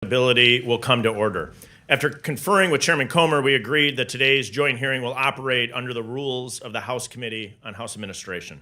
Accountability will come to order. After conferring with Chairman Comer, we agreed that today's joint hearing will operate under the rules of the House Committee on House Administration.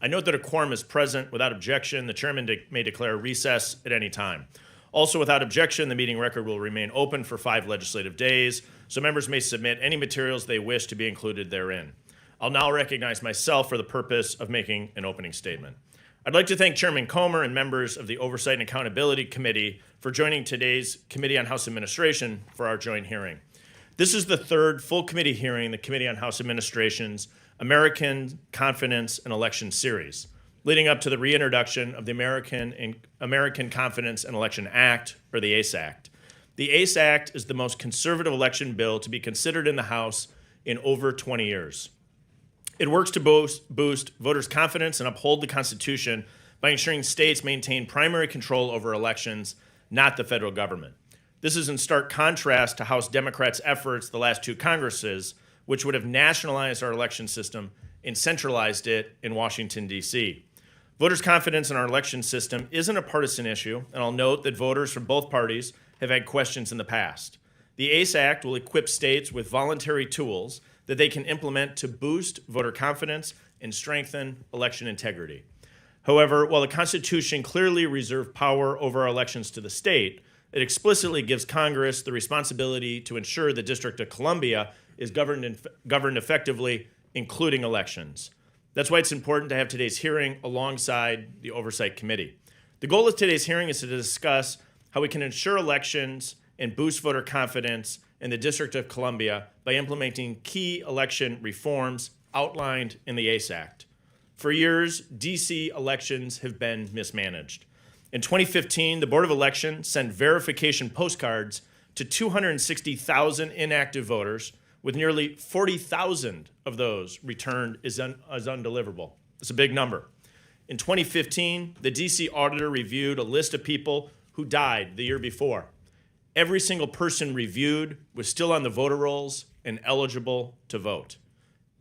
I note that a quorum is present. Without objection, the chairman may declare recess at any time. Also, without objection, the meeting record will remain open for 5 legislative days, so members may submit any materials they wish to be included therein. I'll now recognize myself for the purpose of making an opening statement. I'd like to thank Chairman Comer and members of the Oversight and Accountability Committee for joining today's Committee on House Administration for our joint hearing. This is the third full committee hearing in the Committee on House Administration's American Confidence and Election Series, leading up to the reintroduction of the American Confidence and Election Act, or the ACE Act. The ACE Act is the most conservative election bill to be considered in the House in over 20 years. It works to boost voters' confidence and uphold the Constitution by ensuring states maintain primary control over elections, not the federal government. This is in stark contrast to House Democrats' efforts the last 2 Congresses, which would have nationalized our election system and centralized it in Washington, D.C. Voters' confidence in our election system isn't a partisan issue, and I'll note that voters from both parties have had questions in the past. The ACE Act will equip states with voluntary tools that they can implement to boost voter confidence and strengthen election integrity. However, while the Constitution clearly reserves power over our elections to the state, it explicitly gives Congress the responsibility to ensure the District of Columbia is governed effectively, including elections. That's why it's important to have today's hearing alongside the Oversight Committee. The goal of today's hearing is to discuss how we can ensure elections and boost voter confidence in the District of Columbia by implementing key election reforms outlined in the ACE Act. For years, D.C. elections have been mismanaged. In 2015, the Board of Elections sent verification postcards to 260,000 inactive voters, with nearly 40,000 of those returned as undeliverable. It's a big number. In 2015, the D.C. auditor reviewed a list of people who died the year before. Every single person reviewed was still on the voter rolls and eligible to vote.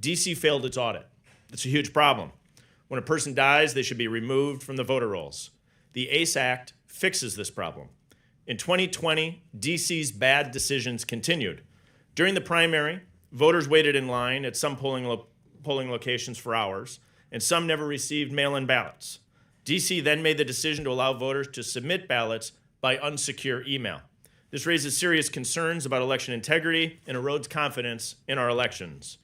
D.C. failed its audit. That's a huge problem. When a person dies, they should be removed from the voter rolls. The ACE Act fixes this problem. In 2020, D.C.'s bad decisions continued. During the primary, voters waited in line at some polling locations for hours, and some never received mail-in ballots. D.C. then made the decision to allow voters to submit ballots by unsecure email. This raises serious concerns about election integrity and erodes confidence in our elections.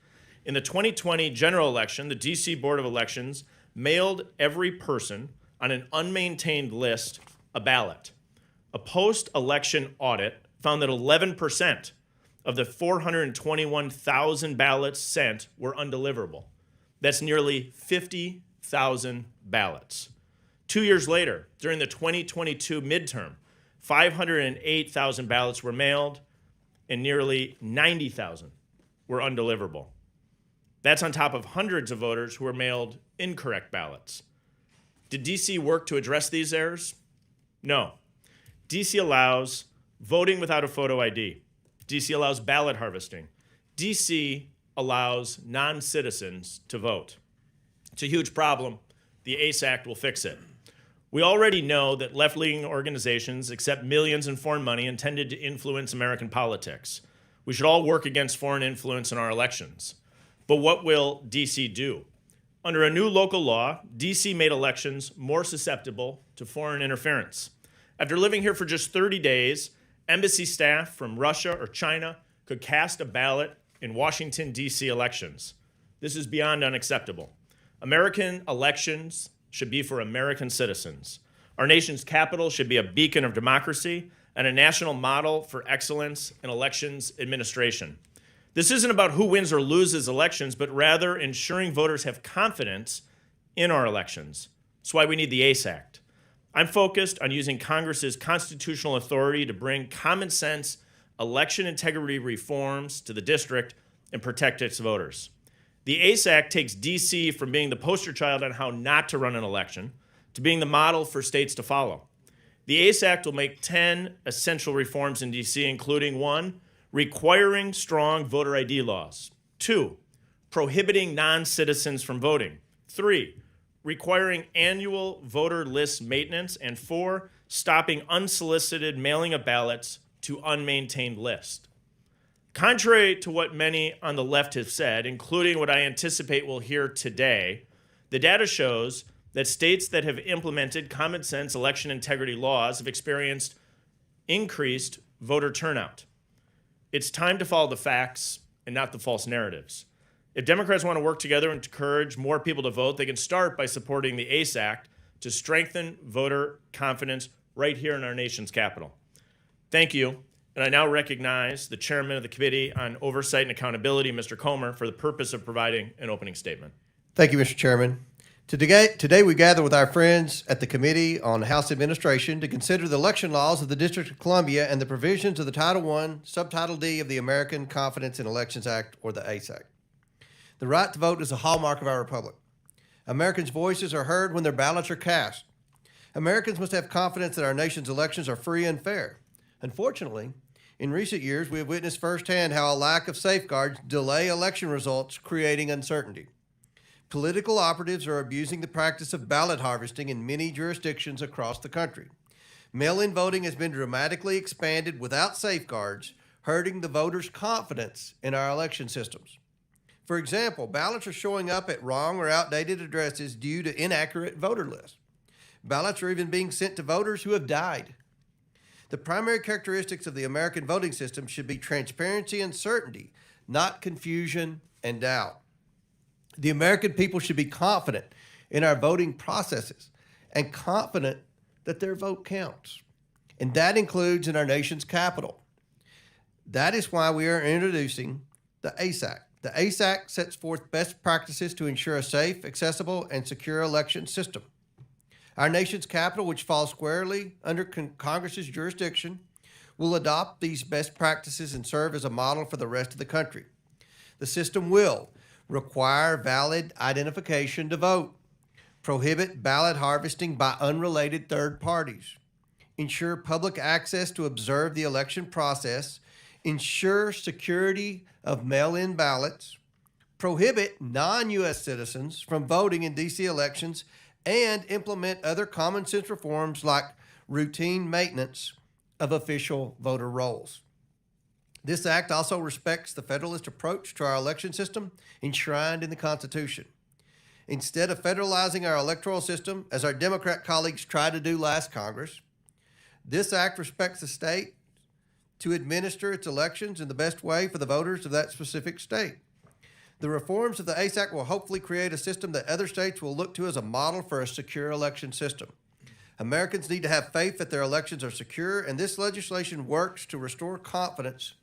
In the 2020 general election, the D.C. Board of Elections mailed every person on an unmaintained list a ballot. A post-election audit found that 11% of the 421,000 ballots sent were undeliverable. That's nearly 50,000 ballots. 2 years later, during the 2022 midterm, 508,000 ballots were mailed and nearly 90,000 were undeliverable. That's on top of hundreds of voters who were mailed incorrect ballots. Did D.C. work to address these errors? No. D.C. allows voting without a photo ID. D.C. allows ballot harvesting. D.C. allows non-citizens to vote. It's a huge problem. The ACE Act will fix it. We already know that left-leaning organizations accept millions in foreign money intended to influence American politics. We should all work against foreign influence in our elections. But what will D.C. do? Under a new local law, D.C. made elections more susceptible to foreign interference. After living here for just 30 days, embassy staff from Russia or China could cast a ballot in Washington, D.C. elections. This is beyond unacceptable. American elections should be for American citizens. Our nation's capital should be a beacon of democracy and a national model for excellence in elections administration. This isn't about who wins or loses elections, but rather ensuring voters have confidence in our elections. That's why we need the ACE Act. I'm focused on using Congress's constitutional authority to bring common sense election integrity reforms to the district and protect its voters. The ACE Act takes D.C. from being the poster child on how not to run an election to being the model for states to follow. The ACE Act will make 10 essential reforms in D.C., including 1, requiring strong voter ID laws, 2, prohibiting non-citizens from voting, 3, requiring annual voter list maintenance, and 4, stopping unsolicited mailing of ballots to unmaintained lists. Contrary to what many on the left have said, including what I anticipate we'll hear today, the data shows that states that have implemented common sense election integrity laws have experienced increased voter turnout. It's time to follow the facts and not the false narratives. If Democrats want to work together and encourage more people to vote, they can start by supporting the ACE Act to strengthen voter confidence right here in our nation's capital. Thank you. And I now recognize the chairman of the Committee on Oversight and Accountability, Mr. Comer, for the purpose of providing an opening statement. Thank you, Mr. Chairman. Today we gather with our friends at the Committee on House Administration to consider the election laws of the District of Columbia and the provisions of the Title I, Subtitle D of the American Confidence in Elections Act, or the ACE Act. The right to vote is a hallmark of our republic. Americans' voices are heard when their ballots are cast. Americans must have confidence that our nation's elections are free and fair. Unfortunately, in recent years, we have witnessed firsthand how a lack of safeguards delay election results, creating uncertainty. Political operatives are abusing the practice of ballot harvesting in many jurisdictions across the country. Mail-in voting has been dramatically expanded without safeguards, hurting the voters' confidence in our election systems. For example, ballots are showing up at wrong or outdated addresses due to inaccurate voter lists. Ballots are even being sent to voters who have died. The primary characteristics of the American voting system should be transparency and certainty, not confusion and doubt. The American people should be confident in our voting processes and confident that their vote counts. And that includes in our nation's capital. That is why we are introducing the ACE Act. The ACE Act sets forth best practices to ensure a safe, accessible, and secure election system. Our nation's capital, which falls squarely under Congress's jurisdiction, will adopt these best practices and serve as a model for the rest of the country. The system will require valid identification to vote, prohibit ballot harvesting by unrelated third parties, ensure public access to observe the election process, ensure security of mail-in ballots, prohibit non-U.S. citizens from voting in D.C. elections, and implement other common sense reforms like routine maintenance of official voter rolls. This act also respects the federalist approach to our election system enshrined in the Constitution. Instead of federalizing our electoral system, as our Democrat colleagues tried to do last Congress, this act respects the state to administer its elections in the best way for the voters of that specific state. The reforms of the ACE Act will hopefully create a system that other states will look to as a model for a secure election system. Americans need to have faith that their elections are secure, and this legislation works to restore confidence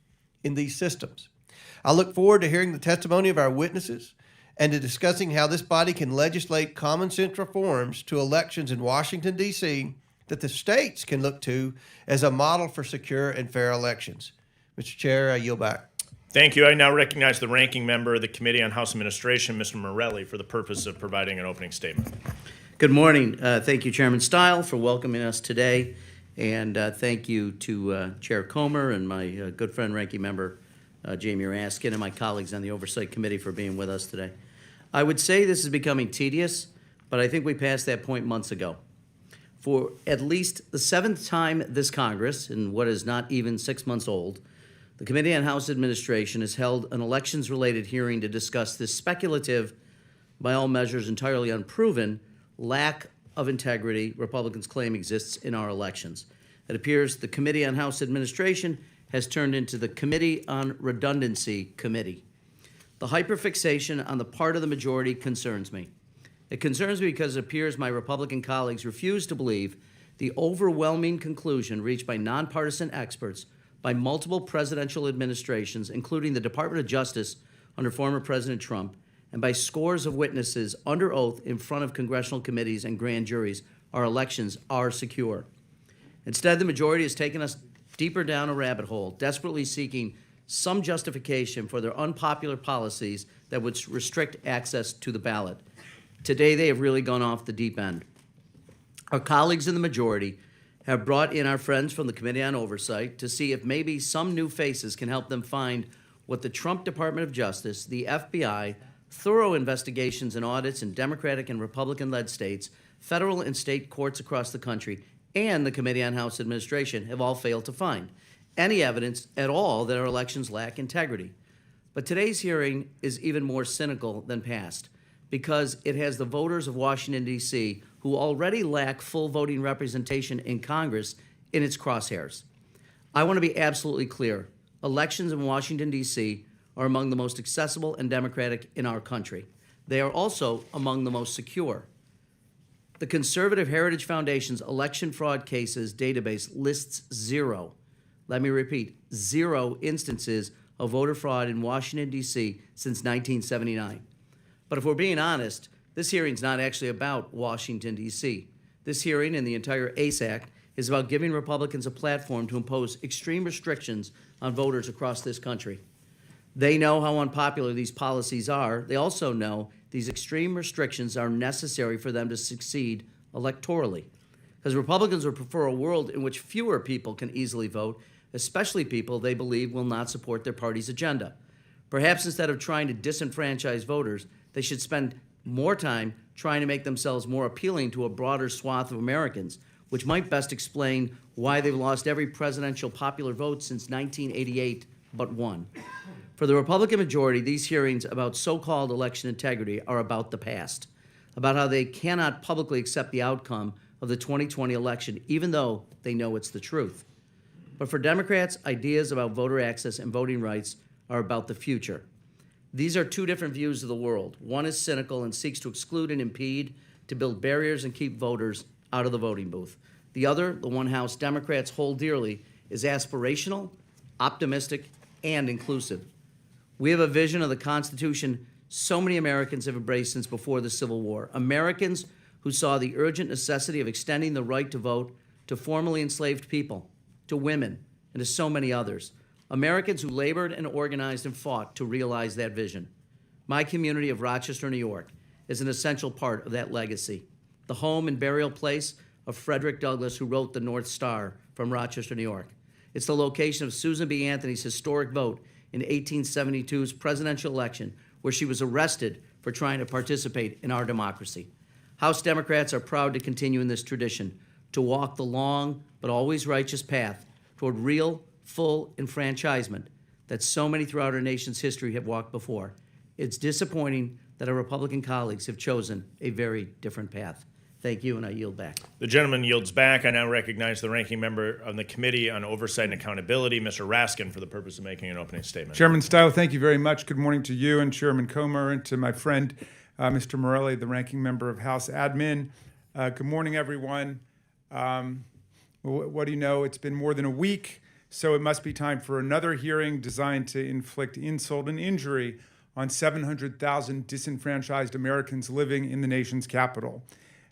in these systems. I look forward to hearing the testimony of our witnesses and to discussing how this body can legislate common sense reforms to elections in Washington, D.C. that the states can look to as a model for secure and fair elections. Mr. Chair, I yield back. Thank you. I now recognize the ranking member of the Committee on House Administration, Mr. Morelli, for the purpose of providing an opening statement. Good morning. Thank you, Chairman Stile, for welcoming us today. And thank you to Chair Comer and my good friend, Ranking Member Jamie Raskin, and my colleagues on the Oversight Committee for being with us today. I would say this is becoming tedious, but I think we passed that point months ago. For at least the seventh time this Congress, in what is not even 6 months old, the Committee on House Administration has held an elections-related hearing to discuss this speculative, by all measures entirely unproven, lack of integrity Republicans claim exists in our elections. It appears the Committee on House Administration has turned into the Committee on Redundancy Committee. The hyperfixation on the part of the majority concerns me. It concerns me because it appears my Republican colleagues refuse to believe the overwhelming conclusion reached by nonpartisan experts by multiple presidential administrations, including the Department of Justice under former President Trump, and by scores of witnesses under oath in front of congressional committees and grand juries, our elections are secure. Instead, the majority has taken us deeper down a rabbit hole, desperately seeking some justification for their unpopular policies that would restrict access to the ballot. Today, they have really gone off the deep end. Our colleagues in the majority have brought in our friends from the Committee on Oversight to see if maybe some new faces can help them find what the Trump Department of Justice, the FBI, thorough investigations and audits in Democratic and Republican-led states, federal and state courts across the country, and the Committee on House Administration have all failed to find any evidence at all that our elections lack integrity. But today's hearing is even more cynical than past because it has the voters of Washington, D.C., who already lack full voting representation in Congress in its crosshairs. I want to be absolutely clear. Elections in Washington, D.C. are among the most accessible and democratic in our country. They are also among the most secure. The Conservative Heritage Foundation's election fraud cases database lists zero, let me repeat, zero instances of voter fraud in Washington, D.C. since 1979. But if we're being honest, this hearing's not actually about Washington, D.C. This hearing and the entire ACE Act is about giving Republicans a platform to impose extreme restrictions on voters across this country. They know how unpopular these policies are. They also know these extreme restrictions are necessary for them to succeed electorally. Because Republicans would prefer a world in which fewer people can easily vote, especially people they believe will not support their party's agenda. Perhaps instead of trying to disenfranchise voters, they should spend more time trying to make themselves more appealing to a broader swath of Americans, which might best explain why they've lost every presidential popular vote since 1988 but one. For the Republican majority, these hearings about so-called election integrity are about the past, about how they cannot publicly accept the outcome of the 2020 election, even though they know it's the truth. But for Democrats, ideas about voter access and voting rights are about the future. These are two different views of the world. One is cynical and seeks to exclude and impede, to build barriers and keep voters out of the voting booth. The other, the one House Democrats hold dearly, is aspirational, optimistic, and inclusive. We have a vision of the Constitution so many Americans have embraced since before the Civil War. Americans who saw the urgent necessity of extending the right to vote to formerly enslaved people, to women, and to so many others. Americans who labored and organized and fought to realize that vision. My community of Rochester, New York, is an essential part of that legacy. The home and burial place of Frederick Douglass, who wrote the North Star from Rochester, New York. It's the location of Susan B. Anthony's historic vote in 1872's presidential election, where she was arrested for trying to participate in our democracy. House Democrats are proud to continue in this tradition, to walk the long but always righteous path toward real, full enfranchisement that so many throughout our nation's history have walked before. It's disappointing that our Republican colleagues have chosen a very different path. Thank you, and I yield back. The gentleman yields back. I now recognize the ranking member on the Committee on Oversight and Accountability, Mr. Raskin, for the purpose of making an opening statement. Chairman Stile, thank you very much. Good morning to you and Chairman Comer, and to my friend, Mr. Morelli, the ranking member of House Admin. Good morning, everyone. What do you know? It's been more than a week, so it must be time for another hearing designed to inflict insult and injury on 700,000 disenfranchised Americans living in the nation's capital.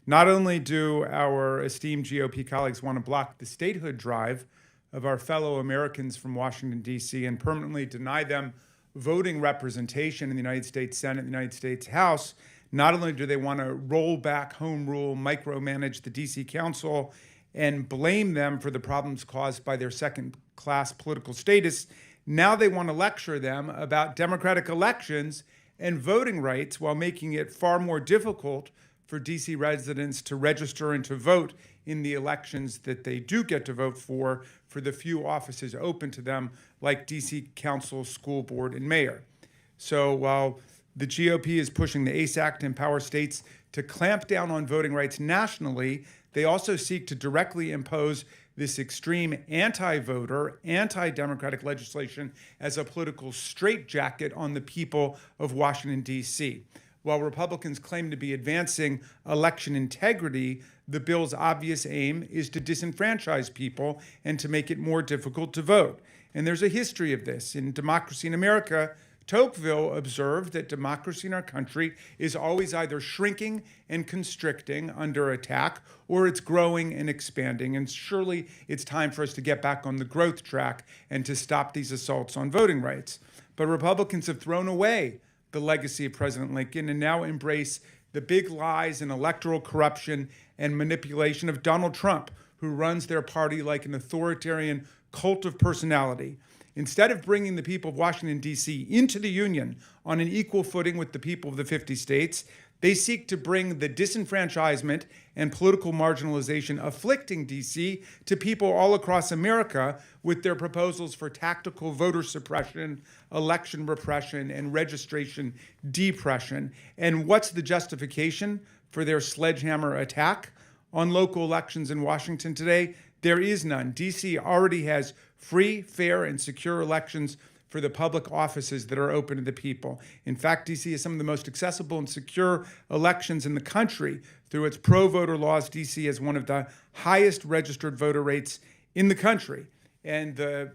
Not only do our esteemed GOP colleagues want to block the statehood drive of our fellow Americans from Washington, D.C., and permanently deny them voting representation in the United States Senate and the United States House, not only do they want to roll back home rule, micromanage the D.C. Council, and blame them for the problems caused by their second-class political status, now they want to lecture them about democratic elections and voting rights while making it far more difficult for D.C. residents to register and to vote in the elections that they do get to vote for the few offices open to them, like D.C. Council, School Board, and Mayor. So while the GOP is pushing the ACE Act to empower states to clamp down on voting rights nationally, they also seek to directly impose this extreme anti-voter, anti-democratic legislation as a political straitjacket on the people of Washington, D.C. While Republicans claim to be advancing election integrity, the bill's obvious aim is to disenfranchise people and to make it more difficult to vote. And there's a history of this. In Democracy in America, Tocqueville observed that democracy in our country is always either shrinking and constricting under attack, or it's growing and expanding. And surely it's time for us to get back on the growth track and to stop these assaults on voting rights. But Republicans have thrown away the legacy of President Lincoln and now embrace the big lies and electoral corruption and manipulation of Donald Trump, who runs their party like an authoritarian cult of personality. Instead of bringing the people of Washington, D.C. into the Union on an equal footing with the people of the 50 states, They seek to bring the disenfranchisement and political marginalization afflicting D.C. to people all across America with their proposals for tactical voter suppression, election repression, and registration depression. And what's the justification for their sledgehammer attack on local elections in Washington today? There is none. D.C. already has free, fair, and secure elections for the public offices that are open to the people. In fact, D.C. has some of the most accessible and secure elections in the country. Through its pro-voter laws, D.C. has one of the highest registered voter rates in the country. And the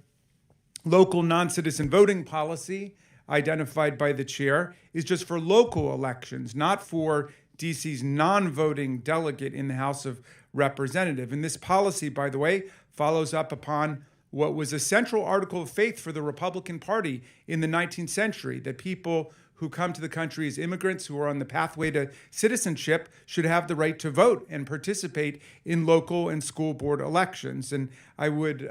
local non-citizen voting policy identified by the chair is just for local elections, not for D.C.'s non-voting delegate in the House of Representatives. And this policy, by the way, follows up upon what was a central article of faith for the Republican Party in the 19th century, that people who come to the country as immigrants who are on the pathway to citizenship should have the right to vote and participate in local and school board elections. And I would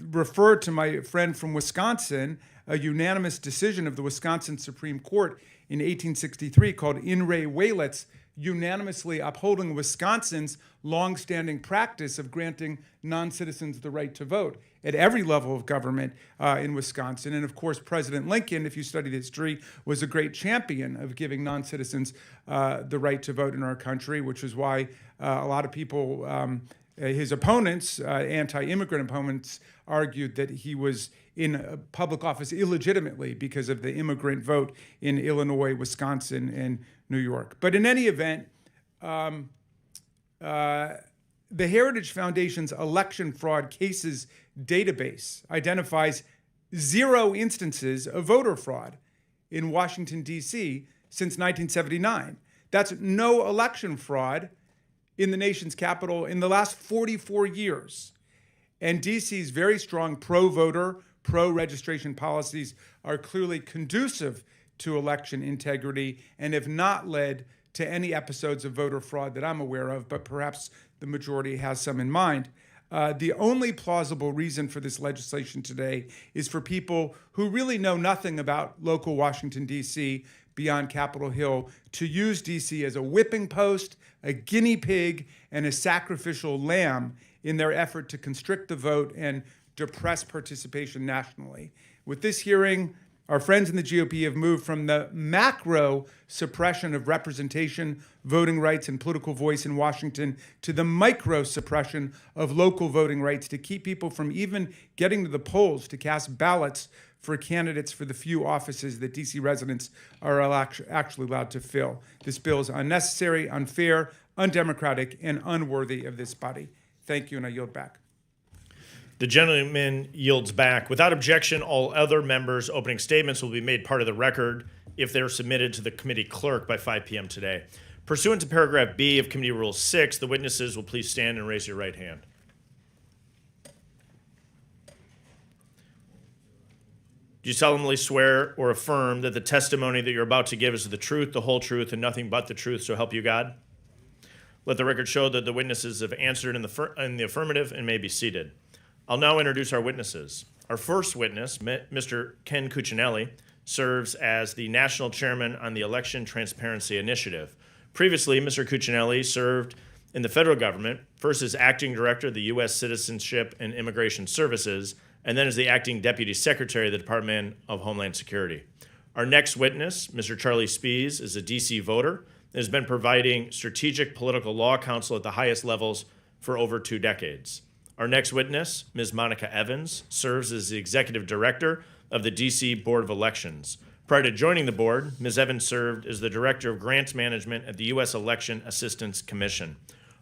refer to my friend from Wisconsin, a unanimous decision of the Wisconsin Supreme Court in 1863 called In Re Wayletz, unanimously upholding Wisconsin's longstanding practice of granting non-citizens the right to vote at every level of government in Wisconsin. And of course, President Lincoln, if you studied history, was a great champion of giving non-citizens the right to vote in our country, which is why a lot of people, his opponents, anti-immigrant opponents, argued that he was in public office illegitimately because of the immigrant vote in Illinois, Wisconsin, and New York. But in any event, the Heritage Foundation's election fraud cases database identifies 0 instances of voter fraud in Washington, D.C. since 1979. That's no election fraud in the nation's capital in the last 44 years. And D.C.'s very strong pro-voter, pro-registration policies are clearly conducive to election integrity and have not led to any episodes of voter fraud that I'm aware of, but perhaps the majority has some in mind. The only plausible reason for this legislation today is for people who really know nothing about local Washington, D.C., beyond Capitol Hill, to use D.C. as a whipping post, a guinea pig, and a sacrificial lamb in their effort to constrict the vote and depress participation nationally. With this hearing, our friends in the GOP have moved from the macro suppression of representation, voting rights, and political voice in Washington to the micro suppression of local voting rights to keep people from even getting to the polls to cast ballots for candidates for the few offices that D.C. residents are actually allowed to fill. This bill is unnecessary, unfair, undemocratic, and unworthy of this body. Thank you, and I yield back. The gentleman yields back. Without objection, all other members' opening statements will be made part of the record if they're submitted to the committee clerk by 5 p.m. today. Pursuant to paragraph B of Committee Rule 6, the witnesses will please stand and raise your right hand. Do you solemnly swear or affirm that the testimony that you're about to give is the truth, the whole truth, and nothing but the truth, so help you God? Let the record show that the witnesses have answered in the affirmative and may be seated. I'll now introduce our witnesses. Our first witness, Mr. Ken Cuccinelli, serves as the National Chairman on the Election Transparency Initiative. Previously, Mr. Cuccinelli served in the federal government, first as Acting Director of the U.S. Citizenship and Immigration Services, and then as the Acting Deputy Secretary of the Department of Homeland Security. Our next witness, Mr. Charlie Spies, is a D.C. voter and has been providing strategic political law counsel at the highest levels for over 2 decades. Our next witness, Ms. Monica Evans, serves as the Executive Director of the D.C. Board of Elections. Prior to joining the board, Ms. Evans served as the Director of Grants Management at the U.S. Election Assistance Commission.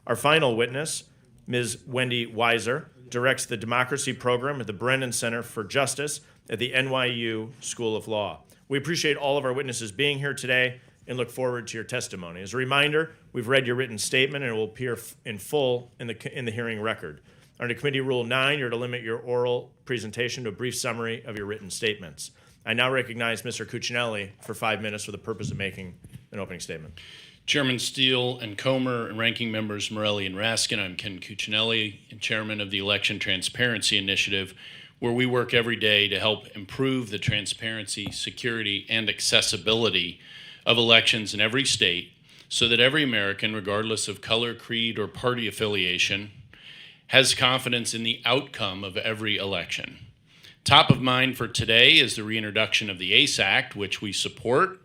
Our final witness, Ms. Wendy Weiser, directs the Democracy Program at the Brennan Center for Justice at the NYU School of Law. We appreciate all of our witnesses being here today and look forward to your testimony. As a reminder, we've read your written statement and it will appear in full in the hearing record. Under Committee Rule 9, you're to limit your oral presentation to a brief summary of your written statements. I now recognize Mr. Cuccinelli for 5 minutes for the purpose of making an opening statement. Chairman Steele and Comer and Ranking Members Morelli and Raskin, I'm Ken Cuccinelli, and Chairman of the Election Transparency Initiative, where we work every day to help improve the transparency, security, and accessibility of elections in every state so that every American, regardless of color, creed, or party affiliation, has confidence in the outcome of every election. Top of mind for today is the reintroduction of the ACE Act, which we support,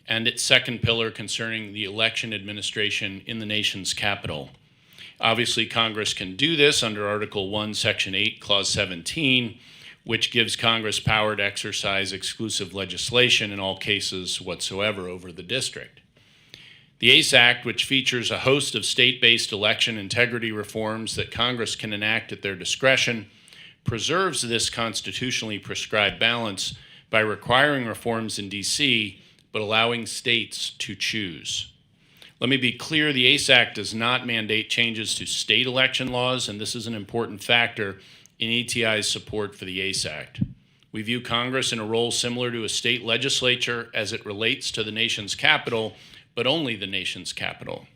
and its second pillar concerning the election administration in the nation's capital. Obviously, Congress can do this under Article 1, Section 8, Clause 17, which gives Congress power to exercise exclusive legislation in all cases whatsoever over the district. The ACE Act, which features a host of state-based election integrity reforms that Congress can enact at their discretion, preserves this constitutionally prescribed balance by requiring reforms in D.C., but allowing states to choose. Let me be clear, the ACE Act does not mandate changes to state election laws, and this is an important factor in ETI's support for the ACE Act. We view Congress in a role similar to a state legislature as it relates to the nation's capital, but only the nation's capital.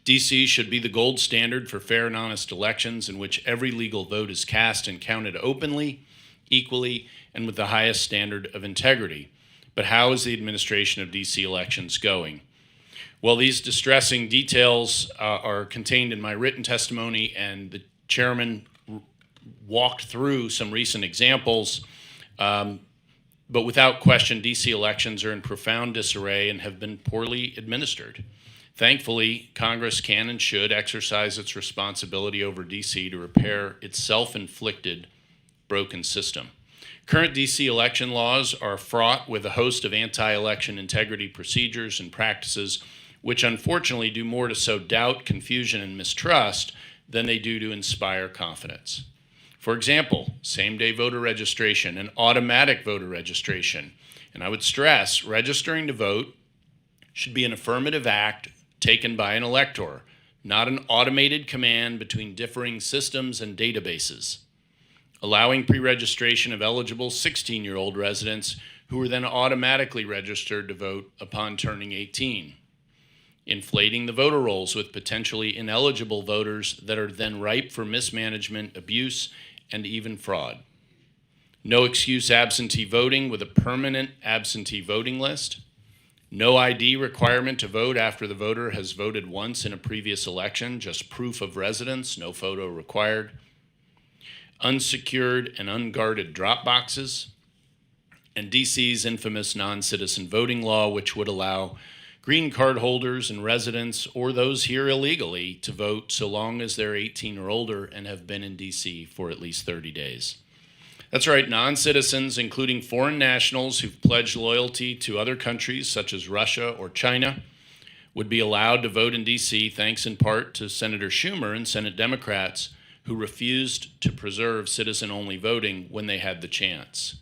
D.C. should be the gold standard for fair and honest elections in which every legal vote is cast and counted openly, equally, and with the highest standard of integrity. But how is the administration of D.C. elections going? Well, these distressing details are contained in my written testimony, and the chairman walked through some recent examples. But without question, D.C. elections are in profound disarray and have been poorly administered. Thankfully, Congress can and should exercise its responsibility over D.C. to repair its self-inflicted broken system. Current D.C. election laws are fraught with a host of anti-election integrity procedures and practices which unfortunately do more to sow doubt, confusion, and mistrust than they do to inspire confidence. For example, same-day voter registration and automatic voter registration. And I would stress, registering to vote should be an affirmative act taken by an elector, not an automated command between differing systems and databases. Allowing pre-registration of eligible 16-year-old residents who are then automatically registered to vote upon turning 18. Inflating the voter rolls with potentially ineligible voters that are then ripe for mismanagement, abuse, and even fraud. No excuse absentee voting with a permanent absentee voting list. No ID requirement to vote after the voter has voted once in a previous election, just proof of residence, no photo required. Unsecured and unguarded drop boxes, and DC's infamous non-citizen voting law, which would allow green card holders and residents or those here illegally to vote so long as they're 18 or older and have been in DC for at least 30 days. That's right, non-citizens, including foreign nationals who've pledged loyalty to other countries such as Russia or China, would be allowed to vote in DC thanks in part to Senator Schumer and Senate Democrats who refused to preserve citizen-only voting when they had the chance.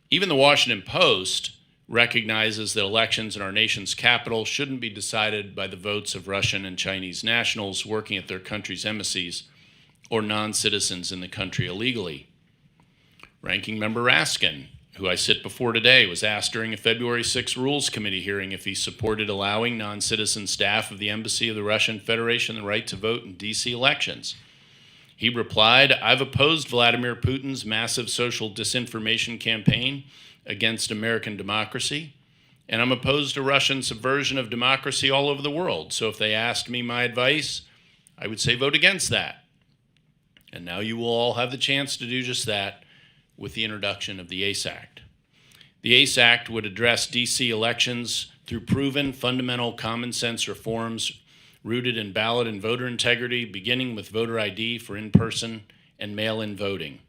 Even the Washington Post recognizes that elections in our nation's capital shouldn't be decided by the votes of Russian and Chinese nationals working at their country's embassies or non-citizens in the country illegally. Ranking Member Raskin, who I sit before today, was asked during a February 6 Rules Committee hearing if he supported allowing non-citizen staff of the Embassy of the Russian Federation the right to vote in D.C. elections. He replied, "I've opposed Vladimir Putin's massive social disinformation campaign against American democracy, and I'm opposed to Russian subversion of democracy all over the world. So if they asked me my advice, I would say vote against that." And now you will all have the chance to do just that with the introduction of the ACE Act. The ACE Act would address D.C. elections through proven fundamental common sense reforms rooted in ballot and voter integrity, beginning with voter ID for in-person and mail-in voting.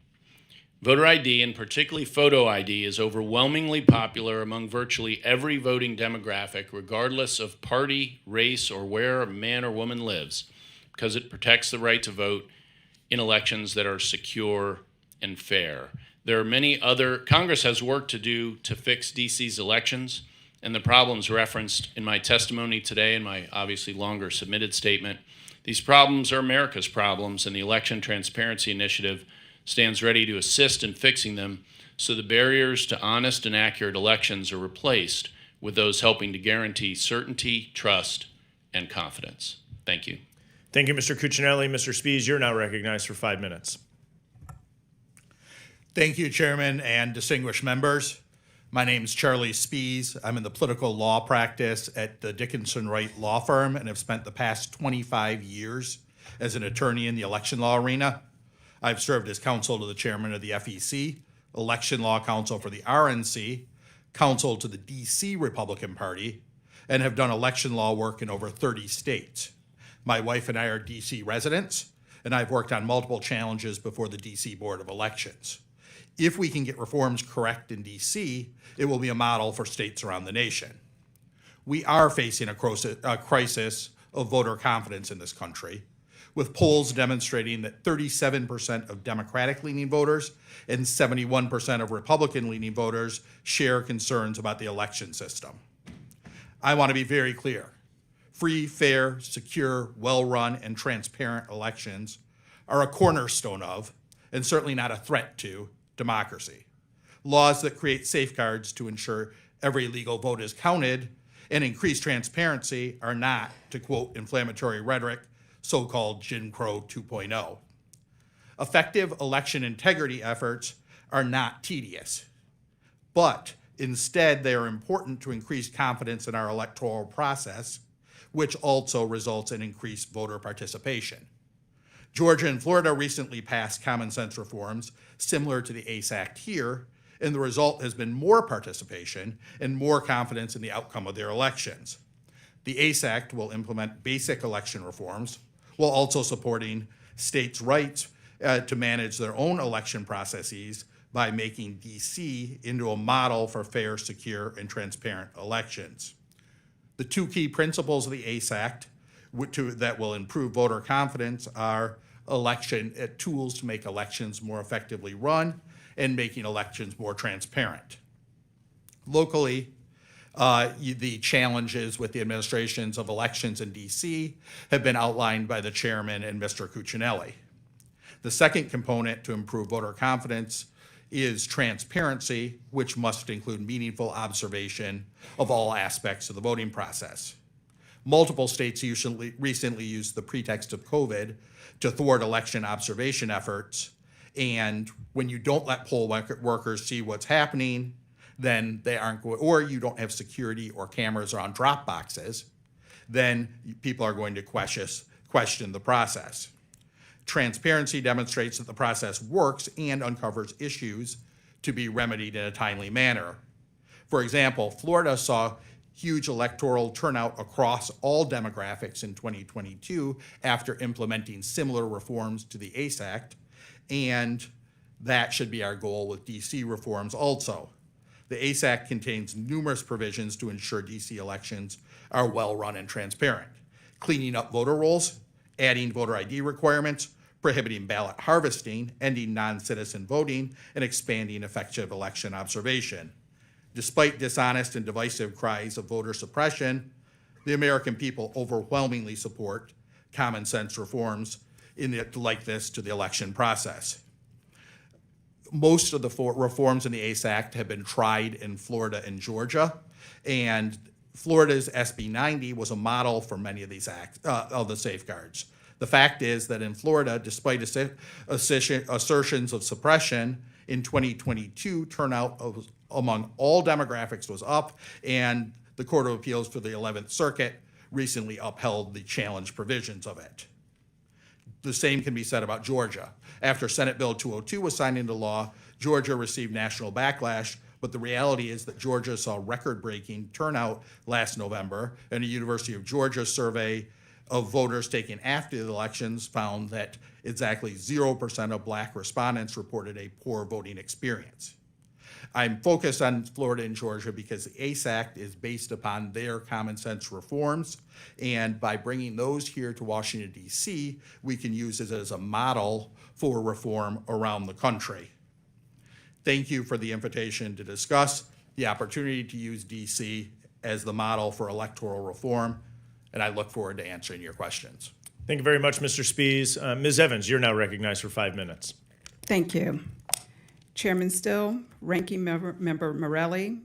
Voter ID, and particularly photo ID, is overwhelmingly popular among virtually every voting demographic, regardless of party, race, or where a man or woman lives, because it protects the right to vote in elections that are secure and fair. There are many other, Congress has work to do to fix DC's elections, and the problems referenced in my testimony today and my obviously longer submitted statement. These problems are America's problems, and the Election Transparency Initiative stands ready to assist in fixing them so the barriers to honest and accurate elections are replaced with those helping to guarantee certainty, trust, and confidence. Thank you. Thank you, Mr. Cuccinelli. Mr. Spies, you're now recognized for 5 minutes. Thank you, Chairman and distinguished members. My name's Charlie Spies. I'm in the political law practice at the Dickinson Wright Law Firm and have spent the past 25 years as an attorney in the election law arena. I've served as counsel to the chairman of the FEC, election law counsel for the RNC, counsel to the DC Republican Party, and have done election law work in over 30 states. My wife and I are DC residents, and I've worked on multiple challenges before the DC Board of Elections. If we can get reforms correct in DC, it will be a model for states around the nation. We are facing a crisis of voter confidence in this country, with polls demonstrating that 37% of Democratic-leaning voters and 71% of Republican-leaning voters share concerns about the election system. I want to be very clear. Free, fair, secure, well-run, and transparent elections are a cornerstone of, and certainly not a threat to, democracy. Laws that create safeguards to ensure every legal vote is counted and increase transparency are not, to quote inflammatory rhetoric, so-called Jim Crow 2.0. Effective election integrity efforts are not tedious, but instead they are important to increase confidence in our electoral process, which also results in increased voter participation. Georgia and Florida recently passed common sense reforms similar to the ACE Act here, and the result has been more participation and more confidence in the outcome of their elections. The ACE Act will implement basic election reforms while also supporting states' rights to manage their own election processes by making DC into a model for fair, secure, and transparent elections. The two key principles of the ACE Act that will improve voter confidence are tools to make elections more effectively run and making elections more transparent. Locally, the challenges with the administrations of elections in DC have been outlined by the chairman and Mr. Cuccinelli. The second component to improve voter confidence is transparency, which must include meaningful observation of all aspects of the voting process. Multiple states recently used the pretext of COVID to thwart election observation efforts, and when you don't let poll workers see what's happening, then they aren't going, or you don't have security or cameras on drop boxes, then people are going to question the process. Transparency demonstrates that the process works and uncovers issues to be remedied in a timely manner. For example, Florida saw huge electoral turnout across all demographics in 2022 after implementing similar reforms to the ACE Act, and that should be our goal with DC reforms also. The ACE Act contains numerous provisions to ensure DC elections are well-run and transparent, cleaning up voter rolls, adding voter ID requirements, prohibiting ballot harvesting, ending non-citizen voting, and expanding effective election observation. Despite dishonest and divisive cries of voter suppression, the American people overwhelmingly support common sense reforms like this to the election process. Most of the reforms in the ACE Act have been tried in Florida and Georgia, and Florida's SB 90 was a model for many of these of the safeguards. The fact is that in Florida, despite assertions of suppression, in 2022, turnout among all demographics was up, and the Court of Appeals for the 11th Circuit recently upheld the challenge provisions of it. The same can be said about Georgia. After Senate Bill 202 was signed into law, Georgia received national backlash, but the reality is that Georgia saw record-breaking turnout last November, and a University of Georgia survey of voters taken after the elections found that exactly 0% of Black respondents reported a poor voting experience. I'm focused on Florida and Georgia because the ACE Act is based upon their common sense reforms, and by bringing those here to Washington, D.C., we can use it as a model for reform around the country. Thank you for the invitation to discuss the opportunity to use D.C. as the model for electoral reform, and I look forward to answering your questions. Thank you very much, Mr. Spies. Ms. Evans, you're now recognized for 5 minutes. Thank you. Chairman Still, Ranking Member Morelli,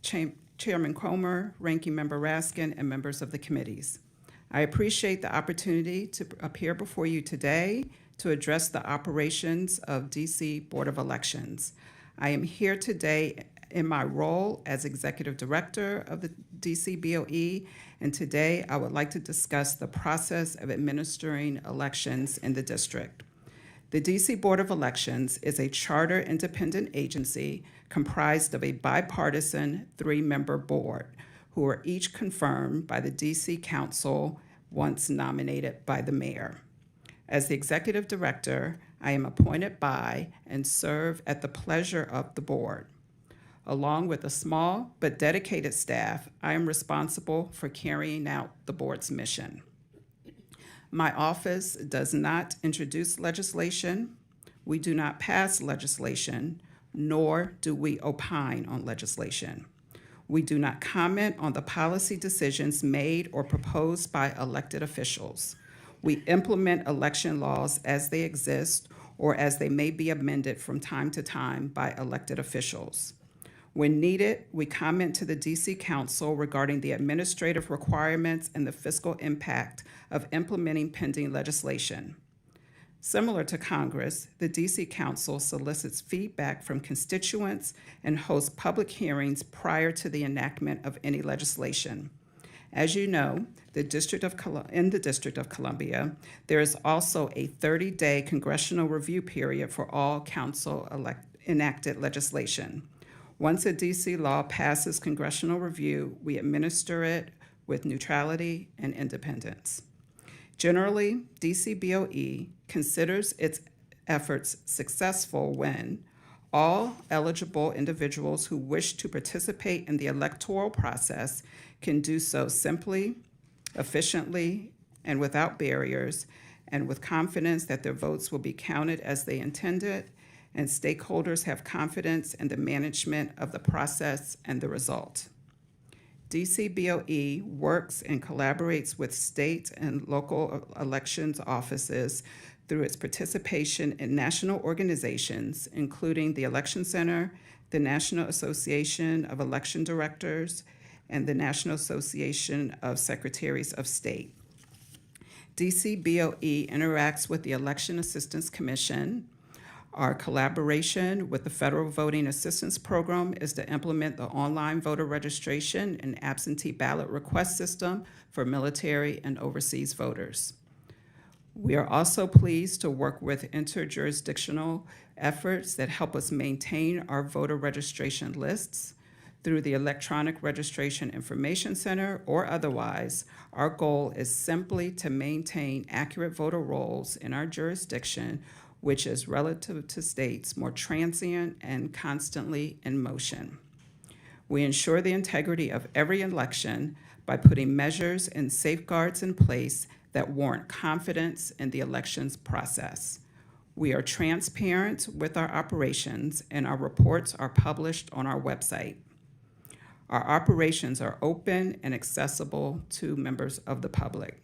Chairman Comer, Ranking Member Raskin, and members of the committees. I appreciate the opportunity to appear before you today to address the operations of DC Board of Elections. I am here today in my role as Executive Director of the DCBOE, and today I would like to discuss the process of administering elections in the district. The DC Board of Elections is a charter independent agency comprised of a bipartisan 3-member board who are each confirmed by the DC Council once nominated by the mayor. As the Executive Director, I am appointed by and serve at the pleasure of the board. Along with a small but dedicated staff, I am responsible for carrying out the board's mission. My office does not introduce legislation, we do not pass legislation, nor do we opine on legislation. We do not comment on the policy decisions made or proposed by elected officials. We implement election laws as they exist or as they may be amended from time to time by elected officials. When needed, we comment to the DC Council regarding the administrative requirements and the fiscal impact of implementing pending legislation. Similar to Congress, the DC Council solicits feedback from constituents and hosts public hearings prior to the enactment of any legislation. As you know, in the District of Columbia, there is also a 30-day congressional review period for all council-enacted legislation. Once a DC law passes congressional review, we administer it with neutrality and independence. Generally, DCBOE considers its efforts successful when all eligible individuals who wish to participate in the electoral process can do so simply, efficiently, and without barriers, and with confidence that their votes will be counted as they intended, and stakeholders have confidence in the management of the process and the result. DCBOE works and collaborates with state and local elections offices through its participation in national organizations, including the Election Center, the National Association of Election Directors, and the National Association of Secretaries of State. DCBOE interacts with the Election Assistance Commission. Our collaboration with the Federal Voting Assistance Program is to implement the online voter registration and absentee ballot request system for military and overseas voters. We are also pleased to work with interjurisdictional efforts that help us maintain our voter registration lists. Through the Electronic Registration Information Center or otherwise, our goal is simply to maintain accurate voter rolls in our jurisdiction, which is relative to states more transient and constantly in motion. We ensure the integrity of every election by putting measures and safeguards in place that warrant confidence in the elections process. We are transparent with our operations, and our reports are published on our website. Our operations are open and accessible to members of the public.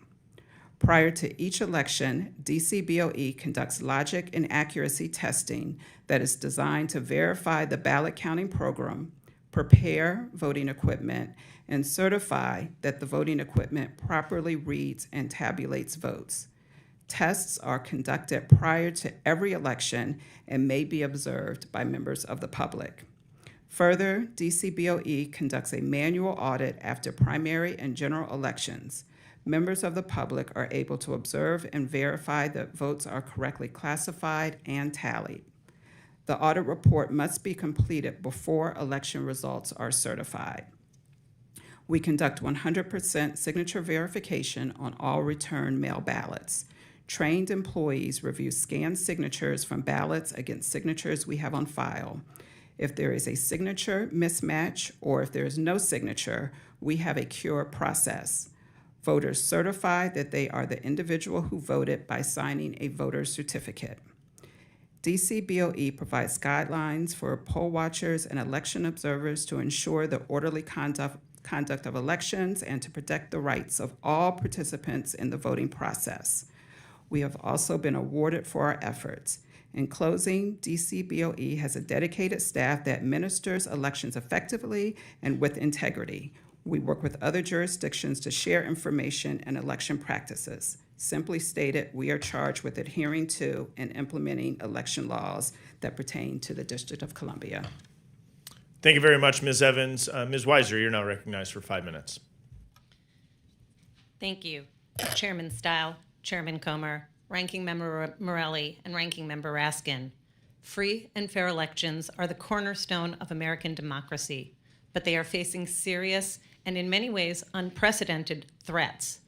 Prior to each election, DCBOE conducts logic and accuracy testing that is designed to verify the ballot counting program, prepare voting equipment, and certify that the voting equipment properly reads and tabulates votes. Tests are conducted prior to every election and may be observed by members of the public. Further, DCBOE conducts a manual audit after primary and general elections. Members of the public are able to observe and verify that votes are correctly classified and tallied. The audit report must be completed before election results are certified. We conduct 100% signature verification on all returned mail ballots. Trained employees review scanned signatures from ballots against signatures we have on file. If there is a signature mismatch or if there is no signature, we have a cure process. Voters certify that they are the individual who voted by signing a voter certificate. DCBOE provides guidelines for poll watchers and election observers to ensure the orderly conduct of elections and to protect the rights of all participants in the voting process. We have also been awarded for our efforts. In closing, DCBOE has a dedicated staff that administers elections effectively and with integrity. We work with other jurisdictions to share information and election practices. Simply stated, we are charged with adhering to and implementing election laws that pertain to the District of Columbia. Thank you very much, Ms. Evans. Ms. Weiser, you're now recognized for 5 minutes. Thank you. Chairman Stile, Chairman Comer, Ranking Member Morelli, and Ranking Member Raskin. Free and fair elections are the cornerstone of American democracy, but they are facing serious and in many ways unprecedented threats.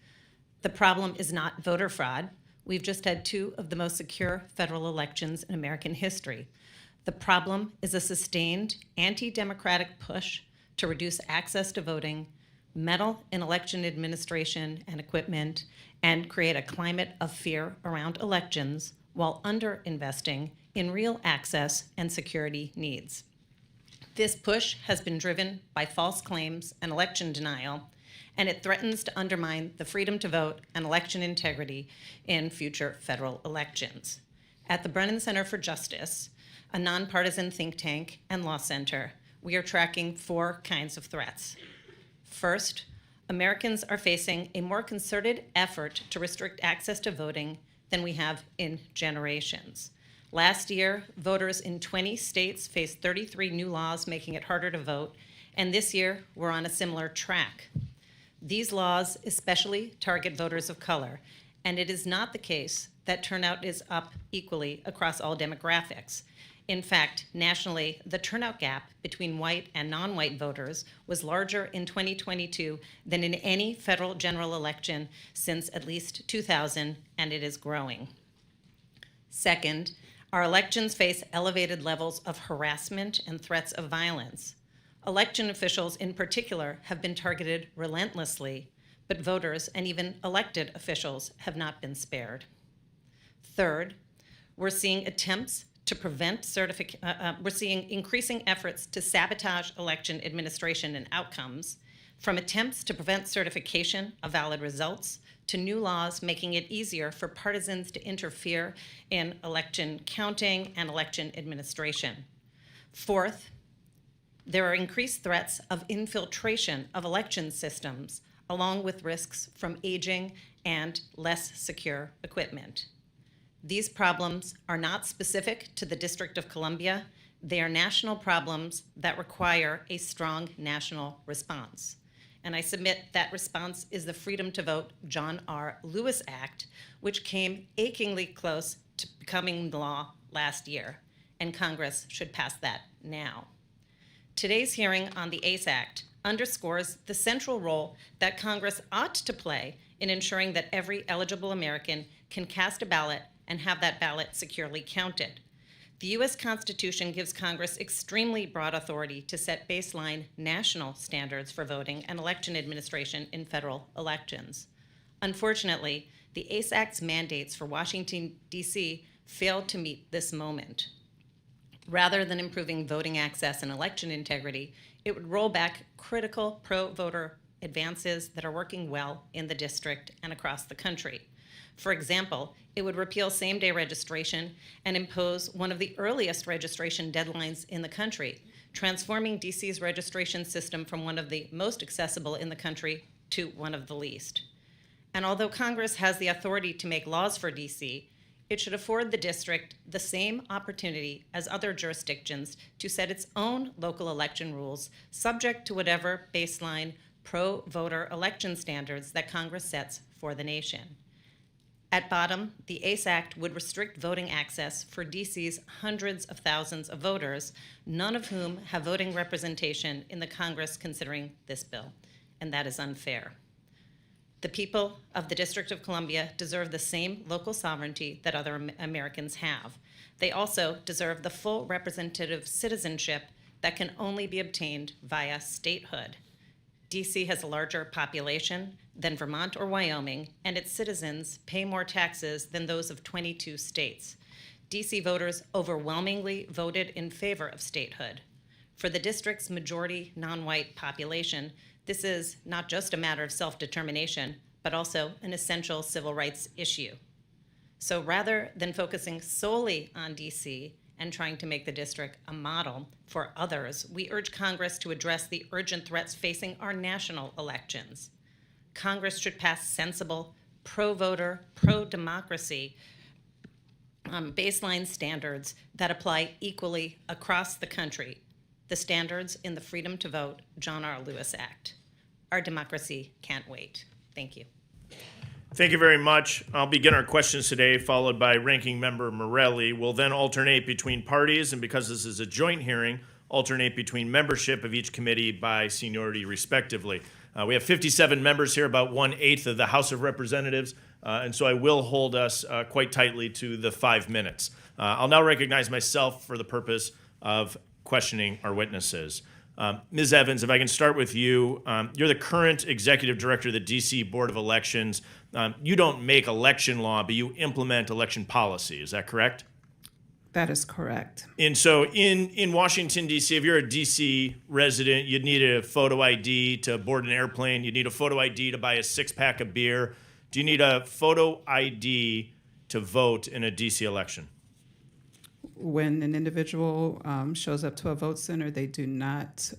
The problem is not voter fraud. We've just had 2 of the most secure federal elections in American history. The problem is a sustained anti-democratic push to reduce access to voting, meddle in election administration and equipment, and create a climate of fear around elections while underinvesting in real access and security needs. This push has been driven by false claims and election denial, and it threatens to undermine the freedom to vote and election integrity in future federal elections. At the Brennan Center for Justice, a nonpartisan think tank and law center, we are tracking 4 kinds of threats. First, Americans are facing a more concerted effort to restrict access to voting than we have in generations. Last year, voters in 20 states faced 33 new laws making it harder to vote, and this year we're on a similar track. These laws especially target voters of color, and it is not the case that turnout is up equally across all demographics. In fact, nationally, the turnout gap between white and non-white voters was larger in 2022 than in any federal general election since at least 2000, and it is growing. Second, our elections face elevated levels of harassment and threats of violence. Election officials in particular have been targeted relentlessly, but voters and even elected officials have not been spared. Third, we're seeing attempts to prevent we're seeing increasing efforts to sabotage election administration and outcomes, from attempts to prevent certification of valid results to new laws making it easier for partisans to interfere in election counting and election administration. Fourth, there are increased threats of infiltration of election systems, along with risks from aging and less secure equipment. These problems are not specific to the District of Columbia. They are national problems that require a strong national response. And I submit that response is the Freedom to Vote John R. Lewis Act, which came achingly close to becoming law last year, and Congress should pass that now. Today's hearing on the ACE Act underscores the central role that Congress ought to play in ensuring that every eligible American can cast a ballot and have that ballot securely counted. The U.S. Constitution gives Congress extremely broad authority to set baseline national standards for voting and election administration in federal elections. Unfortunately, the ACE Act's mandates for Washington, D.C. failed to meet this moment. Rather than improving voting access and election integrity, it would roll back critical pro-voter advances that are working well in the district and across the country. For example, it would repeal same-day registration and impose one of the earliest registration deadlines in the country, transforming DC's registration system from one of the most accessible in the country to one of the least. And although Congress has the authority to make laws for DC, it should afford the district the same opportunity as other jurisdictions to set its own local election rules, subject to whatever baseline pro-voter election standards that Congress sets for the nation. At bottom, the ACE Act would restrict voting access for DC's hundreds of thousands of voters, none of whom have voting representation in the Congress considering this bill, and that is unfair. The people of the District of Columbia deserve the same local sovereignty that other Americans have. They also deserve the full representative citizenship that can only be obtained via statehood. DC has a larger population than Vermont or Wyoming, and its citizens pay more taxes than those of 22 states. DC voters overwhelmingly voted in favor of statehood. For the district's majority non-white population, this is not just a matter of self-determination, but also an essential civil rights issue. So rather than focusing solely on DC and trying to make the district a model for others, we urge Congress to address the urgent threats facing our national elections. Congress should pass sensible, pro-voter, pro-democracy baseline standards that apply equally across the country, the standards in the Freedom to Vote John R. Lewis Act. Our democracy can't wait. Thank you. Thank you very much. I'll begin our questions today, followed by Ranking Member Morelli. We'll then alternate between parties, and because this is a joint hearing, alternate between membership of each committee by seniority, respectively. We have 57 members here, about 1/8 of the House of Representatives, and so I will hold us quite tightly to the 5 minutes. I'll now recognize myself for the purpose of questioning our witnesses. Ms. Evans, if I can start with you. You're the current executive director of the D.C. Board of Elections. You don't make election law, but you implement election policy. Is that correct? That is correct. And so in Washington, D.C., if you're a D.C. resident, you'd need a photo ID to board an airplane. You'd need a photo ID to buy a 6-pack of beer. Do you need a photo ID to vote in a D.C. election? When an individual shows up to a vote center, they do not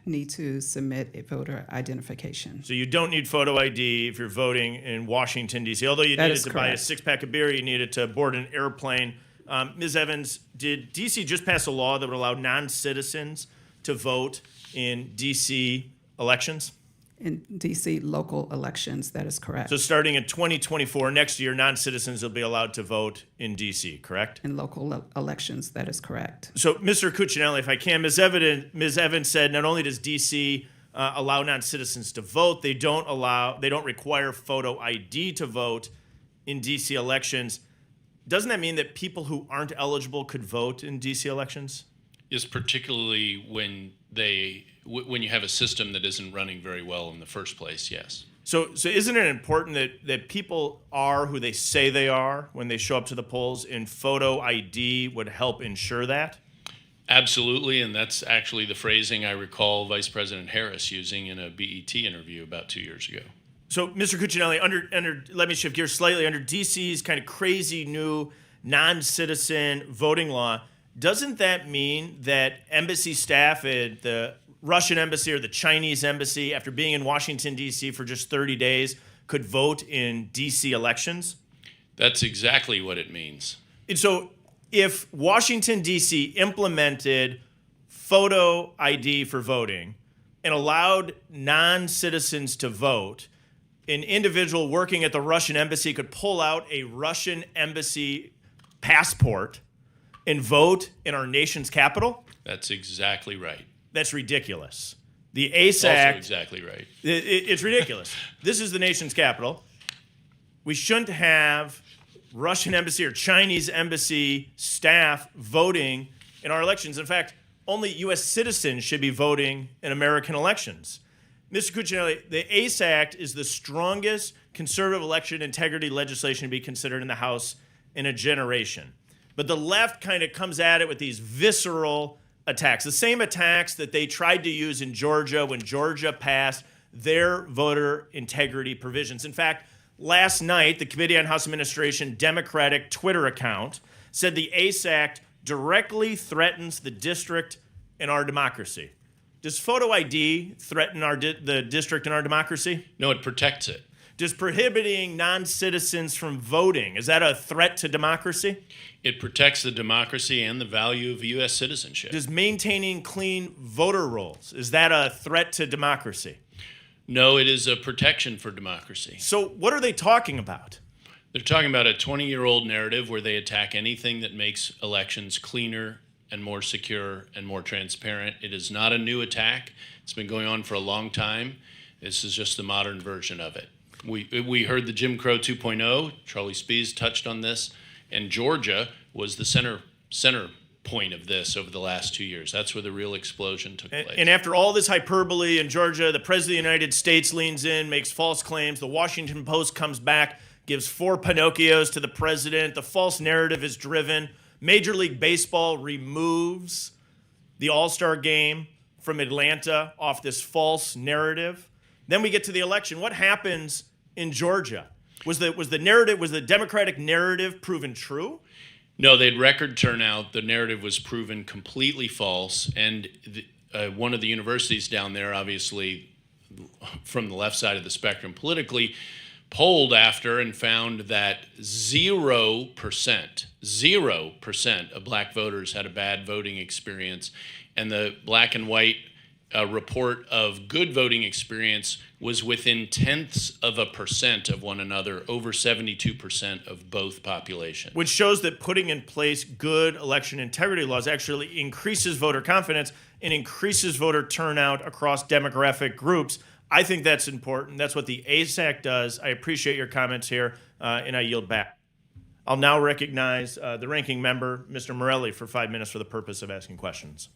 need to submit a voter identification. So you don't need photo ID if you're voting in Washington, D.C., although you That need it is to buy a correct. 6-pack of beer, you need it to board an airplane. Ms. Evans, did D.C. just pass a law that would allow non-citizens to vote in D.C. elections? In DC local elections, that is correct. So starting in 2024, next year, non-citizens will be allowed to vote in D.C., correct? In local elections, that is correct. So, Mr. Cuccinelli, if I can, Ms. Evans said not only does D.C. Allow non-citizens to vote, they don't require photo ID to vote in D.C. elections. Doesn't that mean that people who aren't eligible could vote in D.C. elections? Is particularly when you have a system that isn't running very well in the first place, yes. So isn't it important that people are who they say they are when they show up to the polls, and photo ID would help ensure that? Absolutely, and that's actually the phrasing I recall Vice President Harris using in a BET interview about 2 years ago. So, Mr. Cuccinelli, let me shift gears slightly. Under D.C.'s kind of crazy new non-citizen voting law, doesn't that mean that embassy staff at the Russian embassy or the Chinese embassy, after being in Washington, D.C. for just 30 days, could vote in D.C. elections? That's exactly what it means. And so if Washington, D.C. implemented photo ID for voting and allowed non-citizens to vote, an individual working at the Russian embassy could pull out a Russian embassy passport and vote in our nation's capital? That's exactly right. That's ridiculous. The ACE Also Act, exactly right. it's ridiculous. This is the nation's capital. We shouldn't have Russian embassy or Chinese embassy staff voting in our elections. In fact, only U.S. citizens should be voting in American elections. Mr. Cuccinelli, the ACE Act is the strongest conservative election integrity legislation to be considered in the House in a generation. But the left kind of comes at it with these visceral attacks, the same attacks that they tried to use in Georgia when Georgia passed their voter integrity provisions. In fact, last night, the Committee on House Administration Democratic Twitter account said the ACE Act directly threatens the district and our democracy. Does photo ID threaten the district and our democracy? No, it protects it. Does prohibiting non-citizens from voting, is that a threat to democracy? It protects the democracy and the value of U.S. citizenship. Does maintaining clean voter rolls, is that a threat to democracy? No, it is a protection for democracy. So what are they talking about? They're talking about a 20-year-old narrative where they attack anything that makes elections cleaner and more secure and more transparent. It is not a new attack. It's been going on for a long time. This is just the modern version of it. We heard the Jim Crow 2.0. Charlie Spies touched on this. And Georgia was the center point of this over the last 2 years. That's where the real explosion took place. And after all this hyperbole in Georgia, the President of the United States leans in, makes false claims. The Washington Post comes back, gives 4 Pinocchios to the president. The false narrative is driven. Major League Baseball removes the All-Star game from Atlanta off this false narrative. Then we get to the election. What happens in Georgia? Was the Democratic narrative proven true? No, they had record turnout. The narrative was proven completely false. And one of the universities down there, obviously from the left side of the spectrum politically, polled after and found that 0% of black voters had a bad voting experience, and the black and white report of good voting experience was within tenths of a percent of one another, over 72% of both populations. Which shows that putting in place good election integrity laws actually increases voter confidence and increases voter turnout across demographic groups. I think that's important. That's what the ASAC does. I appreciate your comments here, and I yield back. I'll now recognize the ranking member, Mr. Morelli, for 5 minutes for the purpose of asking questions.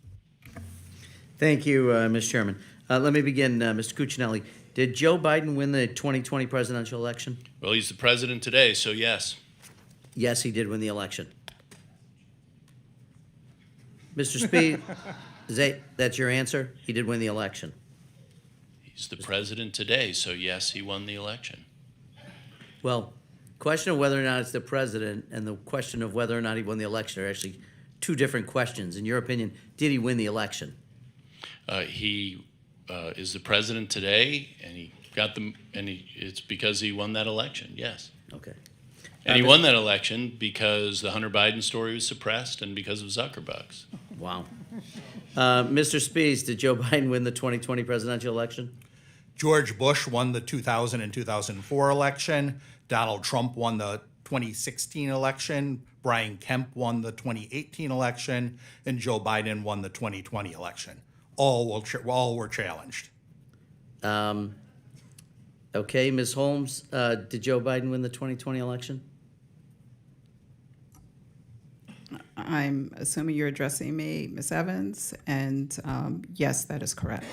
Thank you, Mr. Chairman. Let me begin, Mr. Cuccinelli. Did Joe Biden win the 2020 presidential election? Well, he's the president today, so yes. Yes, he did win the election. Mr. Speed, that's your answer? He did win the election. He's the president today, so yes, he won the election. Well, question of whether or not it's the president and the question of whether or not he won the election are actually two different questions. In your opinion, did he win the election? He is the president today, and it's because he won that election. Yes. Okay. And he won that election because the Hunter Biden story was suppressed and because of Zuckerbucks. Wow. Mr. Spies, did Joe Biden win the 2020 presidential election? George Bush won the 2000 and 2004 election. Donald Trump won the 2016 election. Brian Kemp won the 2018 election. And Joe Biden won the 2020 election. All were challenged. Okay, Ms. Holmes, did Joe Biden win the 2020 election? I'm assuming you're addressing me, Ms. Evans, and yes, that is correct.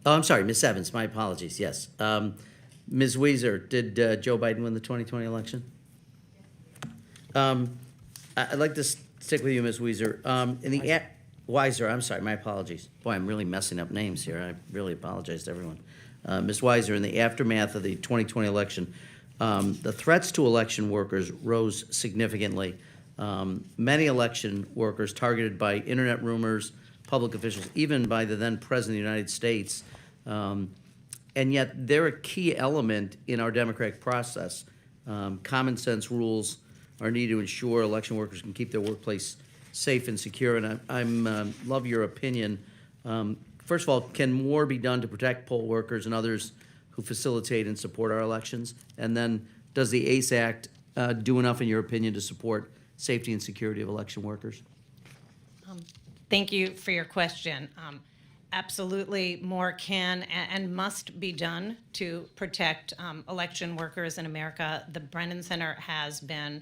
Oh, I'm sorry, Ms. Evans, my apologies, yes. Ms. Weiser, did Joe Biden win the 2020 election? I'd like to stick with you, Ms. Weiser. Weiser, I'm sorry, my apologies. Boy, I'm really messing up names here. I really apologize to everyone. Ms. Weiser, in the aftermath of the 2020 election, the threats to election workers rose significantly. Many election workers targeted by internet rumors, public officials, even by the then President of the United States. And yet they're a key element in our democratic process. Common sense rules are needed to ensure election workers can keep their workplace safe and secure. And I love your opinion. First of all, can more be done to protect poll workers and others who facilitate and support our elections? And then does the ACE Act do enough, in your opinion, to support safety and security of election workers? Thank you for your question. Absolutely, more can and must be done to protect election workers in America. The Brennan Center has been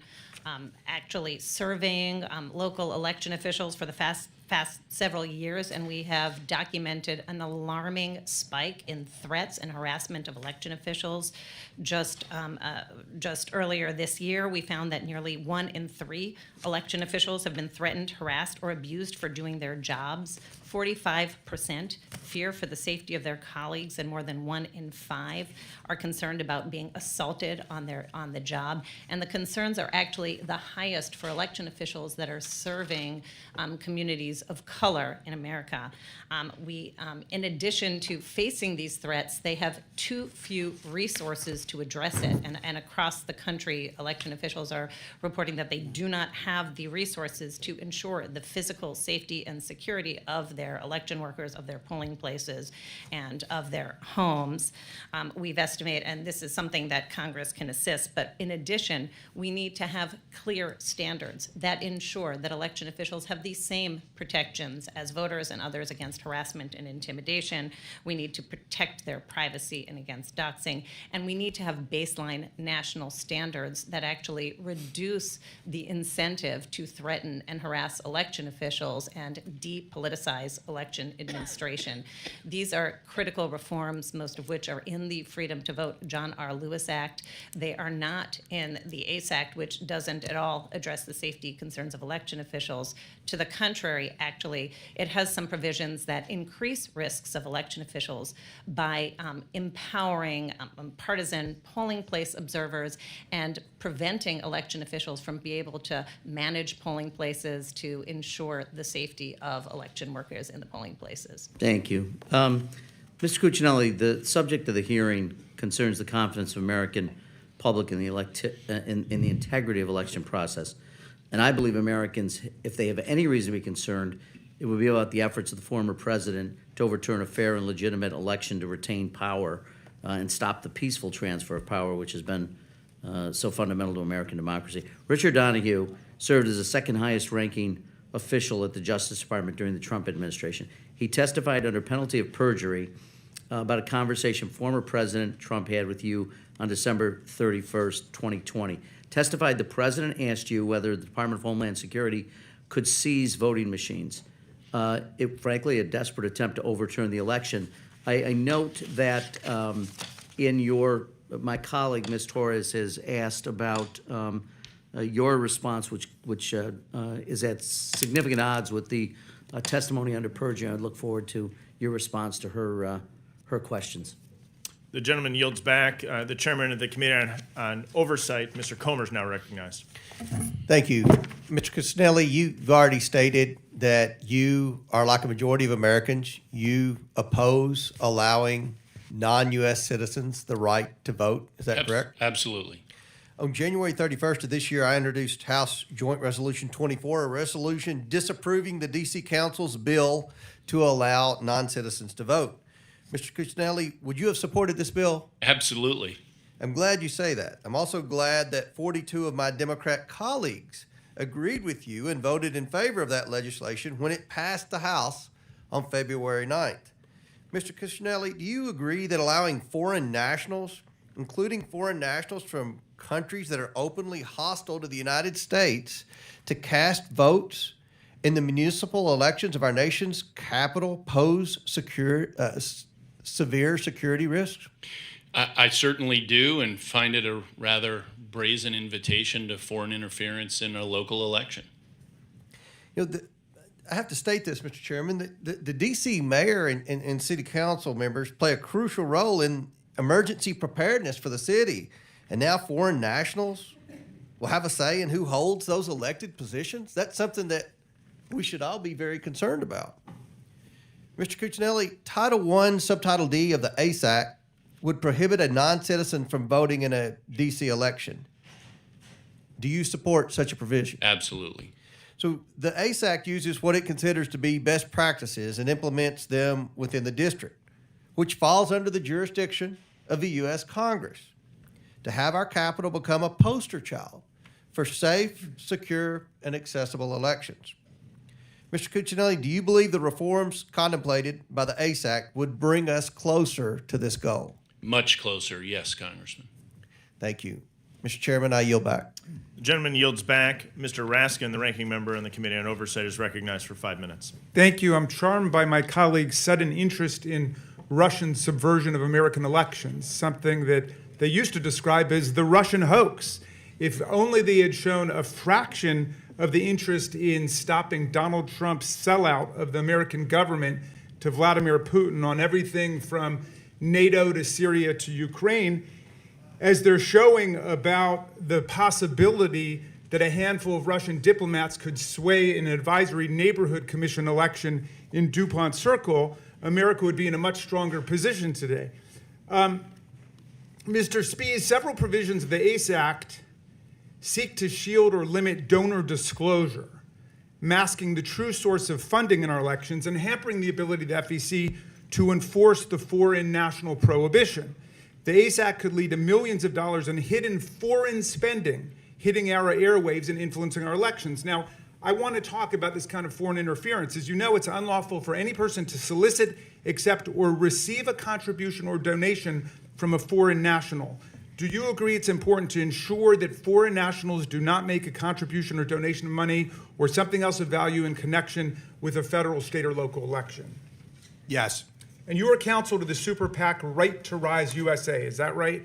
actually surveying local election officials for the past several years, and we have documented an alarming spike in threats and harassment of election officials. Just earlier this year, we found that nearly 1 in 3 election officials have been threatened, harassed, or abused for doing their jobs. 45% fear for the safety of their colleagues, and more than 1 in 5 are concerned about being assaulted on the job. And the concerns are actually the highest for election officials that are serving communities of color in America. In addition to facing these threats, they have too few resources to address it. And across the country, election officials are reporting that they do not have the resources to ensure the physical safety and security of their election workers, of their polling places, and of their homes. We've estimated, and this is something that Congress can assist, but in addition, we need to have clear standards that ensure that election officials have the same protections as voters and others against harassment and intimidation. We need to protect their privacy and against doxing, and we need to have baseline national standards that actually reduce the incentive to threaten and harass election officials and depoliticize election administration. These are critical reforms, most of which are in the Freedom to Vote John R. Lewis Act. They are not in the ACE Act, which doesn't at all address the safety concerns of election officials. To the contrary, actually, it has some provisions that increase risks of election officials by empowering partisan polling place observers and preventing election officials from being able to manage polling places to ensure the safety of election workers in the polling places. Thank you. Mr. Cuccinelli, the subject of the hearing concerns the confidence of American public in the in the integrity of election process. And I believe Americans, if they have any reason to be concerned, it would be about the efforts of the former president to overturn a fair and legitimate election to retain power and stop the peaceful transfer of power, which has been so fundamental to American democracy. Richard Donahue served as the second highest ranking official at the Justice Department during the Trump administration. He testified under penalty of perjury about a conversation former President Trump had with you on December 31st, 2020. Testified the president asked you whether the Department of Homeland Security could seize voting machines. Frankly, a desperate attempt to overturn the election. I note that my colleague, Ms. Torres, has asked about your response, which is at significant odds with the testimony under perjury. I look forward to your response to her questions. The gentleman yields back. The chairman of the Committee on Oversight, Mr. Comer, is now recognized. Thank you. Mr. Cuccinelli, you've already stated that you are like a majority of Americans. You oppose allowing non-U.S. citizens the right to vote. Is that correct? Absolutely. On January 31st of this year, I introduced House Joint Resolution 24, a resolution disapproving the D.C. Council's bill to allow non-citizens to vote. Mr. Cuccinelli, would you have supported this bill? Absolutely. I'm glad you say that. I'm also glad that 42 of my Democrat colleagues agreed with you and voted in favor of that legislation when it passed the House on February 9th. Mr. Cuccinelli, do you agree that allowing foreign nationals, including foreign nationals from countries that are openly hostile to the United States, to cast votes in the municipal elections of our nation's capital pose severe security risks? I certainly do, and find it a rather brazen invitation to foreign interference in a local election. You know, I have to state this, Mr. Chairman, the D.C. mayor and city council members play a crucial role in emergency preparedness for the city. And now foreign nationals will have a say in who holds those elected positions. That's something that we should all be very concerned about. Mr. Cuccinelli, Title I, Subtitle D of the ACE Act would prohibit a non-citizen from voting in a D.C. election. Do you support such a provision? Absolutely. So the ACE Act uses what it considers to be best practices and implements them within the district, which falls under the jurisdiction of the U.S. Congress, to have our capital become a poster child for safe, secure, and accessible elections. Mr. Cuccinelli, do you believe the reforms contemplated by the ACE Act would bring us closer to this goal? Much closer, yes, Congressman. Thank you. Mr. Chairman, I yield back. The gentleman yields back. Mr. Raskin, the ranking member on the Committee on Oversight, is recognized for 5 minutes. Thank you. I'm charmed by my colleagues' sudden interest in Russian subversion of American elections, something that they used to describe as the Russian hoax. If only they had shown a fraction of the interest in stopping Donald Trump's sellout of the American government to Vladimir Putin on everything from NATO to Syria to Ukraine, as they're showing about the possibility that a handful of Russian diplomats could sway an advisory neighborhood commission election in DuPont Circle, America would be in a much stronger position today. Mr. Spies, several provisions of the ACE Act seek to shield or limit donor disclosure, masking the true source of funding in our elections and hampering the ability of the FEC to enforce the foreign national prohibition. The ACE Act could lead to millions of dollars in hidden foreign spending hitting our airwaves and influencing our elections. Now, I want to talk about this kind of foreign interference. As you know, it's unlawful for any person to solicit, accept, or receive a contribution or donation from a foreign national. Do you agree it's important to ensure that foreign nationals do not make a contribution or donation of money or something else of value in connection with a federal, state, or local election? Yes. And you are counsel to the super PAC Right to Rise USA, is that right?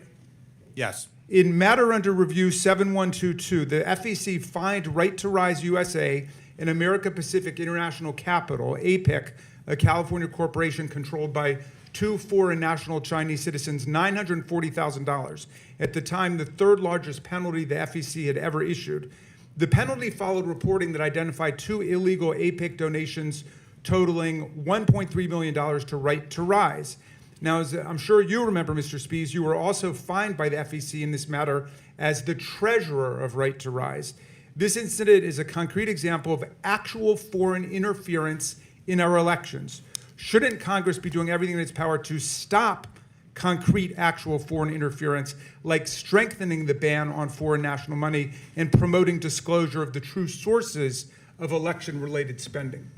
Yes. In matter under review 7122, the FEC fined Right to Rise USA and America Pacific International Capital, APIC, a California corporation controlled by two foreign national Chinese citizens, $940,000, at the time the third largest penalty the FEC had ever issued. The penalty followed reporting that identified two illegal APIC donations totaling $1.3 million to Right to Rise. Now, as I'm sure you remember, Mr. Spies, you were also fined by the FEC in this matter as the treasurer of Right to Rise. This incident is a concrete example of actual foreign interference in our elections. Shouldn't Congress be doing everything in its power to stop concrete actual foreign interference, like strengthening the ban on foreign national money and promoting disclosure of the true sources of election-related spending?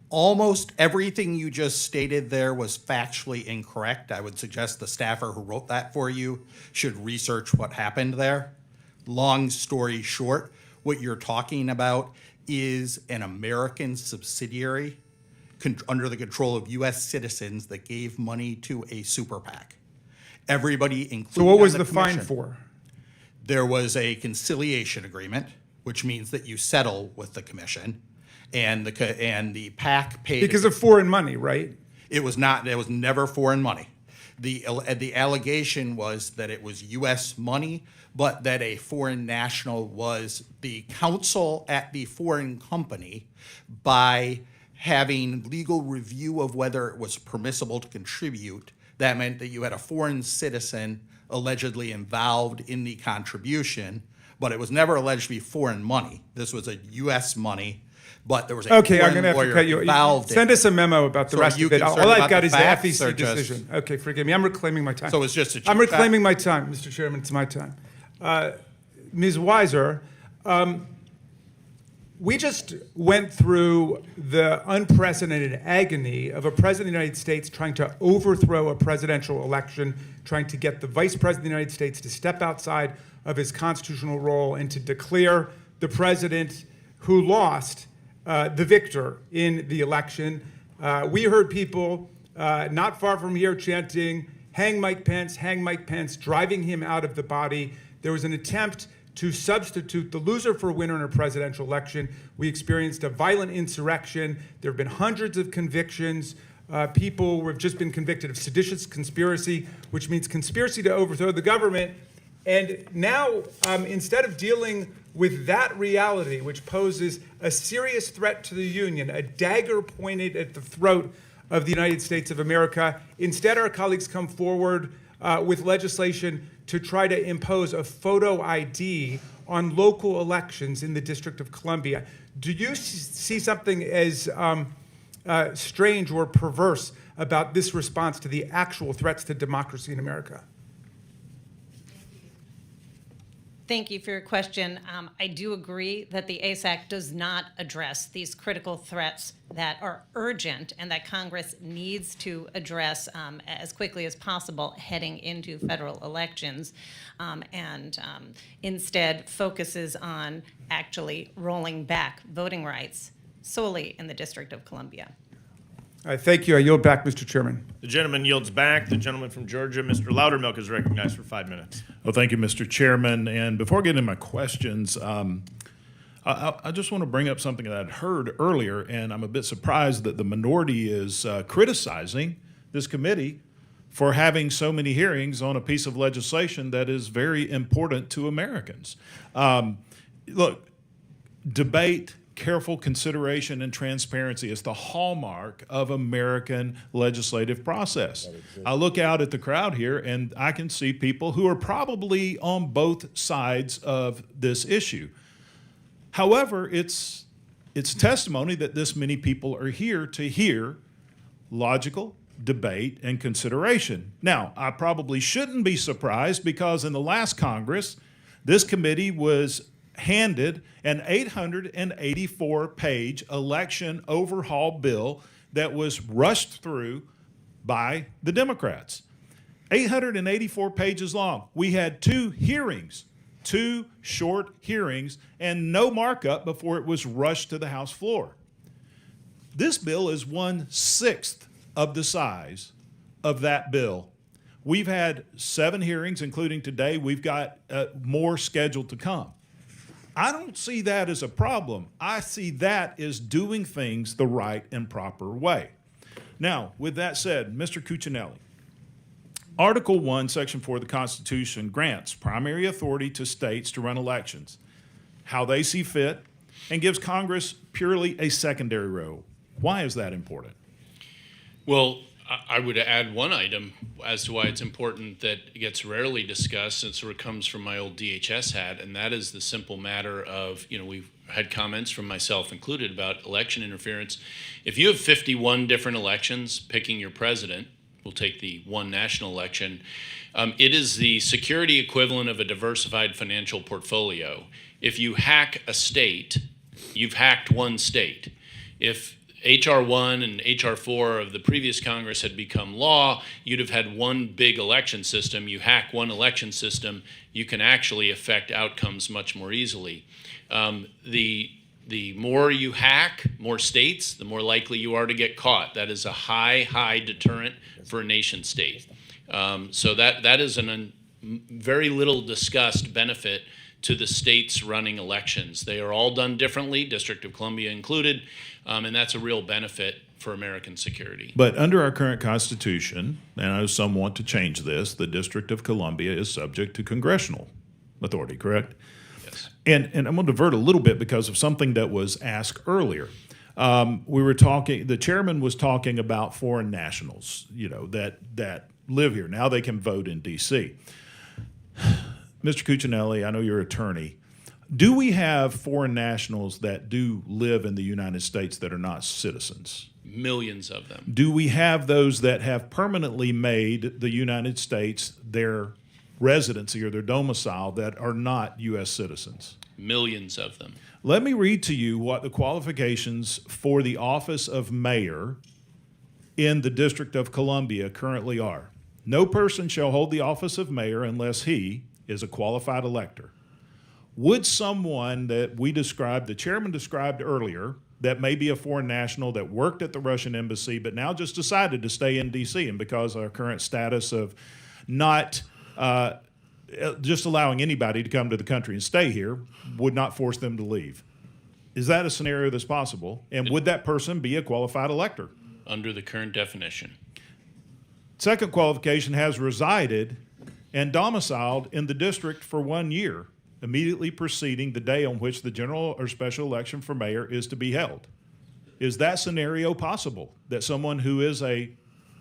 Almost everything you just stated there was factually incorrect. I would suggest the staffer who wrote that for you should research what happened there. Long story short, what you're talking about is an American subsidiary under the control of U.S. citizens that gave money to a super PAC. Everybody, including So what was on the fine commission, for? There was a conciliation agreement, which means that you settle with the commission, and the PAC paid Because of foreign money, right? It was not. It was never foreign money. The allegation was that it was U.S. money, but that a foreign national was the counsel at the foreign company by having legal review of whether it was permissible to contribute. That meant that you had a foreign citizen allegedly involved in the contribution, but it was never alleged to be foreign money. This was a U.S. money, but there was a Okay, I'm foreign going to have to lawyer cut you. involved in Send it. us a memo about the So are rest you of it. concerned All I've about got the is the facts or FEC just- decision. Okay, forgive me. I'm reclaiming my time. So it's just a I'm cheap fact? reclaiming my time, Mr. Chairman. It's my time. Ms. Weiser, we just went through the unprecedented agony of a president of the United States trying to overthrow a presidential election, trying to get the vice president of the United States to step outside of his constitutional role and to declare the president who lost the victor in the election. We heard people not far from here chanting, "Hang Mike Pence," driving him out of the body. There was an attempt to substitute the loser for winner in a presidential election. We experienced a violent insurrection. There have been hundreds of convictions. People have just been convicted of seditious conspiracy, which means conspiracy to overthrow the government. And now, instead of dealing with that reality, which poses a serious threat to the Union, a dagger pointed at the throat of the United States of America, instead our colleagues come forward with legislation to try to impose a photo ID on local elections in the District of Columbia. Do you see something as strange or perverse about this response to the actual threats to democracy in America? Thank you for your question. I do agree that the ACE Act does not address these critical threats that are urgent and that Congress needs to address as quickly as possible heading into federal elections, and instead focuses on actually rolling back voting rights solely in the District of Columbia. All right, thank you. I yield back, Mr. Chairman. The gentleman yields back. The gentleman from Georgia, Mr. Loudermilk, is recognized for 5 minutes. Well, thank you, Mr. Chairman. And before getting into my questions, I just want to bring up something that I'd heard earlier, and I'm a bit surprised that the minority is criticizing this committee for having so many hearings on a piece of legislation that is very important to Americans. Look, debate, careful consideration, and transparency is the hallmark of American legislative process. I look out at the crowd here and I can see people who are probably on both sides of this issue. However, it's testimony that this many people are here to hear logical debate and consideration. Now, I probably shouldn't be surprised because in the last Congress, this committee was handed an 884-page election overhaul bill that was rushed through by the Democrats. 884 pages long. We had 2 hearings, 2 short hearings, and no markup before it was rushed to the House floor. This bill is 1/6 of the size of that bill. We've had 7 hearings, including today. We've got more scheduled to come. I don't see that as a problem. I see that as doing things the right and proper way. Now, with that said, Mr. Cuccinelli, Article 1, Section 4 of the Constitution grants primary authority to states to run elections, how they see fit, and gives Congress purely a secondary role. Why is that important? Well, I would add one item as to why it's important that it gets rarely discussed. It sort of comes from my old DHS hat, and that is the simple matter of, we've had comments from myself included about election interference. If you have 51 different elections picking your president, we'll take the one national election, it is the security equivalent of a diversified financial portfolio. If you hack a state, you've hacked one state. If H.R. 1 and H.R. 4 of the previous Congress had become law, you'd have had one big election system. You hack one election system, you can actually affect outcomes much more easily. The more you hack more states, the more likely you are to get caught. That is a high deterrent for a nation state. So that is a very little discussed benefit to the states running elections. They are all done differently, District of Columbia included, and that's a real benefit for American security. But under our current Constitution, and I know some want to change this, the District of Columbia is subject to congressional authority, correct? Yes. And I'm going to divert a little bit because of something that was asked earlier. We were talking, the chairman was talking about foreign nationals, that live here. Now they can vote in D.C. Mr. Cuccinelli, I know you're an attorney. Do we have foreign nationals that do live in the United States that are not citizens? Millions of them. Do we have those that have permanently made the United States their residency or their domicile that are not U.S. citizens? Millions of them. Let me read to you what the qualifications for the office of mayor in the District of Columbia currently are. No person shall hold the office of mayor unless he is a qualified elector. Would someone that we described, the chairman described earlier, that may be a foreign national that worked at the Russian embassy but now just decided to stay in D.C. and because of our current status of not just allowing anybody to come to the country and stay here, would not force them to leave? Is that a scenario that's possible? And would that person be a qualified elector? Under the current definition. Second qualification, has resided and domiciled in the district for 1 year, immediately preceding the day on which the general or special election for mayor is to be held. Is that scenario possible, that someone who is a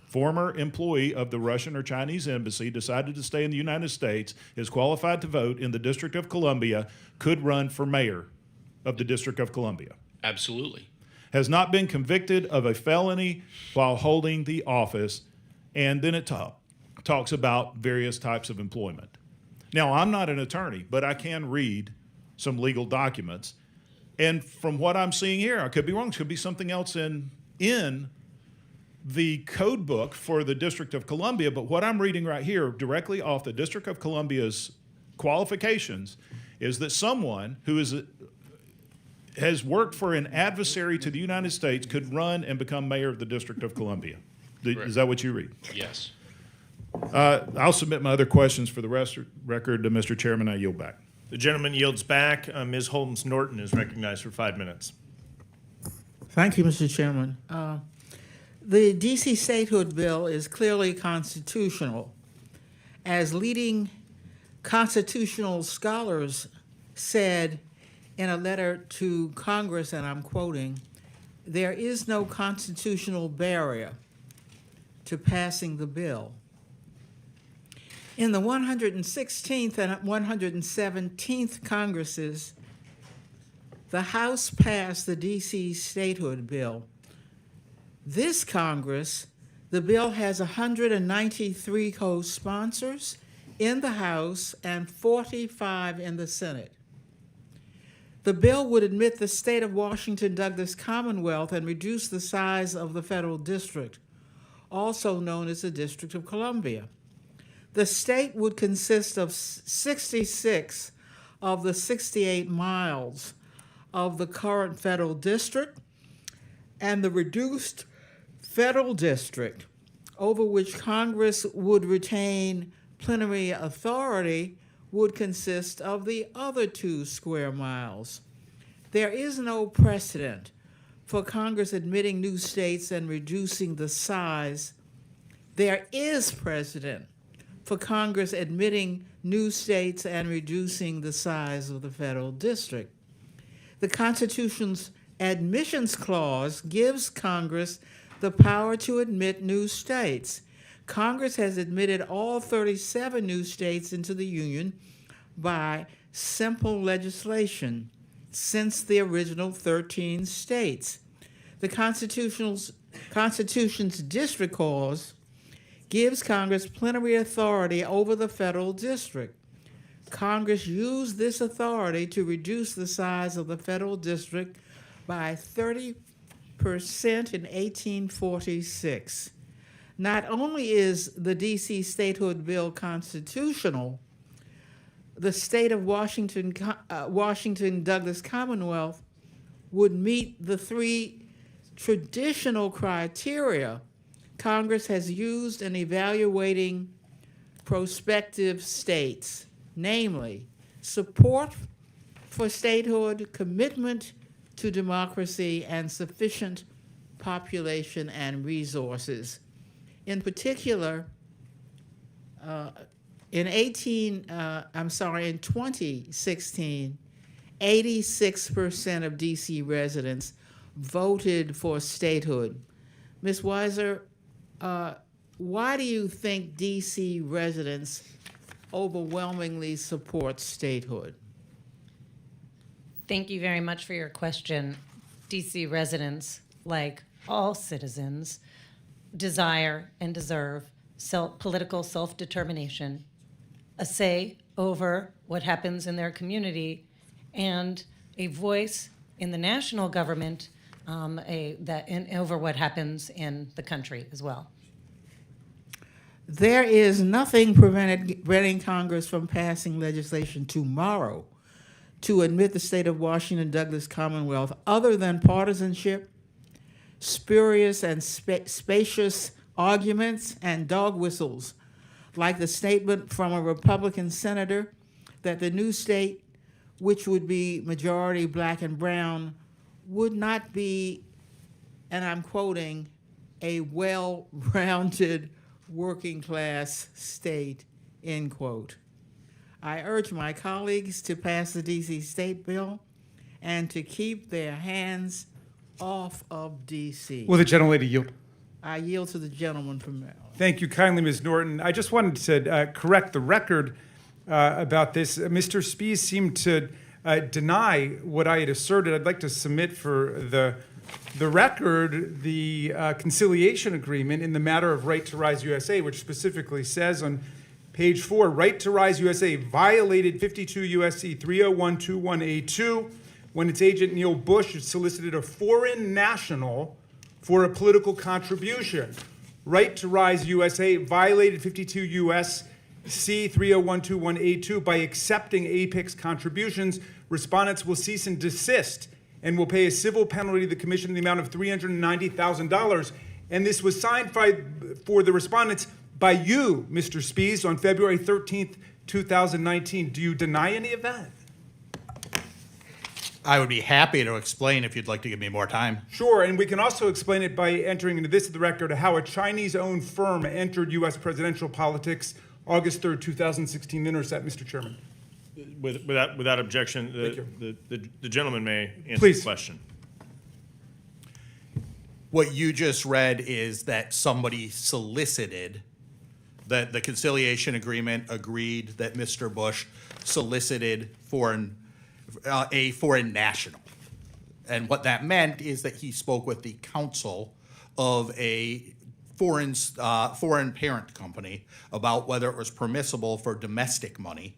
former employee of the Russian or Chinese embassy decided to stay in the United States, is qualified to vote in the District of Columbia, could run for mayor of the District of Columbia? Absolutely. Has not been convicted of a felony while holding the office, and then it talks about various types of employment. Now, I'm not an attorney, but I can read some legal documents. And from what I'm seeing here, I could be wrong, it could be something else in the code book for the District of Columbia, but what I'm reading right here directly off the District of Columbia's qualifications is that someone who has worked for an adversary to the United States could run and become mayor of the District of Columbia. Is that what you read? Yes. I'll submit my other questions for the record to Mr. Chairman. I yield back. The gentleman yields back. Ms. Holmes Norton is recognized for 5 minutes. Thank you, Mr. Chairman. The D.C. statehood bill is clearly constitutional. As leading constitutional scholars said in a letter to Congress, and I'm quoting, "There is no constitutional barrier to passing the bill." In the 116th and 117th Congresses, the House passed the D.C. statehood bill. This Congress, the bill has 193 co-sponsors in the House and 45 in the Senate. The bill would admit the state of Washington Douglas Commonwealth and reduce the size of the federal district, also known as the District of Columbia. The state would consist of 66 of the 68 miles of the current federal district, and the reduced federal district, over which Congress would retain plenary authority, would consist of the other 2 square miles. There is no precedent for Congress admitting new states and reducing the size. There is precedent for Congress admitting new states and reducing the size of the federal district. The Constitution's admissions clause gives Congress the power to admit new states. Congress has admitted all 37 new states into the Union by simple legislation since the original 13 states. The Constitution's district clause gives Congress plenary authority over the federal district. Congress used this authority to reduce the size of the federal district by 30% in 1846. Not only is the D.C. statehood bill constitutional, the state of Washington Douglas Commonwealth would meet the three traditional criteria Congress has used in evaluating prospective states, namely support for statehood, commitment to democracy, and sufficient population and resources. In particular, in 2016, 86% of DC residents voted for statehood. Ms. Weiser, why do you think DC residents overwhelmingly support statehood? Thank you very much for your question. DC residents, like all citizens, desire and deserve political self-determination, a say over what happens in their community, and a voice in the national government over what happens in the country as well. There is nothing preventing Congress from passing legislation tomorrow to admit the state of Washington Douglas Commonwealth other than partisanship, spurious and spacious arguments, and dog whistles, like the statement from a Republican senator that the new state, which would be majority black and brown, would not be, and I'm quoting, a well-rounded working class state, end quote. I urge my colleagues to pass the DC state bill and to keep their hands off of DC. Will the gentlelady yield? I yield to the gentleman from Maryland. Thank you kindly, Ms. Norton. I just wanted to correct the record about this. Mr. Spies seemed to deny what I had asserted. I'd like to submit for the record the conciliation agreement in the matter of Right to Rise USA, which specifically says on page 4, Right to Rise USA violated 52 U.S.C. 30121A2 when its agent Neil Bush solicited a foreign national for a political contribution. Right to Rise USA violated 52 U.S.C. 30121A2 by accepting APIC's contributions. Respondents will cease and desist and will pay a civil penalty to the commission in the amount of $390,000. And this was signed for the respondents by you, Mr. Spies, on February 13th, 2019. Do you deny any of that? I would be happy to explain if you'd like to give me more time. Sure, and we can also explain it by entering into this, the record, how a Chinese-owned firm entered U.S. presidential politics August 3rd, 2016. Intercept, Mr. Chairman. Without objection, the gentleman may answer Please. the question. What you just read is that somebody solicited, that the conciliation agreement agreed that Mr. Bush solicited a foreign national. And what that meant is that he spoke with the counsel of a foreign parent company about whether it was permissible for domestic money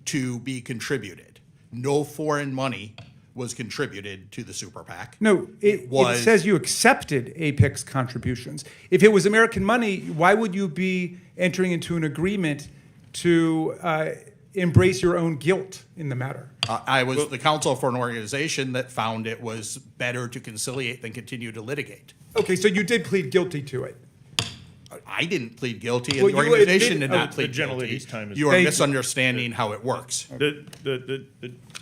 to be contributed. No foreign money was contributed to the super PAC. No, it says you accepted APIC's contributions. If it was American money, why would you be entering into an agreement to embrace your own guilt in the matter? I was the counsel for an organization that found it was better to conciliate than continue to litigate. Okay, so you did plead guilty to it. I didn't plead guilty, and Well, the you organization admitted- did not the plead guilty. gentlelady's time is- You are Thank you. misunderstanding how it works. The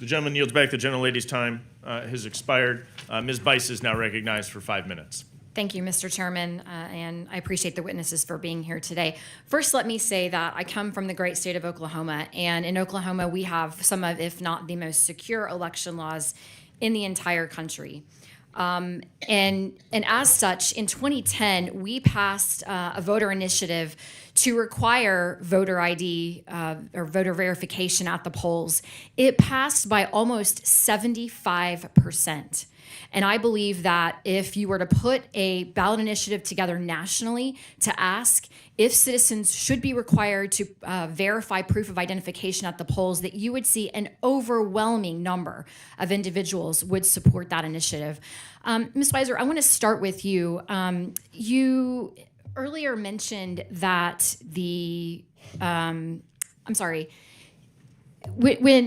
gentleman yields back. The gentlelady's time has expired. Ms. Bice is now recognized for 5 minutes. Thank you, Mr. Chairman, and I appreciate the witnesses for being here today. First, let me say that I come from the great state of Oklahoma, and in Oklahoma, we have some of, if not the most secure election laws in the entire country. And as such, in 2010, we passed a voter initiative to require voter ID or voter verification at the polls. It passed by almost 75%. And I believe that if you were to put a ballot initiative together nationally to ask if citizens should be required to verify proof of identification at the polls, that you would see an overwhelming number of individuals would support that initiative. Ms. Weiser, I want to start with you. You earlier mentioned that when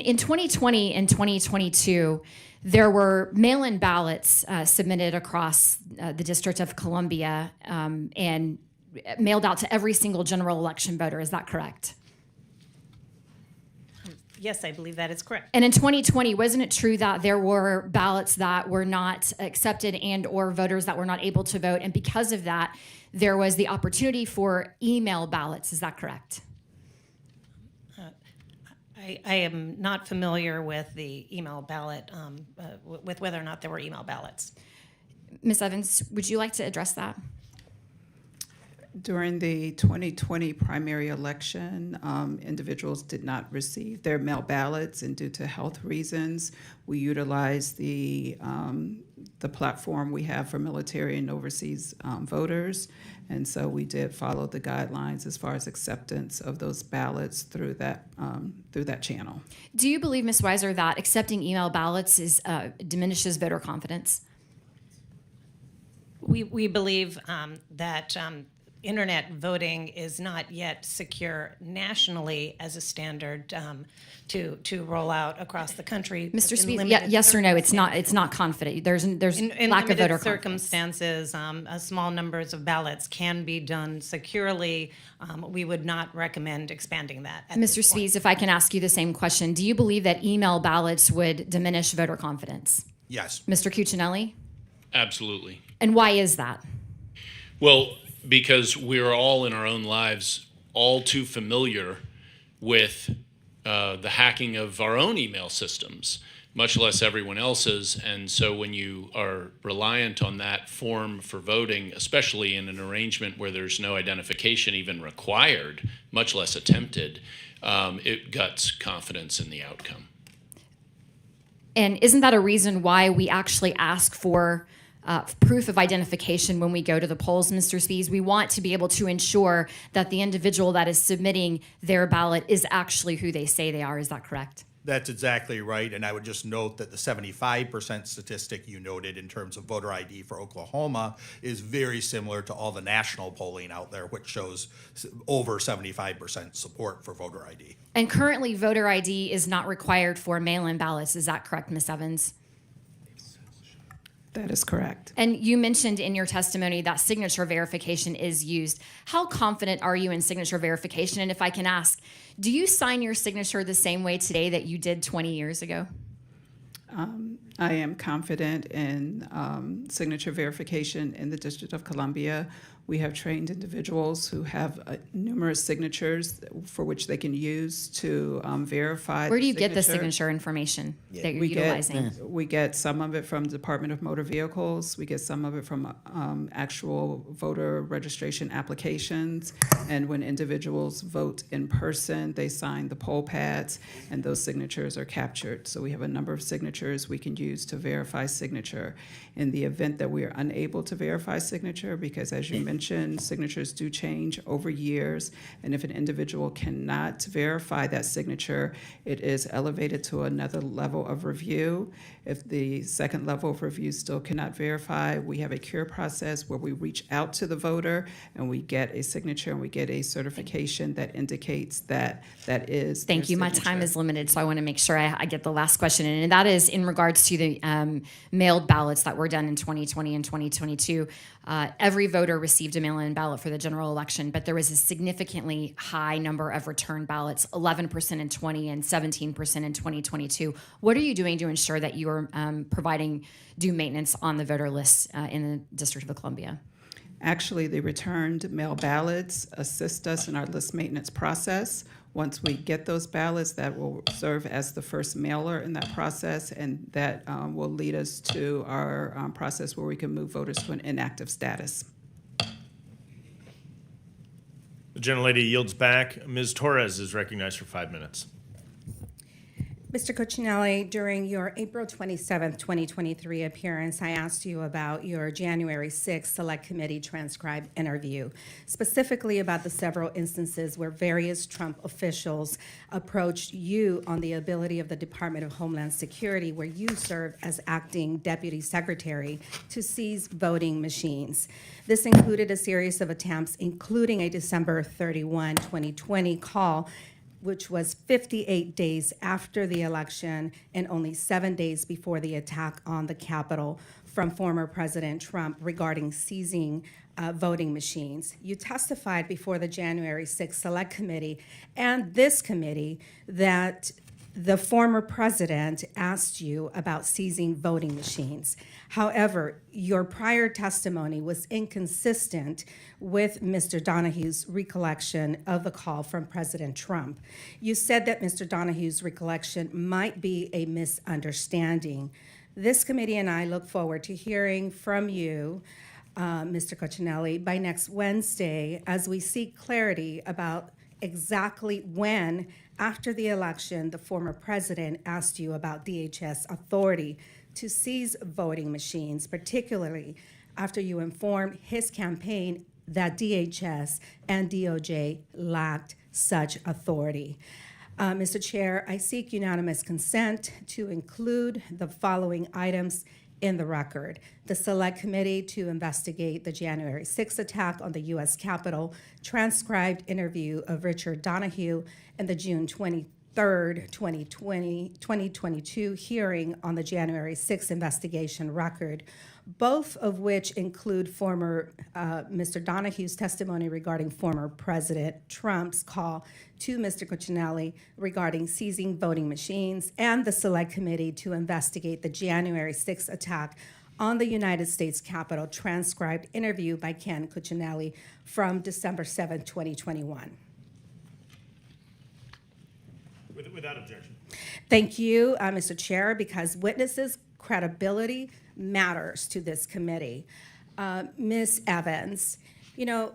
in 2020 and 2022, there were mail-in ballots submitted across the District of Columbia and mailed out to every single general election voter. Is that correct? Yes, I believe that is correct. And in 2020, wasn't it true that there were ballots that were not accepted and or voters that were not able to vote? And because of that, there was the opportunity for email ballots. Is that correct? I am not familiar with the email ballot, with whether or not there were email ballots. Ms. Evans, would you like to address that? During the 2020 primary election, individuals did not receive their mail ballots, and due to health reasons, we utilized the platform we have for military and overseas voters, and so we did follow the guidelines as far as acceptance of those ballots through that channel. Do you believe, Ms. Weiser, that accepting email ballots diminishes voter confidence? We believe that internet voting is not yet secure nationally as a standard to roll out across the country. Mr. Spies, yes or no? It's not confident. There's in lack of voter limited circumstances, small numbers of ballots can be done securely. We would not recommend expanding that. Mr. Spies, if I can ask you the same question, do you believe that email ballots would diminish voter confidence? Yes. Mr. Cuccinelli? Absolutely. And why is that? Well, because we're all in our own lives all too familiar with the hacking of our own email systems, much less everyone else's. And so when you are reliant on that form for voting, especially in an arrangement where there's no identification even required, much less attempted, it guts confidence in the outcome. And isn't that a reason why we actually ask for proof of identification when we go to the polls, Mr. Spies? We want to be able to ensure that the individual that is submitting their ballot is actually who they say they are. Is that correct? That's exactly right. And I would just note that the 75% statistic you noted in terms of voter ID for Oklahoma is very similar to all the national polling out there, which shows over 75% support for voter ID. And currently, voter ID is not required for mail-in ballots. Is that correct, Ms. Evans? That is correct. And you mentioned in your testimony that signature verification is used. How confident are you in signature verification? And if I can ask, do you sign your signature the same way today that you did 20 years ago? I am confident in signature verification in the District of Columbia. We have trained individuals who have numerous signatures for which they can use to verify. Where do you get the signature information that you're utilizing? We get some of it from Department of Motor Vehicles. We get some of it from actual voter registration applications. And when individuals vote in person, they sign the poll pads, and those signatures are captured. So we have a number of signatures we can use to verify signature. In the event that we are unable to verify signature, because as you mentioned, signatures do change over years, and if an individual cannot verify that signature, it is elevated to another level of review. If the second level of review still cannot verify, we have a cure process where we reach out to the voter and we get a signature and we get a certification that indicates that that is Thank you. My time is limited, so I want to make sure I get the last question in, and that is in regards to the mailed ballots that were done in 2020 and 2022. Every voter received a mail-in ballot for the general election, but there was a significantly high number of return ballots, 11% in 20 and 17% in 2022. What are you doing to ensure that you are providing due maintenance on the voter lists in the District of Columbia? Actually, the returned mail ballots assist us in our list maintenance process. Once we get those ballots, that will serve as the first mailer in that process, and that will lead us to our process where we can move voters to an inactive status. The gentlelady yields back. Ms. Torres is recognized for 5 minutes. Mr. Cuccinelli, during your April 27th, 2023 appearance, I asked you about your January 6th Select Committee transcribed interview, specifically about the several instances where various Trump officials approached you on the ability of the Department of Homeland Security, where you served as acting deputy secretary, to seize voting machines. This included a series of attempts, including a December 31, 2020 call, which was 58 days after the election and only 7 days before the attack on the Capitol, from former President Trump regarding seizing voting machines. You testified before the January 6th Select Committee and this committee that the former president asked you about seizing voting machines. However, your prior testimony was inconsistent with Mr. Donahue's recollection of the call from President Trump. You said that Mr. Donahue's recollection might be a misunderstanding. This committee and I look forward to hearing from you, Mr. Cuccinelli, by next Wednesday as we seek clarity about exactly when, after the election, the former president asked you about DHS authority to seize voting machines, particularly after you informed his campaign that DHS and DOJ lacked such authority. Mr. Chair, I seek unanimous consent to include the following items in the record: the Select Committee to investigate the January 6th attack on the U.S. Capitol, transcribed interview of Richard Donahue, and the June 23rd, 2022 hearing on the January 6th investigation record, both of which include former Mr. Donahue's testimony regarding former President Trump's call to Mr. Cuccinelli regarding seizing voting machines, and the Select Committee to investigate the January 6th attack on the United States Capitol, transcribed interview by Ken Cuccinelli from December 7th, 2021. Without objection. Thank you, Mr. Chair, because witnesses' credibility matters to this committee. Ms. Evans, you know,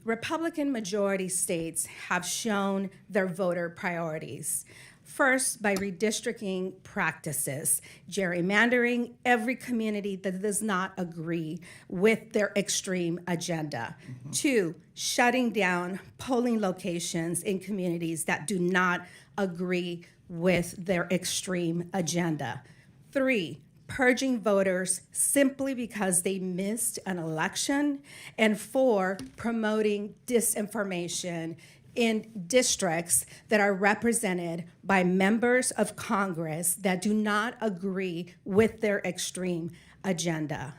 Republican majority states have shown their voter priorities. First, by redistricting practices, gerrymandering every community that does not agree with their extreme agenda. Mm-hmm. 2, shutting down polling locations in communities that do not agree with their extreme agenda. 3, purging voters simply because they missed an election. And 4, promoting disinformation in districts that are represented by members of Congress that do not agree with their extreme agenda.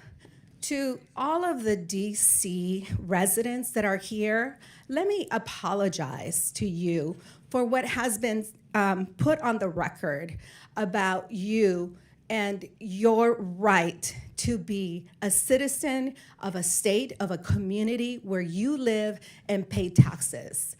To all of the DC residents that are here, let me apologize to you for what has been put on the record about you and your right to be a citizen of a state, of a community where you live and pay taxes.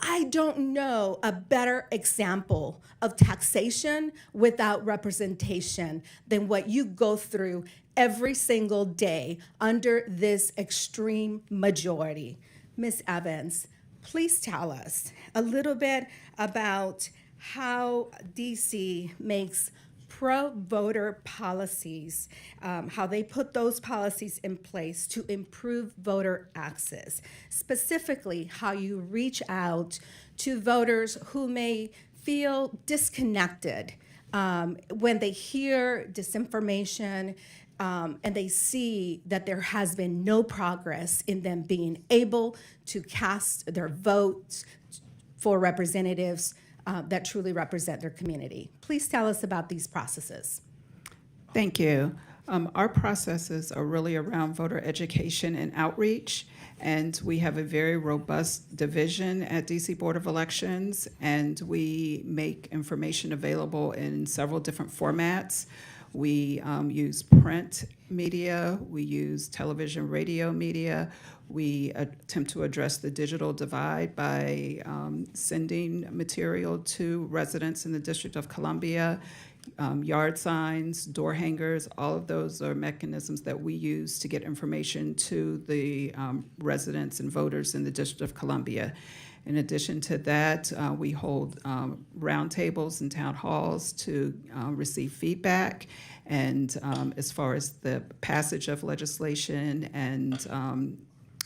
I don't know a better example of taxation without representation than what you go through every single day under this extreme majority. Ms. Evans, please tell us a little bit about how DC makes pro-voter policies, how they put those policies in place to improve voter access, specifically how you reach out to voters who may feel disconnected when they hear disinformation and they see that there has been no progress in them being able to cast their votes for representatives that truly represent their community. Please tell us about these processes. Thank you. Our processes are really around voter education and outreach, and we have a very robust division at DC Board of Elections, and we make information available in several different formats. We use print media, we use television, radio media. We attempt to address the digital divide by sending material to residents in the District of Columbia, yard signs, door hangers, all of those are mechanisms that we use to get information to the residents and voters in the District of Columbia. In addition to that, we hold roundtables and town halls to receive feedback. And as far as the passage of legislation and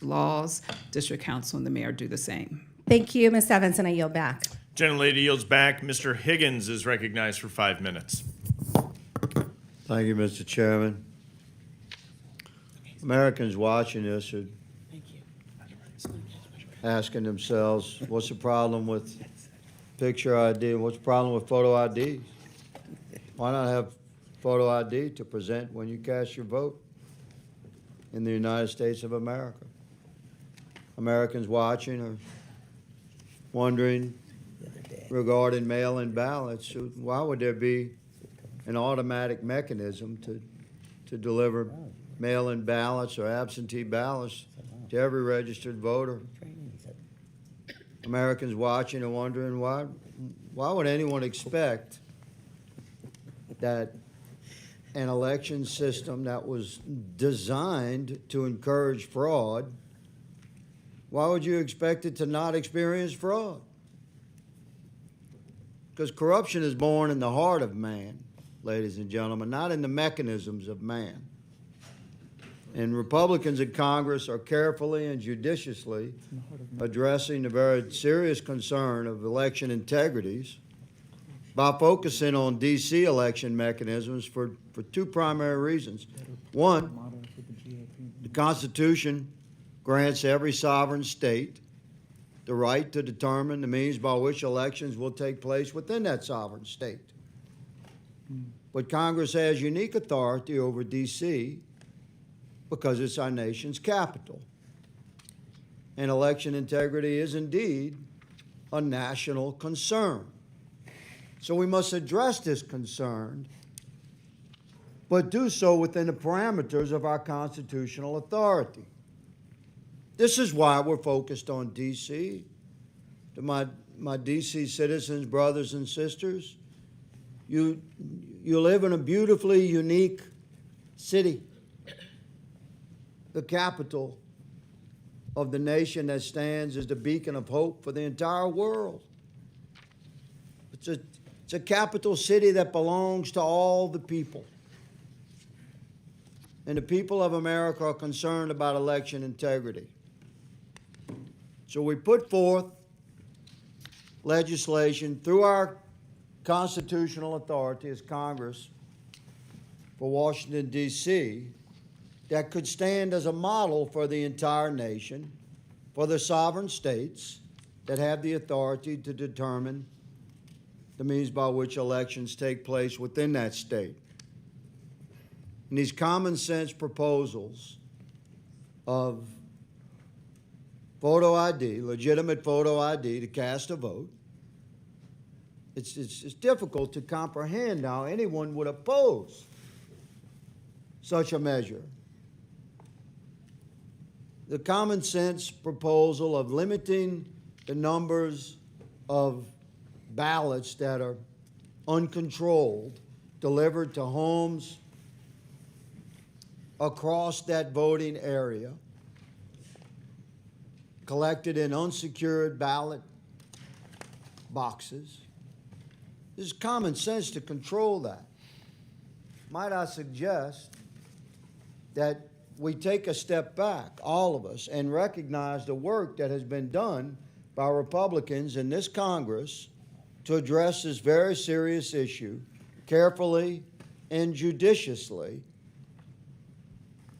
laws, District Council and the mayor do the same. Thank you, Ms. Evans, and I yield back. Gentlelady yields back. Mr. Higgins is recognized for 5 minutes. Thank you, Mr. Chairman. Americans watching this are asking themselves, what's the problem with picture ID and what's the problem with photo ID? Why not have photo ID to present when you cast your vote in the United States of America? Americans watching are wondering regarding mail-in ballots, why would there be an automatic mechanism to deliver mail-in ballots or absentee ballots to every registered voter? Americans watching are wondering why would anyone expect that an election system that was designed to encourage fraud, why would you expect it to not experience fraud? Because corruption is born in the heart of man, ladies and gentlemen, not in the mechanisms of man. And Republicans in Congress are carefully and judiciously addressing the very serious concern of election integrities by focusing on D.C. election mechanisms for two primary reasons. One, the Constitution grants every sovereign state the right to determine the means by which elections will take place within that sovereign state. But Congress has unique authority over D.C. because it's our nation's capital. And election integrity is indeed a national concern. So we must address this concern, but do so within the parameters of our constitutional authority. This is why we're focused on D.C. To my D.C. citizens, brothers and sisters, you live in a beautifully unique city, the capital of the nation that stands as the beacon of hope for the entire world. It's a capital city that belongs to all the people. And the people of America are concerned about election integrity. So we put forth legislation through our constitutional authority as Congress for Washington, D.C., that could stand as a model for the entire nation, for the sovereign states that have the authority to determine the means by which elections take place within that state. And these common sense proposals of photo ID, legitimate photo ID to cast a vote, it's difficult to comprehend how anyone would oppose such a measure. The common sense proposal of limiting the numbers of ballots that are uncontrolled, delivered to homes across that voting area, collected in unsecured ballot boxes. There's common sense to control that. Might I suggest that we take a step back, all of us, and recognize the work that has been done by Republicans in this Congress to address this very serious issue carefully and judiciously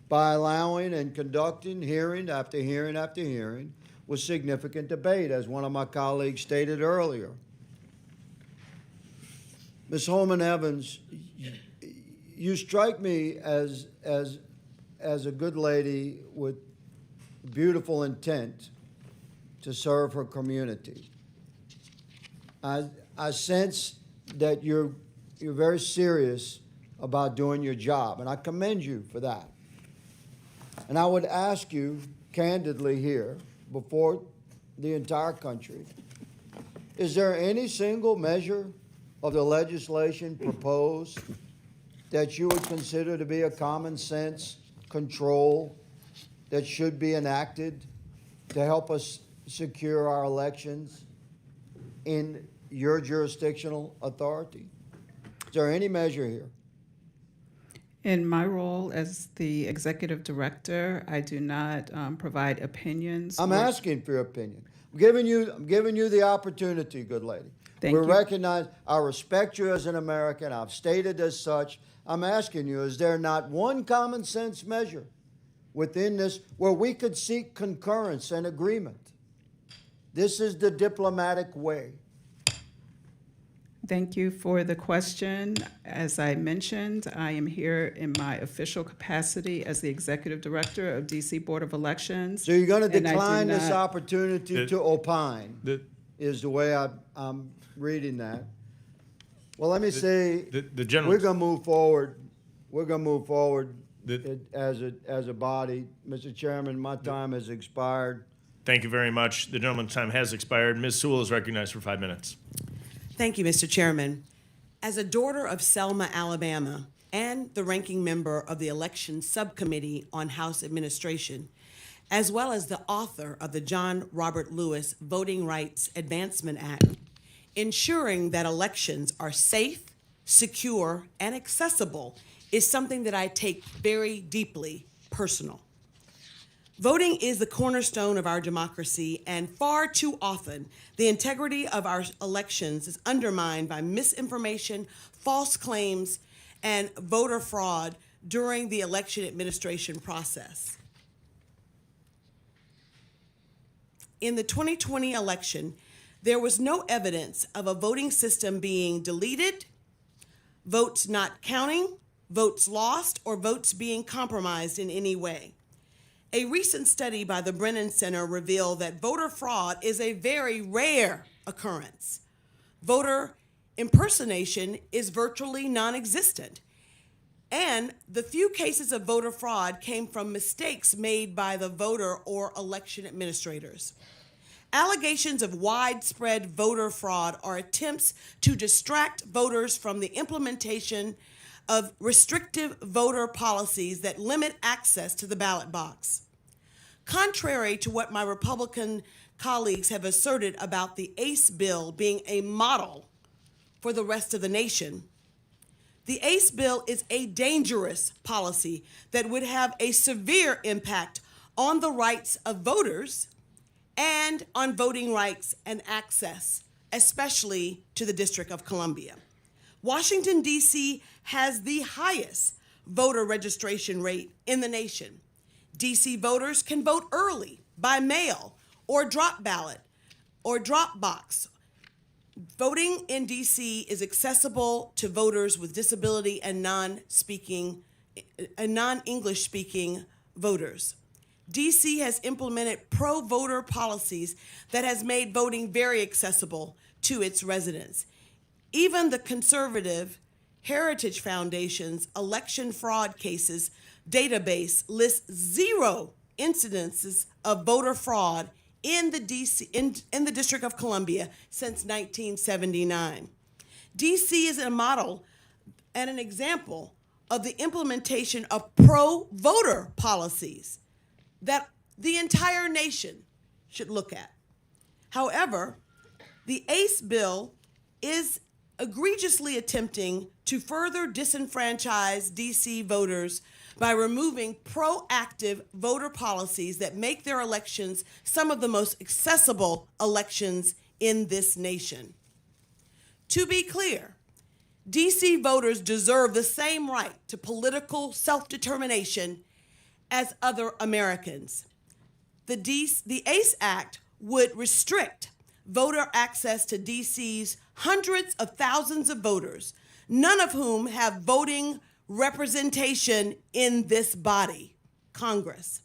by allowing and conducting hearing after hearing after hearing with significant debate, as one of my colleagues stated earlier. Ms. Holman Evans, you strike me as a good lady with beautiful intent to serve her community. I sense that you're very serious about doing your job, and I commend you for that. And I would ask you candidly here, before the entire country, is there any single measure of the legislation proposed that you would consider to be a common sense control that should be enacted to help us secure our elections in your jurisdictional authority? Is there any measure here? In my role as the executive director, I do not provide opinions. I'm or- asking for your opinion. I'm giving you the opportunity, good lady. Thank We you. recognize, I respect you as an American. I've stated as such. I'm asking you, is there not one common sense measure within this where we could seek concurrence and agreement? This is the diplomatic way. Thank you for the question. As I mentioned, I am here in my official capacity as the executive director of DC Board of Elections. So you're going to and I do decline this not- opportunity to opine, is the way I'm reading that. Well, let me say, the gentleman- we're going to move forward. We're going to move forward The- as a body. Mr. Chairman, my time has expired. Thank you very much. The gentleman's time has expired. Ms. Sewell is recognized for 5 minutes. Thank you, Mr. Chairman. As a daughter of Selma, Alabama, and the ranking member of the Election Subcommittee on House Administration, as well as the author of the John Robert Lewis Voting Rights Advancement Act, ensuring that elections are safe, secure, and accessible is something that I take very deeply personal. Voting is the cornerstone of our democracy, and far too often, the integrity of our elections is undermined by misinformation, false claims, and voter fraud during the election administration process. In the 2020 election, there was no evidence of a voting system being deleted, votes not counting, votes lost, or votes being compromised in any way. A recent study by the Brennan Center revealed that voter fraud is a very rare occurrence. Voter impersonation is virtually non-existent. And the few cases of voter fraud came from mistakes made by the voter or election administrators. Allegations of widespread voter fraud are attempts to distract voters from the implementation of restrictive voter policies that limit access to the ballot box. Contrary to what my Republican colleagues have asserted about the ACE bill being a model for the rest of the nation, the ACE bill is a dangerous policy that would have a severe impact on the rights of voters and on voting rights and access, especially to the District of Columbia. Washington, D.C. has the highest voter registration rate in the nation. D.C. voters can vote early, by mail, or drop ballot, or drop box. Voting in D.C. is accessible to voters with disability and non-English speaking voters. D.C. has implemented pro-voter policies that has made voting very accessible to its residents. Even the conservative Heritage Foundation's election fraud cases database lists 0 incidences of voter fraud in the District of Columbia since 1979. D.C. is a model and an example of the implementation of pro-voter policies that the entire nation should look at. However, the ACE bill is egregiously attempting to further disenfranchise D.C. voters by removing proactive voter policies that make their elections some of the most accessible elections in this nation. To be clear, D.C. voters deserve the same right to political self-determination as other Americans. The ACE Act would restrict voter access to D.C.'s hundreds of thousands of voters, none of whom have voting representation in this body, Congress.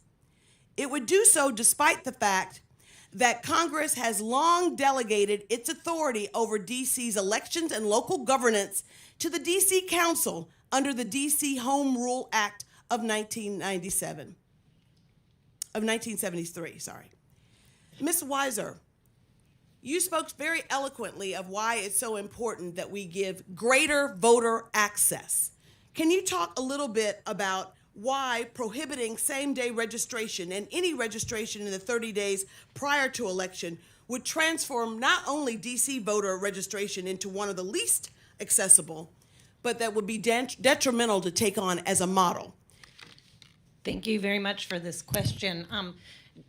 It would do so despite the fact that Congress has long delegated its authority over D.C.'s elections and local governance to the D.C. Council under the D.C. Home Rule Act of 1973, sorry. Ms. Weiser, you spoke very eloquently of why it's so important that we give greater voter access. Can you talk a little bit about why prohibiting same-day registration and any registration in the 30 days prior to election would transform not only D.C. voter registration into one of the least accessible, but that would be detrimental to take on as a model? Thank you very much for this question.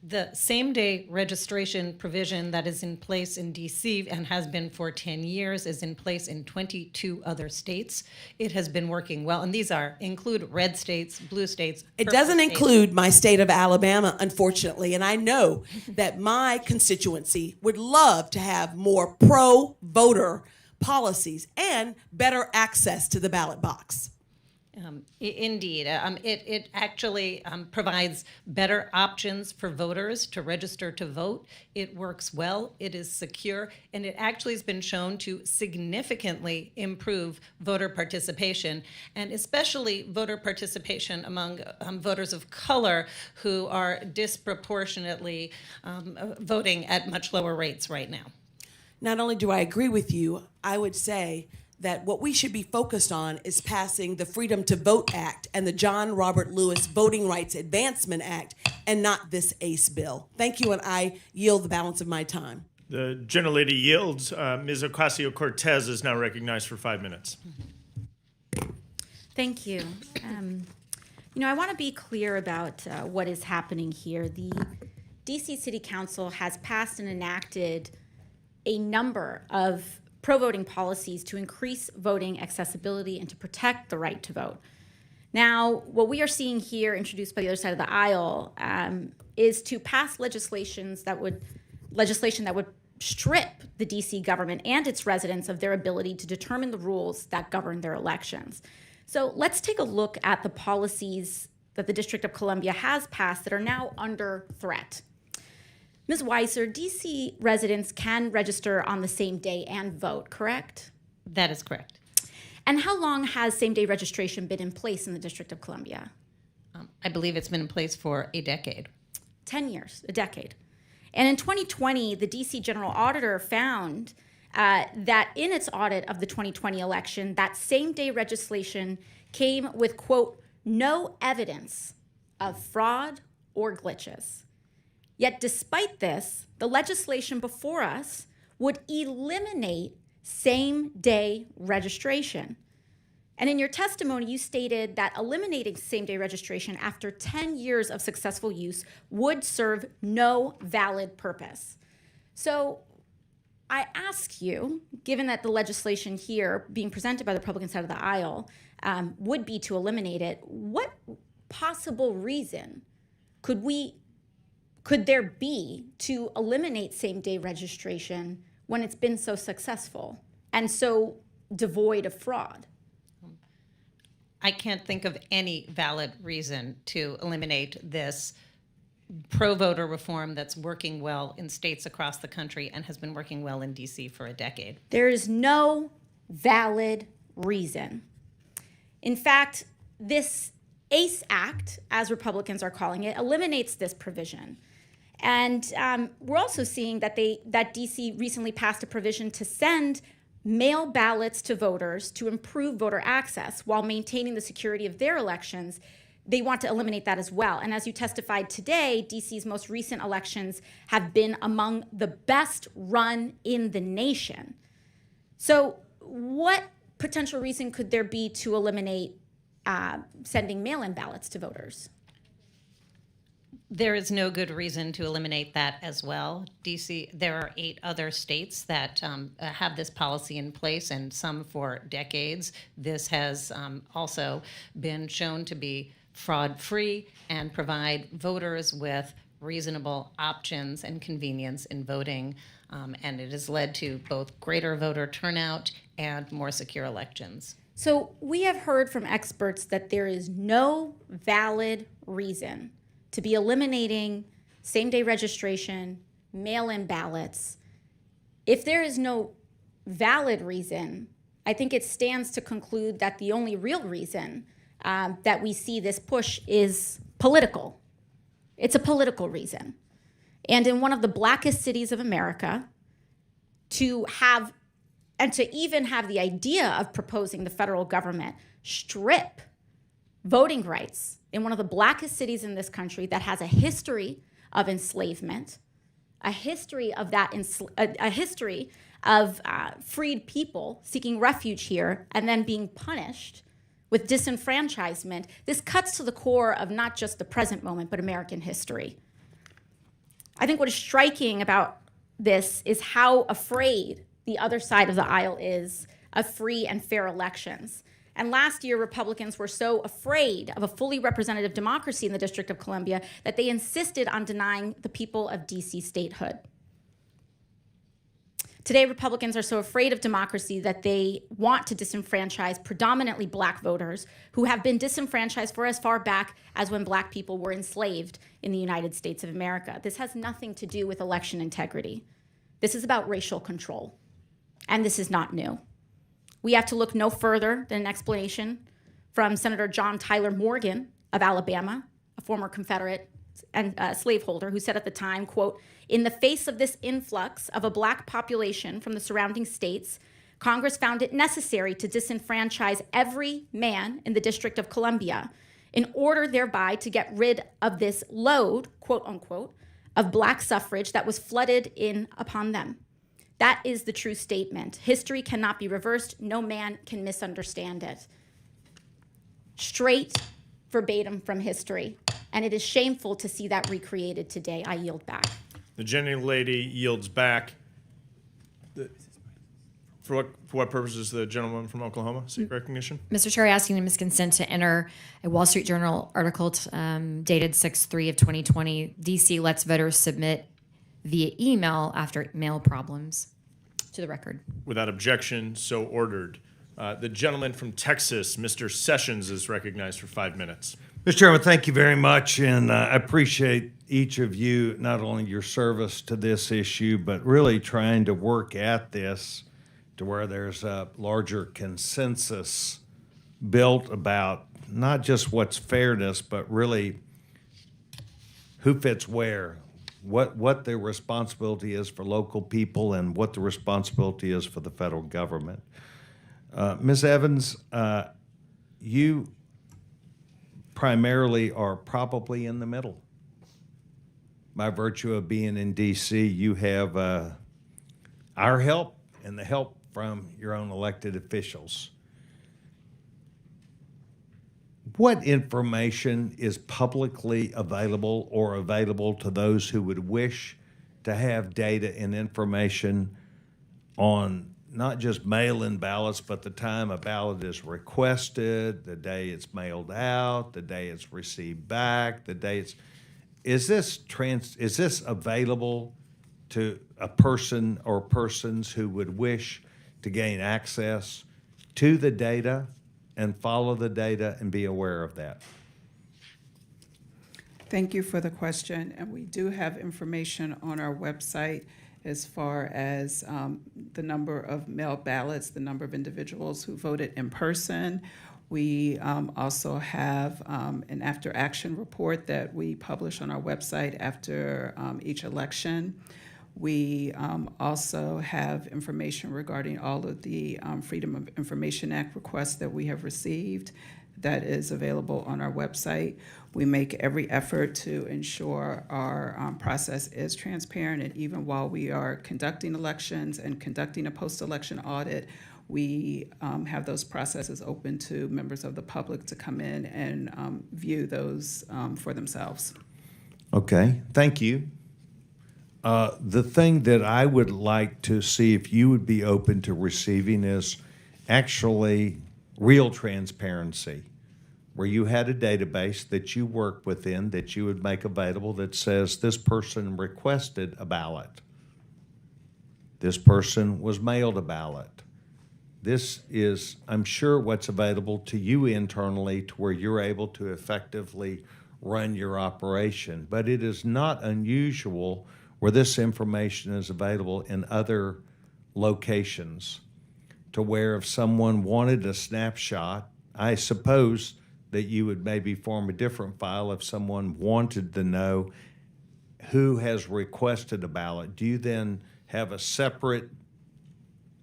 The same-day registration provision that is in place in D.C. and has been for 10 years is in place in 22 other states. It has been working well, and these include red states, blue states. It purple doesn't states. include my state of Alabama, unfortunately, and I know that my constituency would love to have more pro-voter policies and better access to the ballot box. Indeed. It actually provides better options for voters to register to vote. It works well, it is secure, and it actually has been shown to significantly improve voter participation, and especially voter participation among voters of color who are disproportionately voting at much lower rates right now. Not only do I agree with you, I would say that what we should be focused on is passing the Freedom to Vote Act and the John Robert Lewis Voting Rights Advancement Act, and not this ACE bill. Thank you, and I yield the balance of my time. The gentlelady yields. Ms. Ocasio-Cortez is now recognized for 5 minutes. Thank you. I want to be clear about what is happening here. The D.C. City Council has passed and enacted a number of pro-voting policies to increase voting accessibility and to protect the right to vote. Now, what we are seeing here introduced by the other side of the aisle is to pass legislation that would strip the DC government and its residents of their ability to determine the rules that govern their elections. So let's take a look at the policies that the District of Columbia has passed that are now under threat. Ms. Weiser, DC residents can register on the same day and vote, correct? That is correct. And how long has same-day registration been in place in the District of Columbia? I believe it's been in place for a decade. 10 years, a decade. And in 2020, the DC General Auditor found that in its audit of the 2020 election, that same-day registration came with, quote, no evidence of fraud or glitches. Yet despite this, the legislation before us would eliminate same-day registration. And in your testimony, you stated that eliminating same-day registration after 10 years of successful use would serve no valid purpose. So I ask you, given that the legislation here being presented by the Republican side of the aisle would be to eliminate it, what possible reason could there be to eliminate same-day registration when it's been so successful and so devoid of fraud? I can't think of any valid reason to eliminate this pro-voter reform that's working well in states across the country and has been working well in DC for a decade. There is no valid reason. In fact, this ACE Act, as Republicans are calling it, eliminates this provision. And we're also seeing that DC recently passed a provision to send mail ballots to voters to improve voter access while maintaining the security of their elections. They want to eliminate that as well. And as you testified today, DC's most recent elections have been among the best run in the nation. So what potential reason could there be to eliminate sending mail-in ballots to voters? There is no good reason to eliminate that as well. DC, there are 8 other states that have this policy in place, and some for decades. This has also been shown to be fraud-free and provide voters with reasonable options and convenience in voting, and it has led to both greater voter turnout and more secure elections. So we have heard from experts that there is no valid reason to be eliminating same-day registration, mail-in ballots. If there is no valid reason, I think it stands to conclude that the only real reason that we see this push is political. It's a political reason. And in one of the blackest cities of America, to even have the idea of proposing the federal government strip voting rights in one of the blackest cities in this country that has a history of enslavement, a history of freed people seeking refuge here and then being punished with disenfranchisement. This cuts to the core of not just the present moment, but American history. I think what is striking about this is how afraid the other side of the aisle is of free and fair elections. And last year, Republicans were so afraid of a fully representative democracy in the District of Columbia that they insisted on denying the people of DC statehood. Today, Republicans are so afraid of democracy that they want to disenfranchise predominantly black voters who have been disenfranchised for as far back as when black people were enslaved in the United States of America. This has nothing to do with election integrity. This is about racial control, and this is not new. We have to look no further than an explanation from Senator John Tyler Morgan of Alabama, a former Confederate and slaveholder, who said at the time, quote, "In the face of this influx of a black population from the surrounding states, Congress found it necessary to disenfranchise every man in the District of Columbia in order thereby to get rid of this load, quote unquote, of black suffrage that was flooded in upon them." That is the true statement. History cannot be reversed. No man can misunderstand it. Straight verbatim from history. And it is shameful to see that recreated today. I yield back. The gentlelady yields back. For what purposes the gentleman from Oklahoma seek recognition? Mr. Chair, asking Ms. Consent to enter a Wall Street Journal article dated 6/3 of 2020. DC lets voters submit via email after mail problems. To the record. Without objection, so ordered. The gentleman from Texas, Mr. Sessions, is recognized for 5 minutes. Mr. Chairman, thank you very much, and I appreciate each of you, not only your service to this issue, but really trying to work at this to where there's a larger consensus built about not just what's fairness, but really who fits where, what their responsibility is for local people and what the responsibility is for the federal government. Ms. Evans, you primarily are probably in the middle. By virtue of being in D.C., you have our help and the help from your own elected officials. What information is publicly available or available to those who would wish to have data and information on not just mail-in ballots, but the time a ballot is requested, the day it's mailed out, the day it's received back, the day it's... Is this available to a person or persons who would wish to gain access to the data and follow the data and be aware of that? Thank you for the question. And we do have information on our website as far as the number of mail ballots, the number of individuals who voted in person. We also have an after-action report that we publish on our website after each election. We also have information regarding all of the Freedom of Information Act requests that we have received that is available on our website. We make every effort to ensure our process is transparent, and even while we are conducting elections and conducting a post-election audit, we have those processes open to members of the public to come in and view those for themselves. Okay, thank you. The thing that I would like to see if you would be open to receiving is actually real transparency, where you had a database that you work within that you would make available that says this person requested a ballot. This person was mailed a ballot. This is, I'm sure, what's available to you internally to where you're able to effectively run your operation. But it is not unusual where this information is available in other locations. to where if someone wanted a snapshot, I suppose that you would maybe form a different file if someone wanted to know who has requested a ballot. Do you then have a separate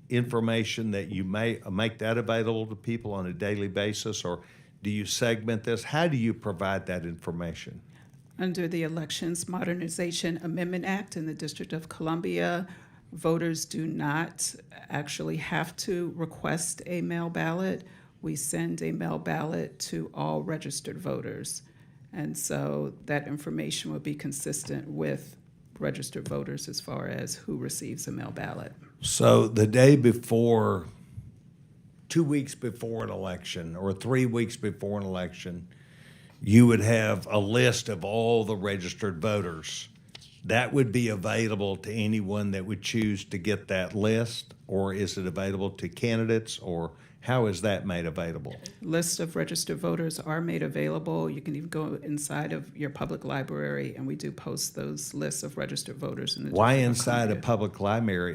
information that you may make that available to people on a daily basis, or do you segment this? How do you provide that information? Under the Elections Modernization Amendment Act in the District of Columbia, voters do not actually have to request a mail ballot. We send a mail ballot to all registered voters. And so that information will be consistent with registered voters as far as who receives a mail ballot. So the day before, 2 weeks before an election, or 3 weeks before an election, you would have a list of all the registered voters. That would be available to anyone that would choose to get that list, or is it available to candidates, or how is that made available? Lists of registered voters are made available. You can even go inside of your public library, and we do post those lists of registered voters. In the Why District of inside a Columbia. public library?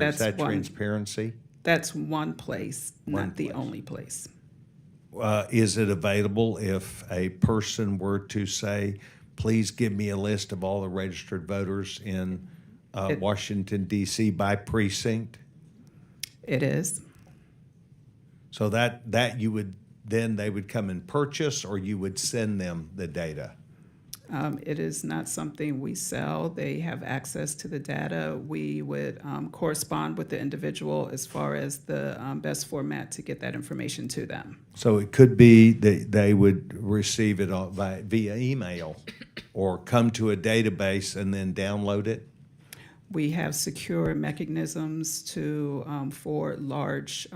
Is that one. transparency? That's one place, One not the place. only place. Is it available if a person were to say, please give me a list of all the registered voters in Washington, D.C. by precinct? It is. So that you would, then they would come and purchase, or you would send them the data? It is not something we sell. They have access to the data. We would correspond with the individual as far as the best format to get that information to them. So it could be that they would receive it via email, or come to a database and then download it? We have secure mechanisms to forward large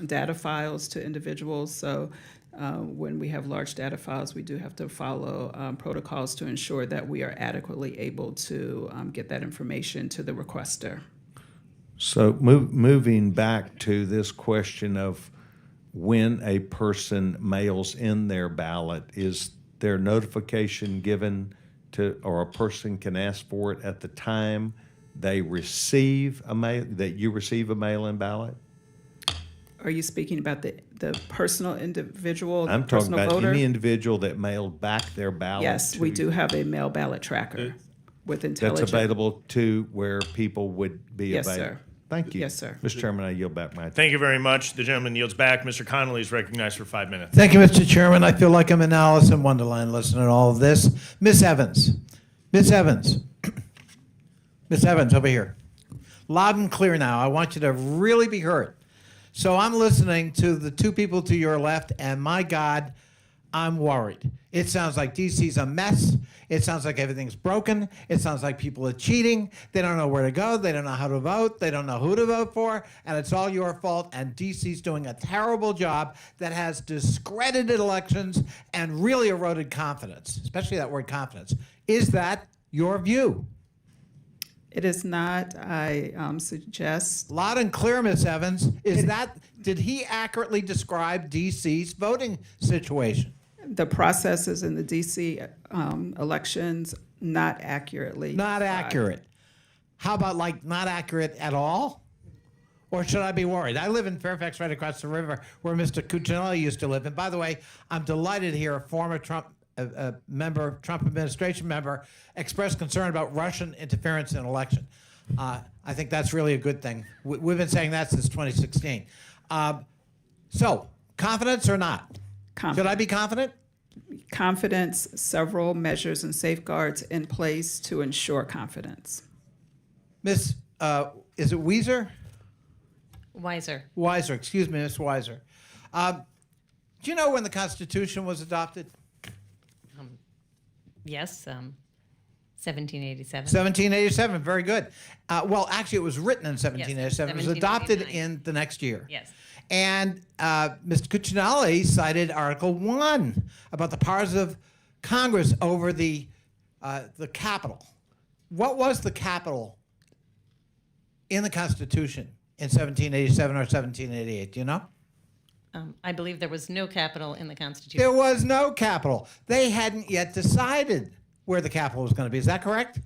data files to individuals. So when we have large data files, we do have to follow protocols to ensure that we are adequately able to get that information to the requester. So moving back to this question of when a person mails in their ballot, is there notification given to, or a person can ask for it at the time they receive a mail, that you receive a mail-in ballot? Are you speaking about the personal individual, I'm talking personal about voter? any individual that mailed back their ballot. Yes, we to- do have a mail ballot tracker with That's intelligent. available to where people would be Yes, available. sir. Thank you. Yes, sir. Mr. Chairman, I yield back my time. Thank you very much. The gentleman yields back. Mr. Connolly is recognized for 5 minutes. Thank you, Mr. Chairman. I feel like I'm in Alice in Wonderland listening to all of this. Miss Evans. Miss Evans. Miss Evans, over here. Loud and clear now. I want you to really be heard. So I'm listening to the two people to your left, and my God, I'm worried. It sounds like DC's a mess. It sounds like everything's broken. It sounds like people are cheating. They don't know where to go. They don't know how to vote. They don't know who to vote for. And it's all your fault. And DC's doing a terrible job that has discredited elections and really eroded confidence, especially that word confidence. Is that your view? It is not. I suggest. Loud and clear, Miss Evans. Did he accurately describe DC's voting situation? The processes in the DC elections not accurately. Not described. accurate. How about like not accurate at all? Or should I be worried? I live in Fairfax, right across the river, where Mr. Cuccinelli used to live. And by the way, I'm delighted to hear a former Trump administration member expressed concern about Russian interference in an election. I think that's really a good thing. We've been saying that since 2016. So, confidence or not? Should I be confident? Confidence, several measures and safeguards in place to ensure confidence. Miss, is it Weiser? Weiser. Weiser, excuse me, Miss Weiser. Do you know when the Constitution was adopted? Yes, 1787. 1787, very good. Well, actually, it was written in 1787. It was adopted 1789. in the next year. Yes. And Mr. Cuccinelli cited Article 1 about the powers of Congress over the capital. What was the capital in the Constitution in 1787 or 1788? Do you know? I believe there was no capital in the Constitution. There was no capital. They hadn't yet decided where the capital was going to be. Is that correct?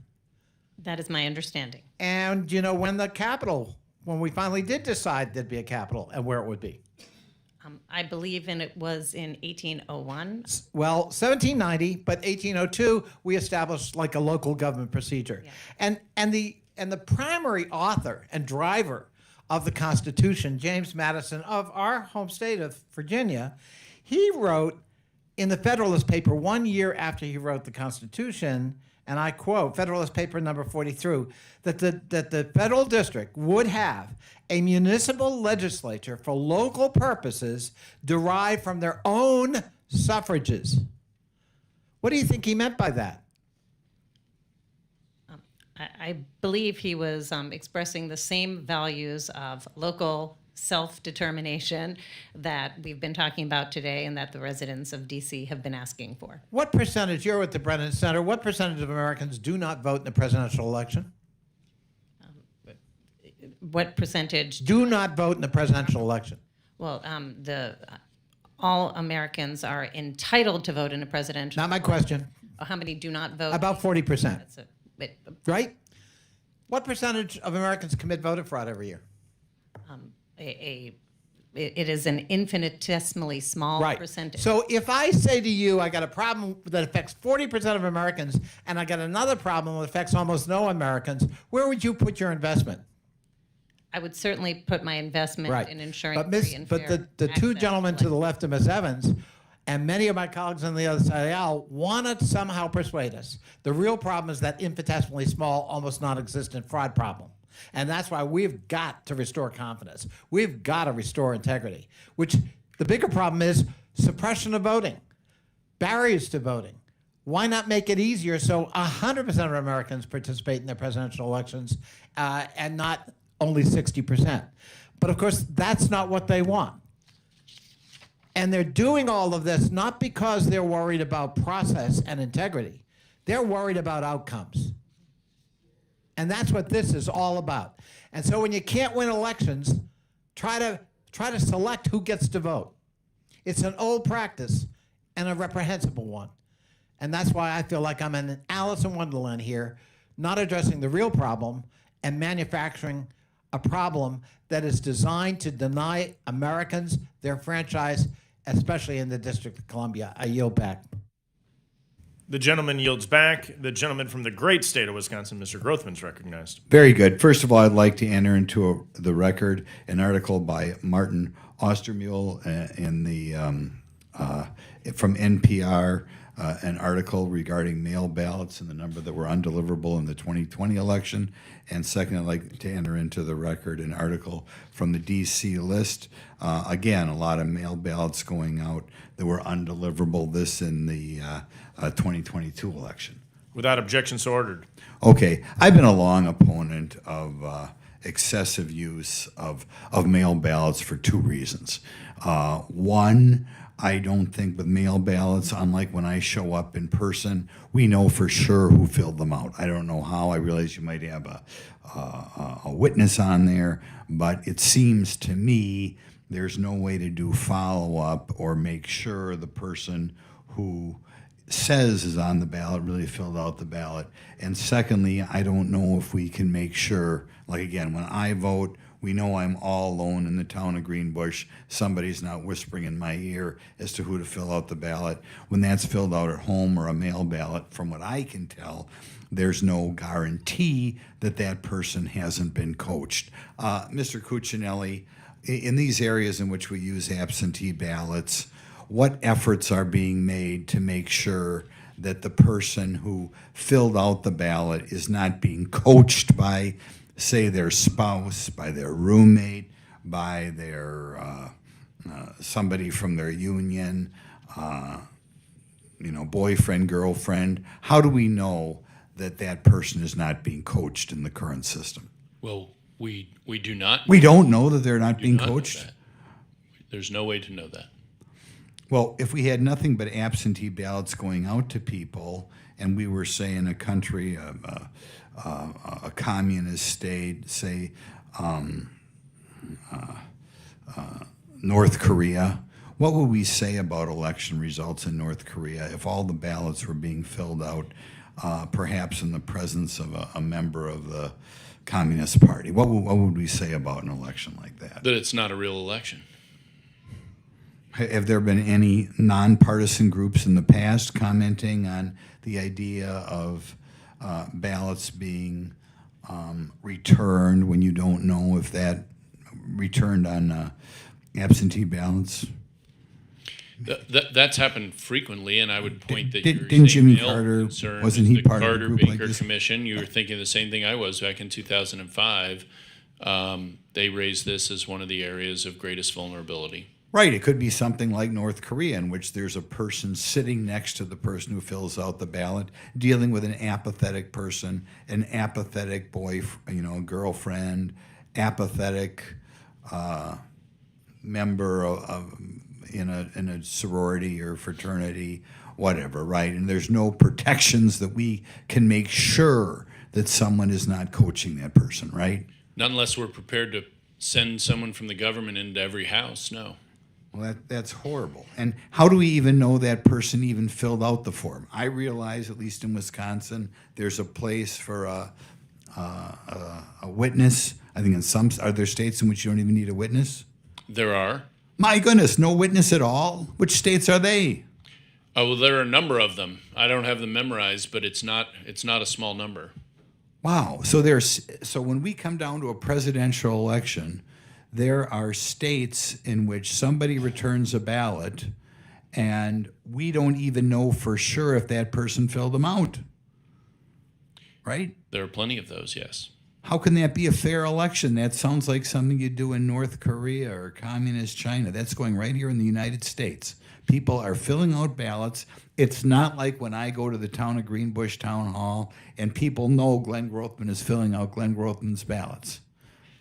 That is my understanding. And do you know when the capital when we finally did decide there'd be a capital and where it would be? I believe it was in 1801. Well, 1790, but 1802 we established like a local government procedure. Yeah. And the primary author and driver of the Constitution, James Madison of our home state of Virginia, he wrote in the Federalist paper 1 year after he wrote the Constitution, and I quote, Federalist paper number 43, that the federal district would have a municipal legislature for local purposes derived from their own suffrages. What do you think he meant by that? I believe he was expressing the same values of local self-determination that we've been talking about today and that the residents of D.C. have been asking for. What percentage, you're at the Brennan Center, what percentage of Americans do not vote in the presidential election? What percentage? Do not vote in the presidential election. Well, all Americans are entitled to vote in a presidential. Not my question. How many do not vote? About 40%. But, right? What percentage of Americans commit voter fraud every year? It is an infinitesimally small Right. percentage. So if I say to you, I got a problem that affects 40% of Americans, and I got another problem that affects almost no Americans, where would you put your investment? I would certainly put my investment in ensuring but free and fair the two access. gentlemen to the left of Ms. Evans and many of my colleagues on the other side of the aisle want to somehow persuade us. The real problem is that infinitesimally small, almost non-existent fraud problem. And that's why we've got to restore confidence. We've got to restore integrity, which the bigger problem is suppression of voting, barriers to voting. Why not make it easier so 100% of Americans participate in the presidential elections and not only 60%? But of course, that's not what they want. And they're doing all of this not because they're worried about process and integrity. They're worried about outcomes. And that's what this is all about. And so when you can't win elections, try to select who gets to vote. It's an old practice and a reprehensible one. And that's why I feel like I'm in Alice in Wonderland here, not addressing the real problem and manufacturing a problem that is designed to deny Americans their franchise, especially in the District of Columbia. I yield back. The gentleman yields back. The gentleman from the great state of Wisconsin, Mr. Grothman's recognized. Very good. First of all, I'd like to enter into the record an article by Martin Ostermuhl in the from NPR, an article regarding mail ballots and the number that were undeliverable in the 2020 election. And second, I'd like to enter into the record an article from the D.C. list. Again, a lot of mail ballots going out that were undeliverable, this in the 2022 election. Without objection, so ordered. Okay, I've been a long opponent of excessive use of mail ballots for two reasons. One, I don't think with mail ballots, unlike when I show up in person, we know for sure who filled them out. I don't know how. I realize you might have a witness on there, but it seems to me there's no way to do follow-up or make sure the person who says is on the ballot really filled out the ballot. And secondly, I don't know if we can make sure, like again, when I vote, we know I'm all alone in the town of Greenbush. Somebody's not whispering in my ear as to who to fill out the ballot. When that's filled out at home or a mail ballot, from what I can tell, there's no guarantee that that person hasn't been coached. Mr. Cuccinelli, in these areas in which we use absentee ballots, what efforts are being made to make sure that the person who filled out the ballot is not being coached by, say, their spouse, by their roommate, by their somebody from their union, boyfriend, girlfriend? How do we know that that person is not being coached in the current system? Well, we do not. We don't know that they're not being coached? There's no way to know that. Well, if we had nothing but absentee ballots going out to people, and we were, say, in a country, a communist state, say North Korea, what would we say about election results in North Korea if all the ballots were being filled out perhaps in the presence of a member of the Communist Party. What would we say about an election like that? That it's not a real election. Have there been any nonpartisan groups in the past commenting on the idea of ballots being returned when you don't know if that returned on absentee ballots? That's happened frequently, and I would point that Didn't Jimmy Carter, wasn't he the part of a Carter group Baker like this? Commission. You were thinking the same thing I was back in 2005. They raised this as one of the areas of greatest vulnerability. Right, it could be something like North Korea, in which there's a person sitting next to the person who fills out the ballot, dealing with an apathetic person, an apathetic girlfriend, apathetic member in a sorority or fraternity, whatever, right? And there's no protections that we can make sure that someone is not coaching that person, right? Not unless we're prepared to send someone from the government into every house, no. Well, that's horrible. And how do we even know that person even filled out the form? I realize, at least in Wisconsin, there's a place for a witness. I think in some, are there states in which you don't even need a witness? There are. My goodness, no witness at all? Which states are they? Oh, well, there are a number of them. I don't have them memorized, but it's not a small number. Wow. So when we come down to a presidential election, there are states in which somebody returns a ballot and we don't even know for sure if that person filled them out. Right? There are plenty of those, yes. How can that be a fair election? That sounds like something you do in North Korea or communist China. That's going right here in the United States. People are filling out ballots. It's not like when I go to the town of Greenbush Town Hall and people know Glenn Grothman is filling out Glenn Grothman's ballots.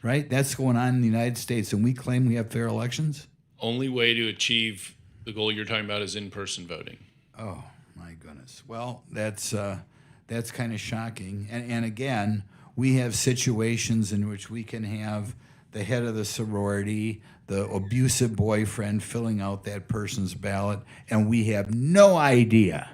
Right? That's going on in the United States, and we claim we have fair elections? Only way to achieve the goal you're talking about is in-person voting. Oh, my goodness. Well, that's kind of shocking. And again, we have situations in which we can have the head of the sorority, the abusive boyfriend filling out that person's ballot, and we have no idea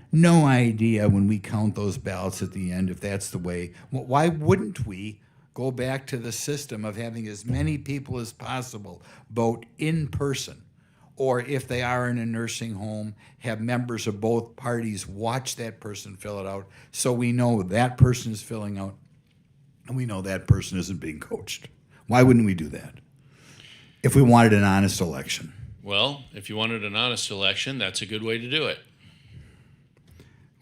when we count those ballots at the end if that's the way. Why wouldn't we go back to the system of having as many people as possible vote in person, or if they are in a nursing home, have members of both parties watch that person fill it out so we know that person is filling out and we know that person isn't being coached? Why wouldn't we do that if we wanted an honest election? Well, if you wanted an honest election, that's a good way to do it.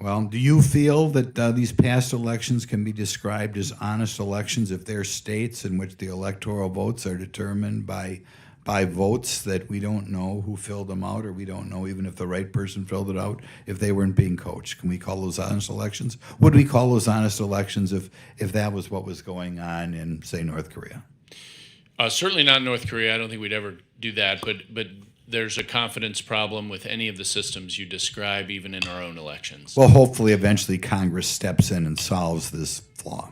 Well, do you feel that these past elections can be described as honest elections if they're states in which the electoral votes are determined by votes that we don't know who filled them out, or we don't know even if the right person filled it out, if they weren't being coached? Can we call those honest elections? Would we call those honest elections if that was what was going on in, say, North Korea? Certainly not North Korea. I don't think we'd ever do that, but there's a confidence problem with any of the systems you describe, even in our own elections. Well, hopefully eventually Congress steps in and solves this flaw.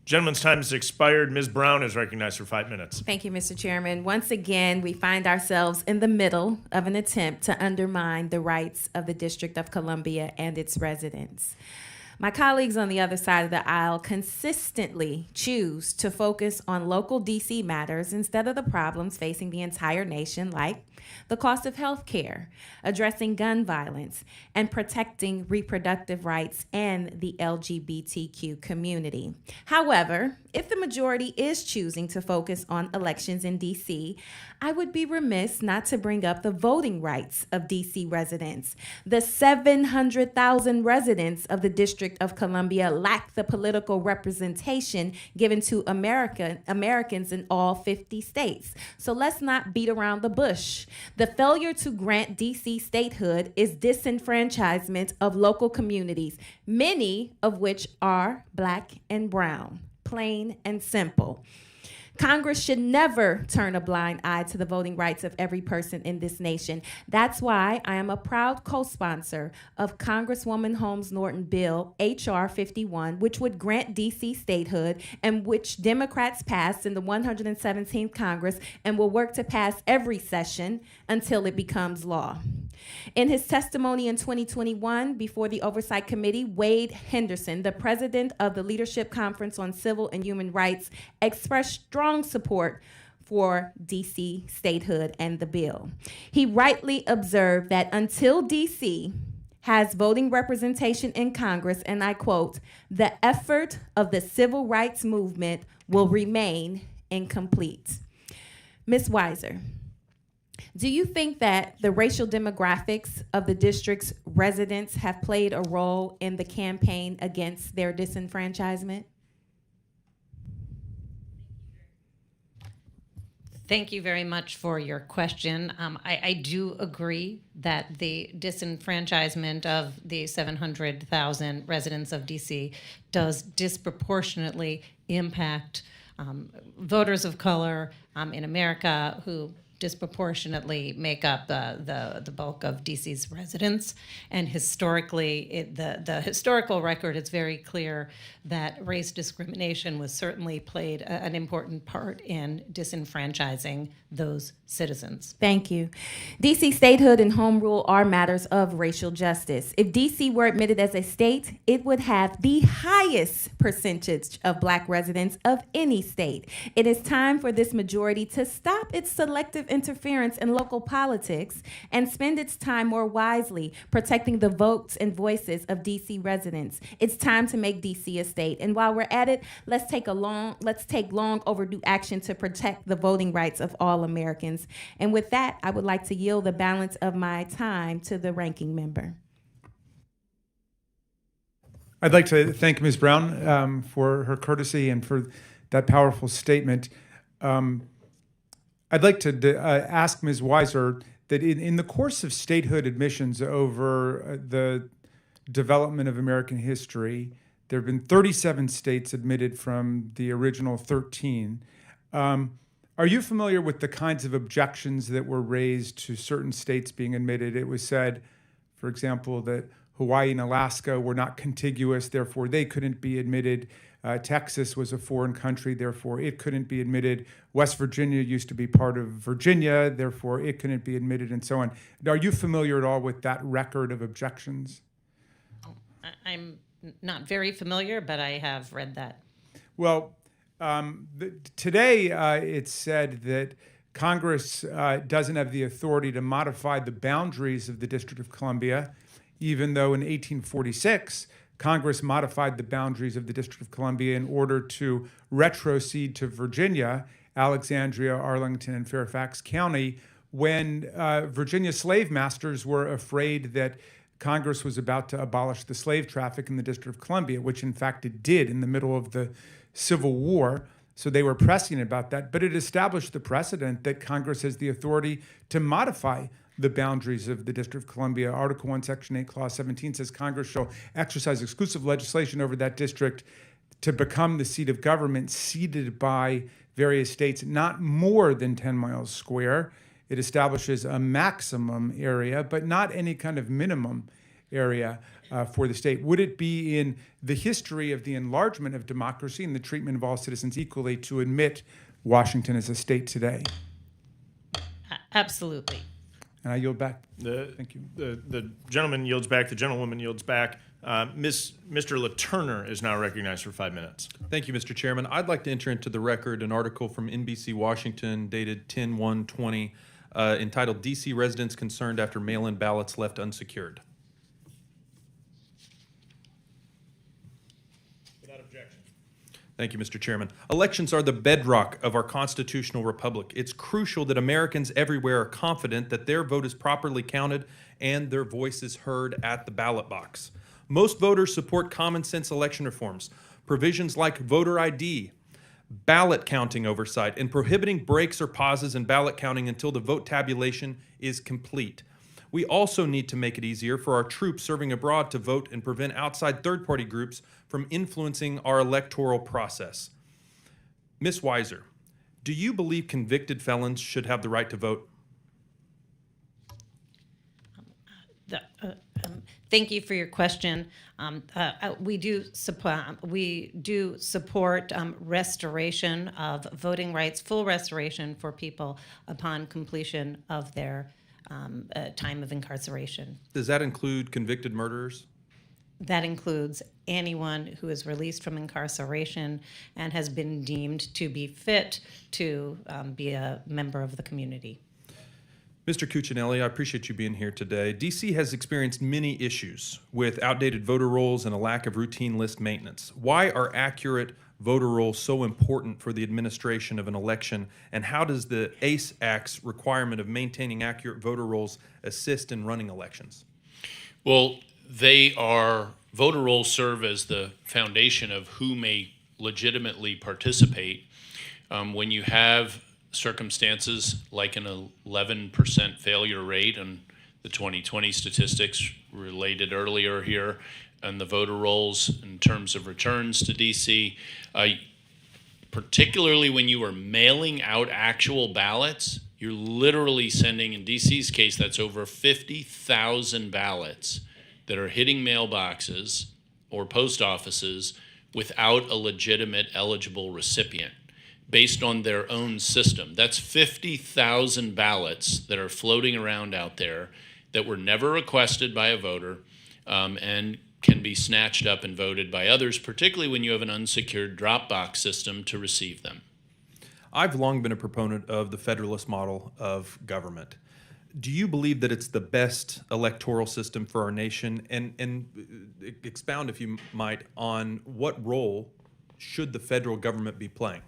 Gentleman's time has expired. Ms. Brown is recognized for 5 minutes. Thank you, Mr. Chairman. Once again, we find ourselves in the middle of an attempt to undermine the rights of the District of Columbia and its residents. My colleagues on the other side of the aisle consistently choose to focus on local D.C. matters instead of the problems facing the entire nation, like the cost of health care, addressing gun violence, and protecting reproductive rights and the LGBTQ community. However, if the majority is choosing to focus on elections in D.C., I would be remiss not to bring up the voting rights of D.C. residents. The 700,000 residents of the District of Columbia lack the political representation given to Americans in all 50 states. So let's not beat around the bush. The failure to grant D.C. statehood is disenfranchisement of local communities, many of which are Black and brown, plain and simple. Congress should never turn a blind eye to the voting rights of every person in this nation. That's why I am a proud co-sponsor of Congresswoman Holmes Norton bill, H.R. 51, which would grant D.C. statehood and which Democrats passed in the 117th Congress and will work to pass every session until it becomes law. In his testimony in 2021 before the Oversight Committee, Wade Henderson, the president of the Leadership Conference on Civil and Human Rights, expressed strong support for D.C. statehood and the bill. He rightly observed that until D.C. has voting representation in Congress, and I quote, "the effort of the civil rights movement will remain incomplete." Ms. Weiser, do you think that the racial demographics of the district's residents have played a role in the campaign against their disenfranchisement? Thank you very much for your question. I do agree that the disenfranchisement of the 700,000 residents of DC does disproportionately impact voters of color in America who disproportionately make up the bulk of DC's residents. And historically, the historical record is very clear that race discrimination was certainly played an important part in disenfranchising those citizens. Thank you. DC statehood and home rule are matters of racial justice. If DC were admitted as a state, it would have the highest percentage of Black residents of any state. It is time for this majority to stop its selective interference in local politics and spend its time more wisely protecting the votes and voices of DC residents. It's time to make DC a state. And while we're at it, let's take long overdue action to protect the voting rights of all Americans. And with that, I would like to yield the balance of my time to the ranking member. I'd like to thank Ms. Brown for her courtesy and for that powerful statement. I'd like to ask Ms. Weiser that in the course of statehood admissions over the development of American history, there have been 37 states admitted from the original 13. Are you familiar with the kinds of objections that were raised to certain states being admitted? It was said, for example, that Hawaii and Alaska were not contiguous, therefore they couldn't be admitted. Texas was a foreign country, therefore it couldn't be admitted. West Virginia used to be part of Virginia, therefore it couldn't be admitted, and so on. Are you familiar at all with that record of objections? I'm not very familiar, but I have read that. Well, today it's said that Congress doesn't have the authority to modify the boundaries of the District of Columbia, even though in 1846, Congress modified the boundaries of the District of Columbia in order to retrocede to Virginia, Alexandria, Arlington, and Fairfax County, when Virginia slave masters were afraid that Congress was about to abolish the slave traffic in the District of Columbia, which in fact it did in the middle of the Civil War. So they were pressing about that, but it established the precedent that Congress has the authority to modify the boundaries of the District of Columbia. Article 1, Section 8, Clause 17 says Congress shall exercise exclusive legislation over that district to become the seat of government ceded by various states not more than 10 miles square. It establishes a maximum area, but not any kind of minimum area for the state. Would it be in the history of the enlargement of democracy and the treatment of all citizens equally to admit Washington as a state today? Absolutely. And I yield back. Thank you. The gentleman yields back. The gentlewoman yields back. Mr. LaTurner is now recognized for 5 minutes. Thank you, Mr. Chairman. I'd like to enter into the record an article from NBC Washington dated 10/1/20 entitled DC Residents Concerned After Mail-in Ballots Left Unsecured. Thank you, Mr. Chairman. Elections are the bedrock of our constitutional republic. It's crucial that Americans everywhere are confident that their vote is properly counted and their voice is heard at the ballot box. Most voters support common sense election reforms, provisions like voter ID, ballot counting oversight, and prohibiting breaks or pauses in ballot counting until the vote tabulation is complete. We also need to make it easier for our troops serving abroad to vote and prevent outside third-party groups from influencing our electoral process. Ms. Weiser, Do you believe convicted felons should have the right to vote? Thank you for your question. We do support restoration of voting rights, full restoration for people upon completion of their time of incarceration. Does that include convicted murderers? That includes anyone who is released from incarceration and has been deemed to be fit to be a member of the community. Mr. Cuccinelli, I appreciate you being here today. D.C. has experienced many issues with outdated voter rolls and a lack of routine list maintenance. Why are accurate voter rolls so important for the administration of an election, and how does the ACE Act's requirement of maintaining accurate voter rolls assist in running elections? Well, voter rolls serve as the foundation of who may legitimately participate. When you have circumstances like an 11% failure rate on the 2020 statistics related earlier here, and the voter rolls in terms of returns to DC, particularly when you are mailing out actual ballots, you're literally sending, in DC's case, that's over 50,000 ballots that are hitting mailboxes or post offices without a legitimate eligible recipient based on their own system. That's 50,000 ballots that are floating around out there that were never requested by a voter and can be snatched up and voted by others, particularly when you have an unsecured drop box system to receive them. I've long been a proponent of the federalist model of government. Do you believe that it's the best electoral system for our nation? And expound, if you might, on what role should the federal government be playing?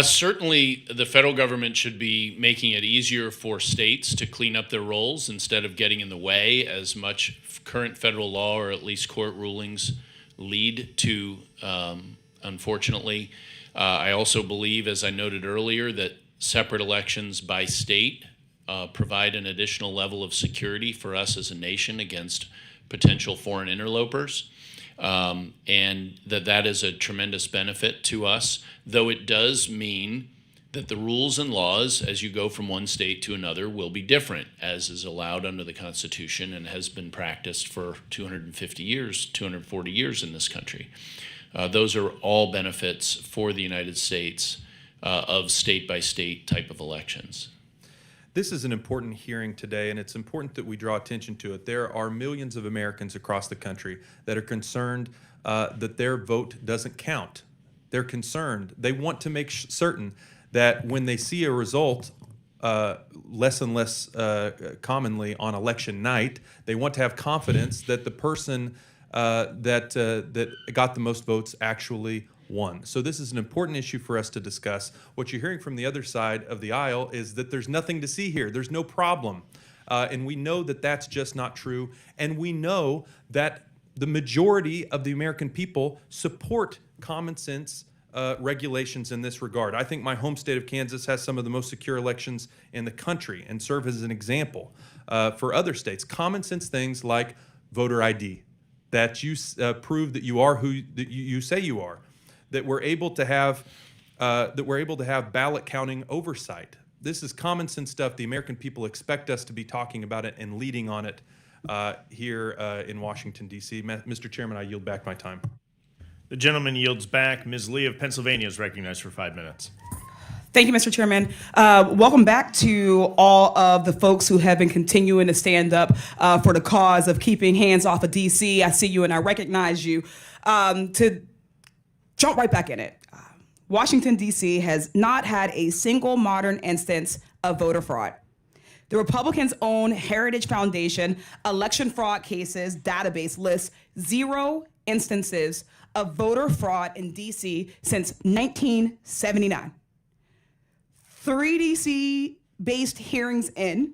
Certainly, the federal government should be making it easier for states to clean up their rolls instead of getting in the way, as much current federal law or at least court rulings lead to, unfortunately. I also believe, as I noted earlier, that separate elections by state provide an additional level of security for us as a nation against potential foreign interlopers. And that is a tremendous benefit to us, though it does mean that the rules and laws as you go from one state to another will be different, as is allowed under the Constitution and has been practiced for 250 years, 240 years in this country. Those are all benefits for the United States of state-by-state type of elections. This is an important hearing today, and it's important that we draw attention to it. There are millions of Americans across the country that are concerned that their vote doesn't count. They're concerned. They want to make certain that when they see a result less and less commonly on election night, they want to have confidence that the person that got the most votes actually won. So this is an important issue for us to discuss. What you're hearing from the other side of the aisle is that there's nothing to see here. There's no problem. And we know that that's just not true. And we know that the majority of the American people support common sense regulations in this regard. I think my home state of Kansas has some of the most secure elections in the country and serve as an example for other states. Common sense things like voter ID, that you prove that you are who that you say you are, that we're able to have ballot counting oversight. This is common sense stuff. The American people expect us to be talking about it and leading on it here in Washington, D.C. Mr. Chairman, I yield back my time. The gentleman yields back. Ms. Lee of Pennsylvania is recognized for 5 minutes. Thank you, Mr. Chairman. Welcome back to all of the folks who have been continuing to stand up for the cause of keeping hands off of D.C. I see you and I recognize you. To jump right back in it, Washington, D.C. has not had a single modern instance of voter fraud. The Republicans' own Heritage Foundation election fraud cases database lists 0 instances of voter fraud in D.C. since 1979. 3 D.C.-based hearings in,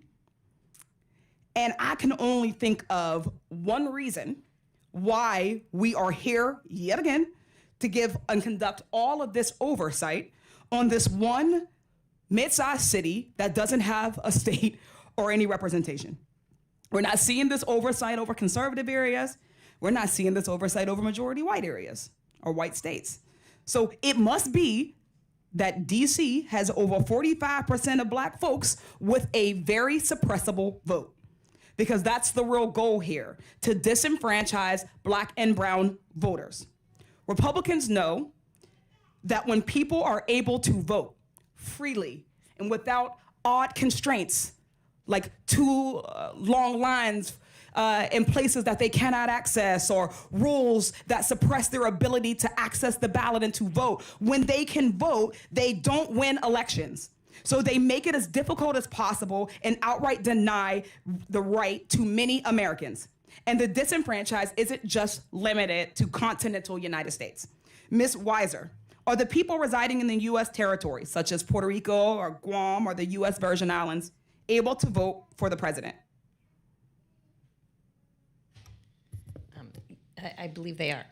and I can only think of one reason why we are here yet again to give and conduct all of this oversight on this one mid-sized city that doesn't have a state or any representation. We're not seeing this oversight over conservative areas. We're not seeing this oversight over majority white areas or white states. So it must be that DC has over 45% of black folks with a very suppressible vote. Because that's the real goal here, to disenfranchise black and brown voters. Republicans know that when people are able to vote freely and without odd constraints, like too long lines in places that they cannot access, or rules that suppress their ability to access the ballot and to vote, when they can vote, they don't win elections. So they make it as difficult as possible and outright deny the right to many Americans. And the disenfranchised isn't just limited to continental United States. Ms. Weiser, are the people residing in the U.S. territories, such as Puerto Rico or Guam or the U.S. Virgin Islands, able to vote for the president? I believe they are.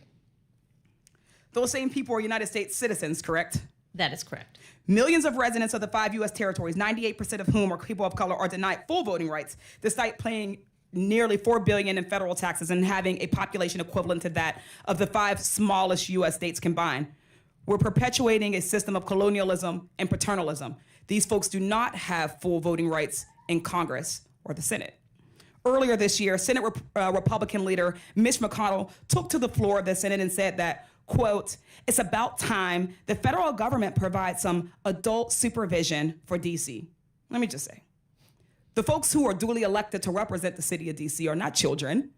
Those same people are United States citizens, correct? That is correct. Millions of residents of the 5 U.S. territories, 98% of whom are people of color, are denied full voting rights, despite paying nearly $4 billion in federal taxes and having a population equivalent to that of the 5 smallest U.S. states combined. We're perpetuating a system of colonialism and paternalism. These folks do not have full voting rights in Congress or the Senate. Earlier this year, Senate Republican leader Mitch McConnell took to the floor of the Senate and said that, quote, "It's about time the federal government provides some adult supervision for DC." Let me just say, the folks who are duly elected to represent the city of DC are not children.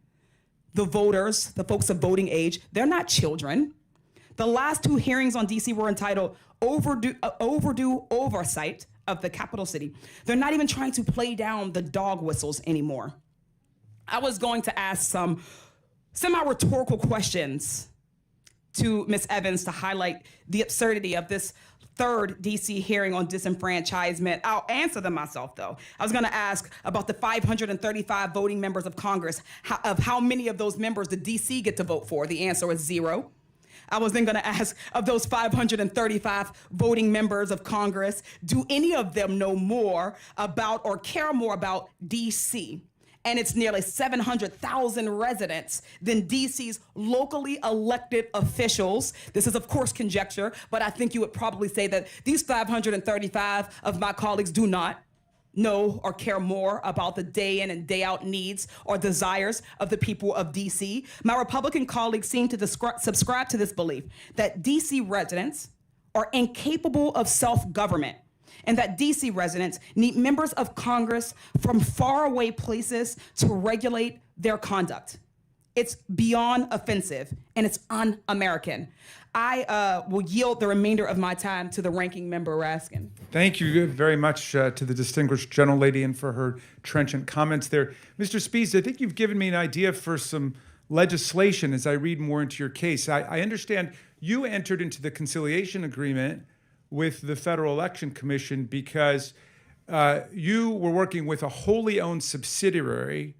The voters, the folks of voting age, they're not children. The last 2 hearings on DC were entitled overdue oversight of the capital city. They're not even trying to play down the dog whistles anymore. I was going to ask some semi-rhetorical questions to Ms. Evans to highlight the absurdity of this 3rd DC hearing on disenfranchisement. I'll answer them myself, though. I was going to ask about the 535 voting members of Congress, how many of those members did DC get to vote for? The answer is 0. I was then going to ask, of those 535 voting members of Congress, do any of them know more about or care more about DC and its nearly 700,000 residents than DC's locally elected officials? This is, of course, conjecture, but I think you would probably say that these 535 of my colleagues do not know or care more about the day in and day out needs or desires of the people of DC. My Republican colleagues seem to subscribe to this belief that DC residents are incapable of self-government, and that DC residents need members of Congress from faraway places to regulate their conduct. It's beyond offensive, and it's un-American. I will yield the remainder of my time to the ranking member, Raskin. Thank you very much to the distinguished gentlelady and for her trenchant comments there. Mr. Spies, I think you've given me an idea for some legislation as I read more into your case. I understand you entered into the conciliation agreement with the Federal Election Commission because you were working with a wholly owned subsidiary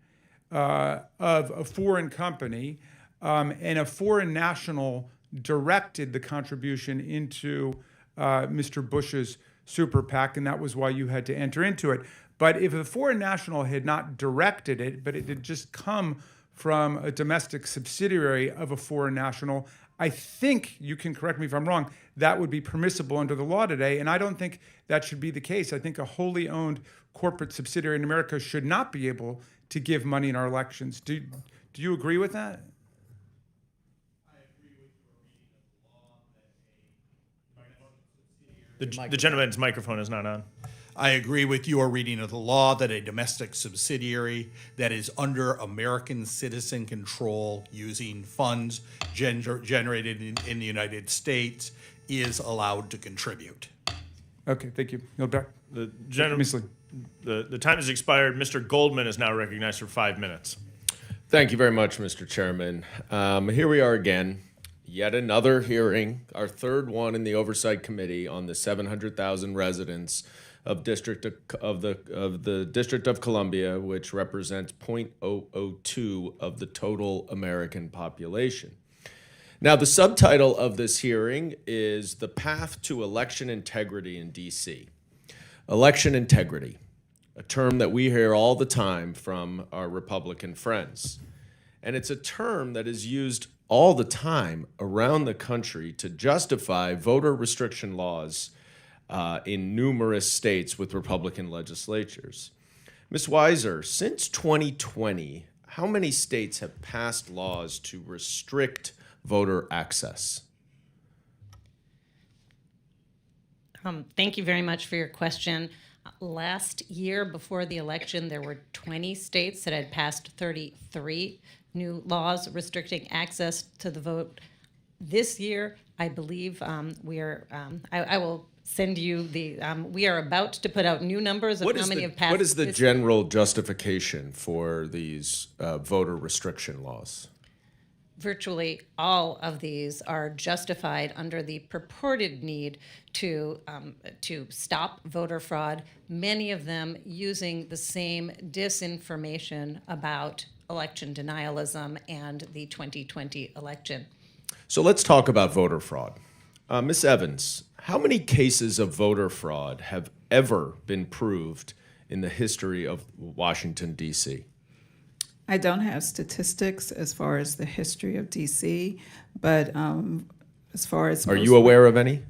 of a foreign company, and a foreign national directed the contribution into Mr. Bush's super PAC, and that was why you had to enter into it. But if a foreign national had not directed it, but it had just come from a domestic subsidiary of a foreign national, I think, you can correct me if I'm wrong, that would be permissible under the law today, and I don't think that should be the case. I think a wholly owned corporate subsidiary in America should not be able to give money in our elections. Do you agree with that? The gentleman's microphone is not on. I agree with your reading of the law that a domestic subsidiary that is under American citizen control using funds generated in the United States is allowed to contribute. Okay, thank you. No, back. The gentleman, the time has expired. Mr. Goldman is now recognized for 5 minutes. Thank you very much, Mr. Chairman. Here we are again. Yet another hearing, our 3rd one in the Oversight Committee on the 700,000 residents of the District of Columbia, which represents 0.002 of the total American population. Now, the subtitle of this hearing is The Path to Election Integrity in D.C. Election integrity, a term that we hear all the time from our Republican friends. And it's a term that is used all the time around the country to justify voter restriction laws in numerous states with Republican legislatures. Ms. Weiser, since 2020, how many states have passed laws to restrict voter access? Thank you very much for your question. Last year, before the election, there were 20 states that had passed 33 new laws restricting access to the vote. This year, I believe I will send you the, we are about to put out new numbers of how many have passed. What is the general justification for these voter restriction laws? Virtually all of these are justified under the purported need to stop voter fraud, many of them using the same disinformation about election denialism and the 2020 election. So let's talk about voter fraud. Ms. Evans, how many cases of voter fraud have ever been proved in the history of Washington, D.C.? I don't have statistics as far as the history of DC, but as far as Are you aware of any?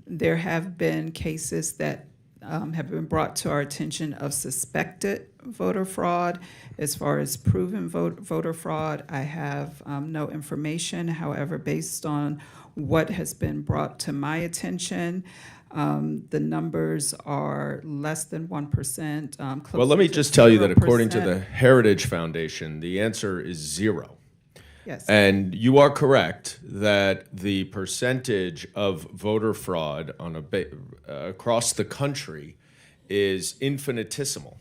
There have been cases that have been brought to our attention of suspected voter fraud. As far as proven voter fraud, I have no information. However, based on what has been brought to my attention, the numbers are less than 1%. Well, let me just tell you that according to the Heritage Foundation, the answer is 0. Yes. And you are correct that the percentage of voter fraud on across the country is infinitesimal.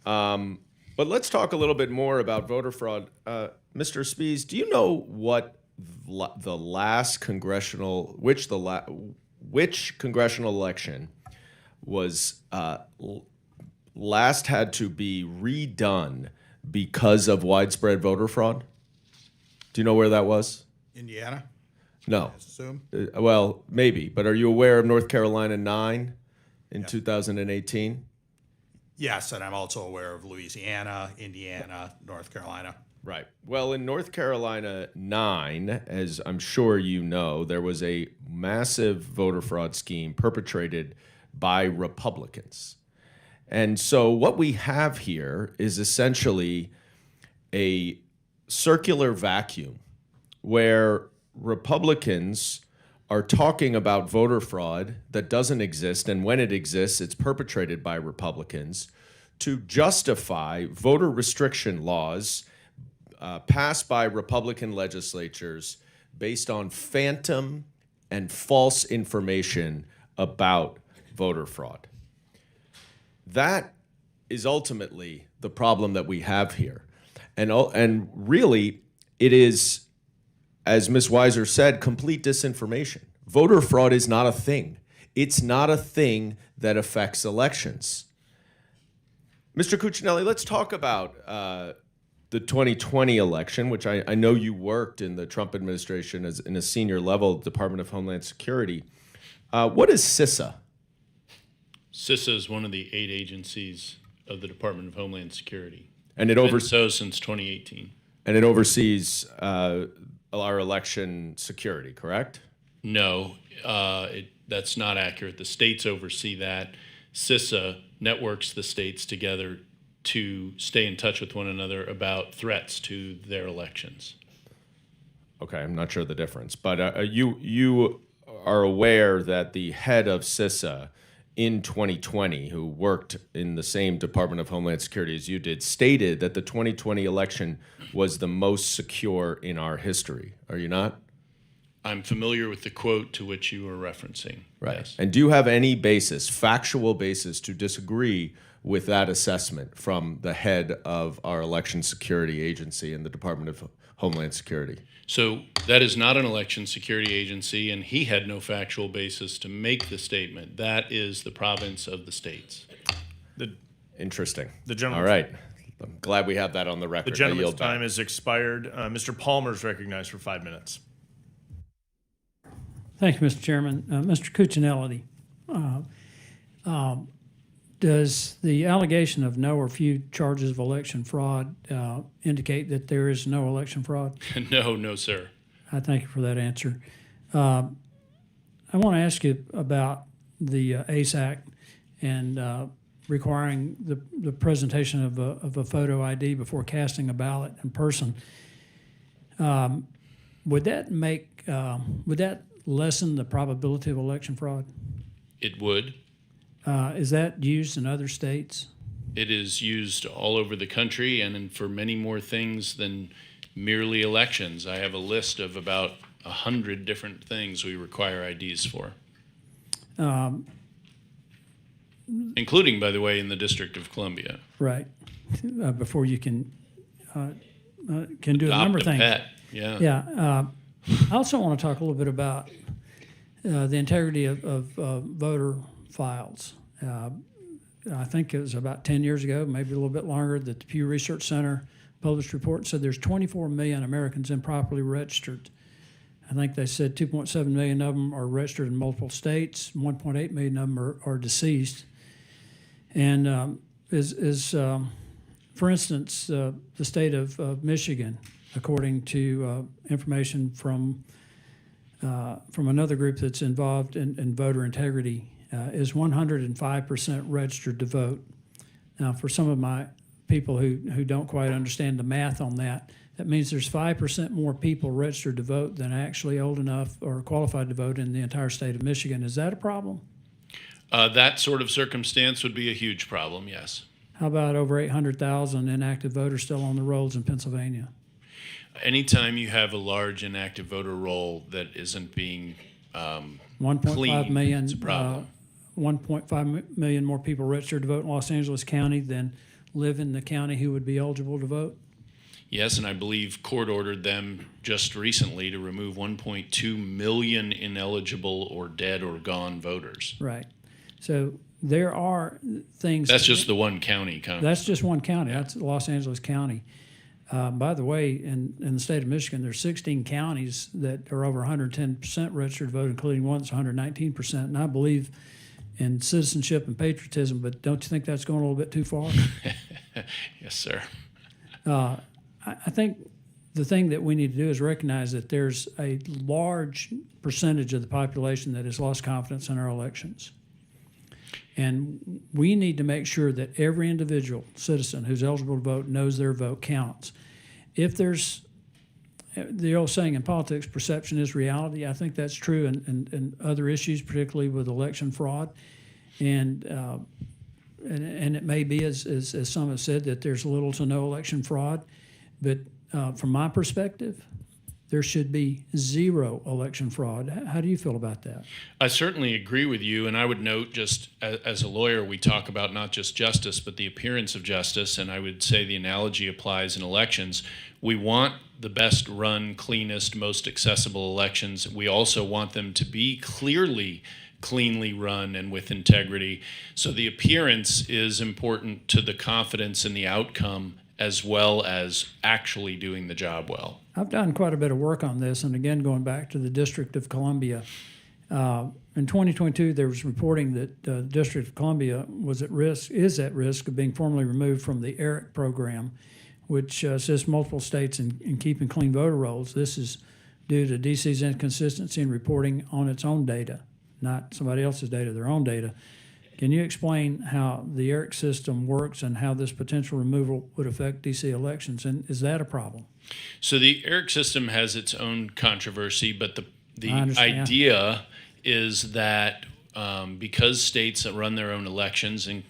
But let's talk a little bit more about voter fraud. Mr. Spies, do you know what the last congressional, which congressional election was last had to be redone because of widespread voter fraud? Do you know where that was? Indiana? No. I assume. Well, maybe. But are you aware of North Carolina 9 in 2018? Yes, and I'm also aware of Louisiana, Indiana, North Carolina. Right. Well, in North Carolina 9, as I'm sure you know, there was a massive voter fraud scheme perpetrated by Republicans. And so what we have here is essentially a circular vacuum where Republicans are talking about voter fraud that doesn't exist, and when it exists, it's perpetrated by Republicans to justify voter restriction laws passed by Republican legislatures based on phantom and false information about voter fraud. That is ultimately the problem that we have here. And really, it is, as Ms. Weiser said, complete disinformation. Voter fraud is not a thing. It's not a thing that affects elections. Mr. Cuccinelli, let's talk about the 2020 election, which I know you worked in the Trump administration as in a senior level Department of Homeland Security. What is CISA? CISA is one of the 8 agencies of the Department of Homeland Security. And it oversees so since 2018. And it oversees our election security, correct? No, that's not accurate. The states oversee that. CISA networks the states together to stay in touch with one another about threats to their elections. Okay, I'm not sure the difference, but you are aware that the head of CISA in 2020, who worked in the same Department of Homeland Security as you did, stated that the 2020 election was the most secure in our history. Are you not? I'm familiar with the quote to which you were referencing. Right. Yes. And do you have any basis, factual basis, to disagree with that assessment from the head of our election security agency in the Department of Homeland Security? So that is not an election security agency, and he had no factual basis to make the statement. That is the province of the states. Interesting. The gentleman. All right. I'm glad we have that on the record. The gentleman's time has expired. Mr. Palmer is recognized for 5 minutes. Thank you, Mr. Chairman. Mr. Cuccinelli, does the allegation of no or few charges of election fraud indicate that there is no election fraud? No, sir. I thank you for that answer. I want to ask you about the ACE Act and requiring the presentation of a photo ID before casting a ballot in person. Would that lessen the probability of election fraud? It would. Is that used in other states? It is used all over the country and for many more things than merely elections. I have a list of about 100 different things we require IDs for. Including, by the way, in the District of Columbia. Right. Before you can do a Adopt number of a thing. pet, yeah. Yeah. I also want to talk a little bit about the integrity of voter files. I think it was about 10 years ago, maybe a little bit longer, that the Pew Research Center published a report and said there's 24 million Americans improperly registered. I think they said 2.7 million of them are registered in multiple states, 1.8 million of them are deceased. And for instance, the state of Michigan, according to information from another group that's involved in voter integrity, is 105% registered to vote. Now, for some of my people who don't quite understand the math on that, that means there's 5% more people registered to vote than actually old enough or qualified to vote in the entire state of Michigan. Is that a problem? That sort of circumstance would be a huge problem, yes. How about over 800,000 inactive voters still on the rolls in Pennsylvania? Anytime you have a large inactive voter roll that isn't being 1.5 million, it's a problem. 1.5 million more people registered to vote in Los Angeles County than live in the county who would be eligible to vote? Yes, and I believe court ordered them just recently to remove 1.2 million ineligible or dead or gone voters. Right. So there are things. That's just the one county. That's just one county. That's Los Angeles County. By the way, in the state of Michigan, there's 16 counties that are over 110% registered to vote, including one that's 119%. And I believe in citizenship and patriotism, but don't you think that's going a little bit too far? Yes, sir. I think the thing that we need to do is recognize that there's a large percentage of the population that has lost confidence in our elections. And we need to make sure that every individual citizen who's eligible to vote knows their vote counts. If there's the old saying in politics, perception is reality, I think that's true in other issues, particularly with election fraud. And it may be, as some have said, that there's little to no election fraud. But from my perspective, there should be zero election fraud. How do you feel about that? I certainly agree with you, and I would note, just as a lawyer, we talk about not just justice, but the appearance of justice, and I would say the analogy applies in elections. We want the best run, cleanest, most accessible elections. We also want them to be cleanly run and with integrity. So the appearance is important to the confidence in the outcome as well as actually doing the job well. I've done quite a bit of work on this, and again, going back to the District of Columbia. In 2022, there was reporting that the District of Columbia is at risk of being formally removed from the ERIC program, which assists multiple states in keeping clean voter rolls. This is due to DC's inconsistency in reporting on its own data, not somebody else's data, their own data. Can you explain how the ERIC system works and how this potential removal would affect DC elections? And is that a problem? So the ERIC system has its own controversy, but the idea is that because states that run their own elections and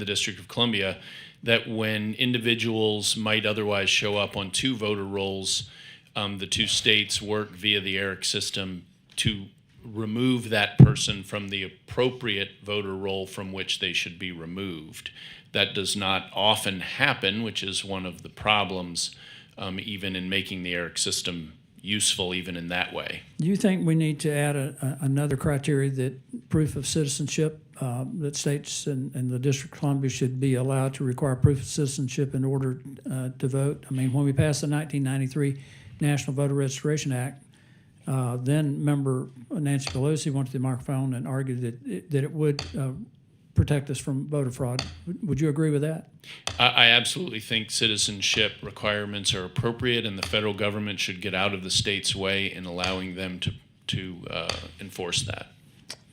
the District of Columbia, that when individuals might otherwise show up on two voter rolls, the two states work via the ERIC system to remove that person from the appropriate voter roll from which they should be removed. That does not often happen, which is one of the problems even in making the ERIC system useful even in that way. Do you think we need to add another criteria that proof of citizenship, that states and the District of Columbia should be allowed to require proof of citizenship in order to vote? I mean, when we passed the 1993 National Voter Registration Act, then member Nancy Pelosi went to the microphone and argued that it would protect us from voter fraud. Would you agree with that? I absolutely think citizenship requirements are appropriate, and the federal government should get out of the state's way in allowing them to enforce that.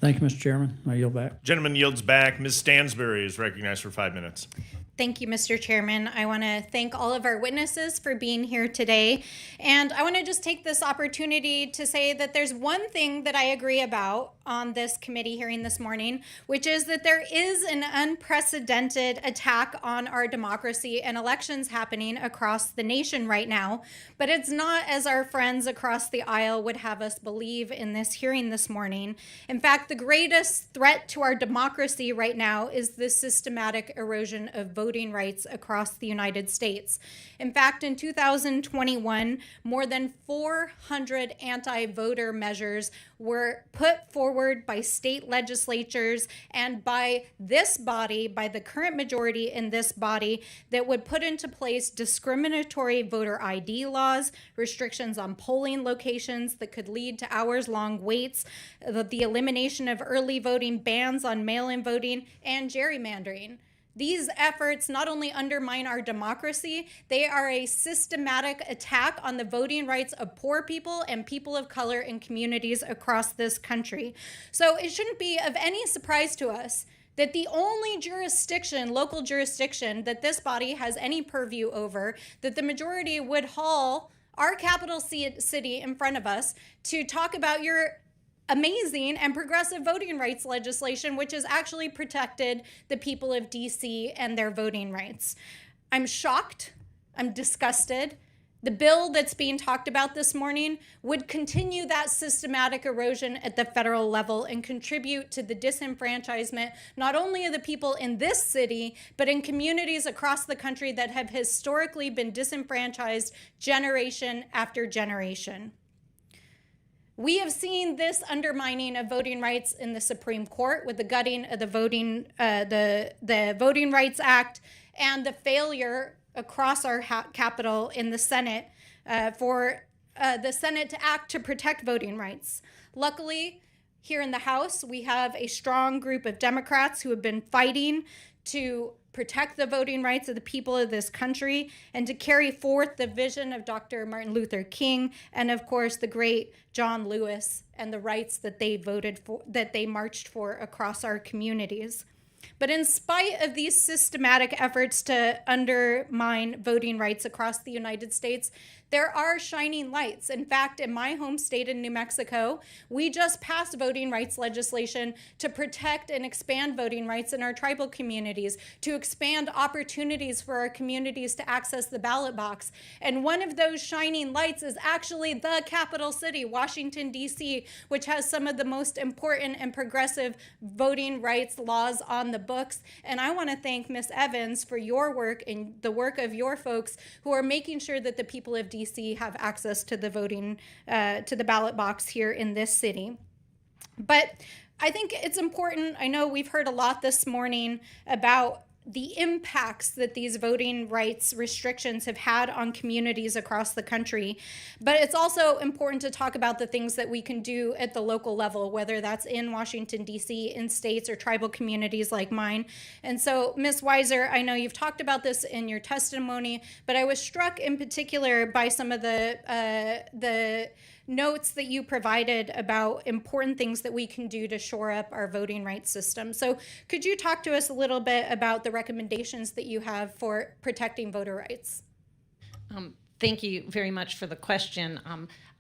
Thank you, Mr. Chairman. I yield back. Gentleman yields back. Ms. Stansbury is recognized for 5 minutes. Thank you, Mr. Chairman. I want to thank all of our witnesses for being here today. And I want to just take this opportunity to say that there's one thing that I agree about on this committee hearing this morning, which is that there is an unprecedented attack on our democracy and elections happening across the nation right now. But it's not as our friends across the aisle would have us believe in this hearing this morning. In fact, the greatest threat to our democracy right now is the systematic erosion of voting rights across the United States. In fact, in 2021, more than 400 anti-voter measures were put forward by state legislatures and by this body, by the current majority in this body, that would put into place discriminatory voter ID laws, restrictions on polling locations that could lead to hours-long waits, the elimination of early voting, bans on mail-in voting, and gerrymandering. These efforts not only undermine our democracy, they are a systematic attack on the voting rights of poor people and people of color in communities across this country. So it shouldn't be of any surprise to us that the only jurisdiction, local jurisdiction, that this body has any purview over, that the majority would haul our capital city in front of us to talk about your amazing and progressive voting rights legislation, which has actually protected the people of DC and their voting rights. I'm shocked. I'm disgusted. The bill that's being talked about this morning would continue that systematic erosion at the federal level and contribute to the disenfranchisement, not only of the people in this city, but in communities across the country that have historically been disenfranchised generation after generation. We have seen this undermining of voting rights in the Supreme Court with the gutting of the Voting Rights Act and the failure across our capital in the Senate for the Senate to act to protect voting rights. Luckily, here in the House, we have a strong group of Democrats who have been fighting to protect the voting rights of the people of this country and to carry forth the vision of Dr. Martin Luther King and, of course, the great John Lewis and the rights that they voted for, that they marched for across our communities. But in spite of these systematic efforts to undermine voting rights across the United States, there are shining lights. In fact, in my home state in New Mexico, we just passed voting rights legislation to protect and expand voting rights in our tribal communities, to expand opportunities for our communities to access the ballot box. And one of those shining lights is actually the capital city, Washington, D.C., which has some of the most important and progressive voting rights laws on the books. And I want to thank Ms. Evans for your work and the work of your folks who are making sure that the people of DC have access to the voting, to the ballot box here in this city. But I think it's important, I know we've heard a lot this morning about the impacts that these voting rights restrictions have had on communities across the country. But it's also important to talk about the things that we can do at the local level, whether that's in Washington, D.C., in states or tribal communities like mine. And so, Ms. Weiser, I know you've talked about this in your testimony, but I was struck in particular by some of the notes that you provided about important things that we can do to shore up our voting rights system. So could you talk to us a little bit about the recommendations that you have for protecting voter rights? Thank you very much for the question.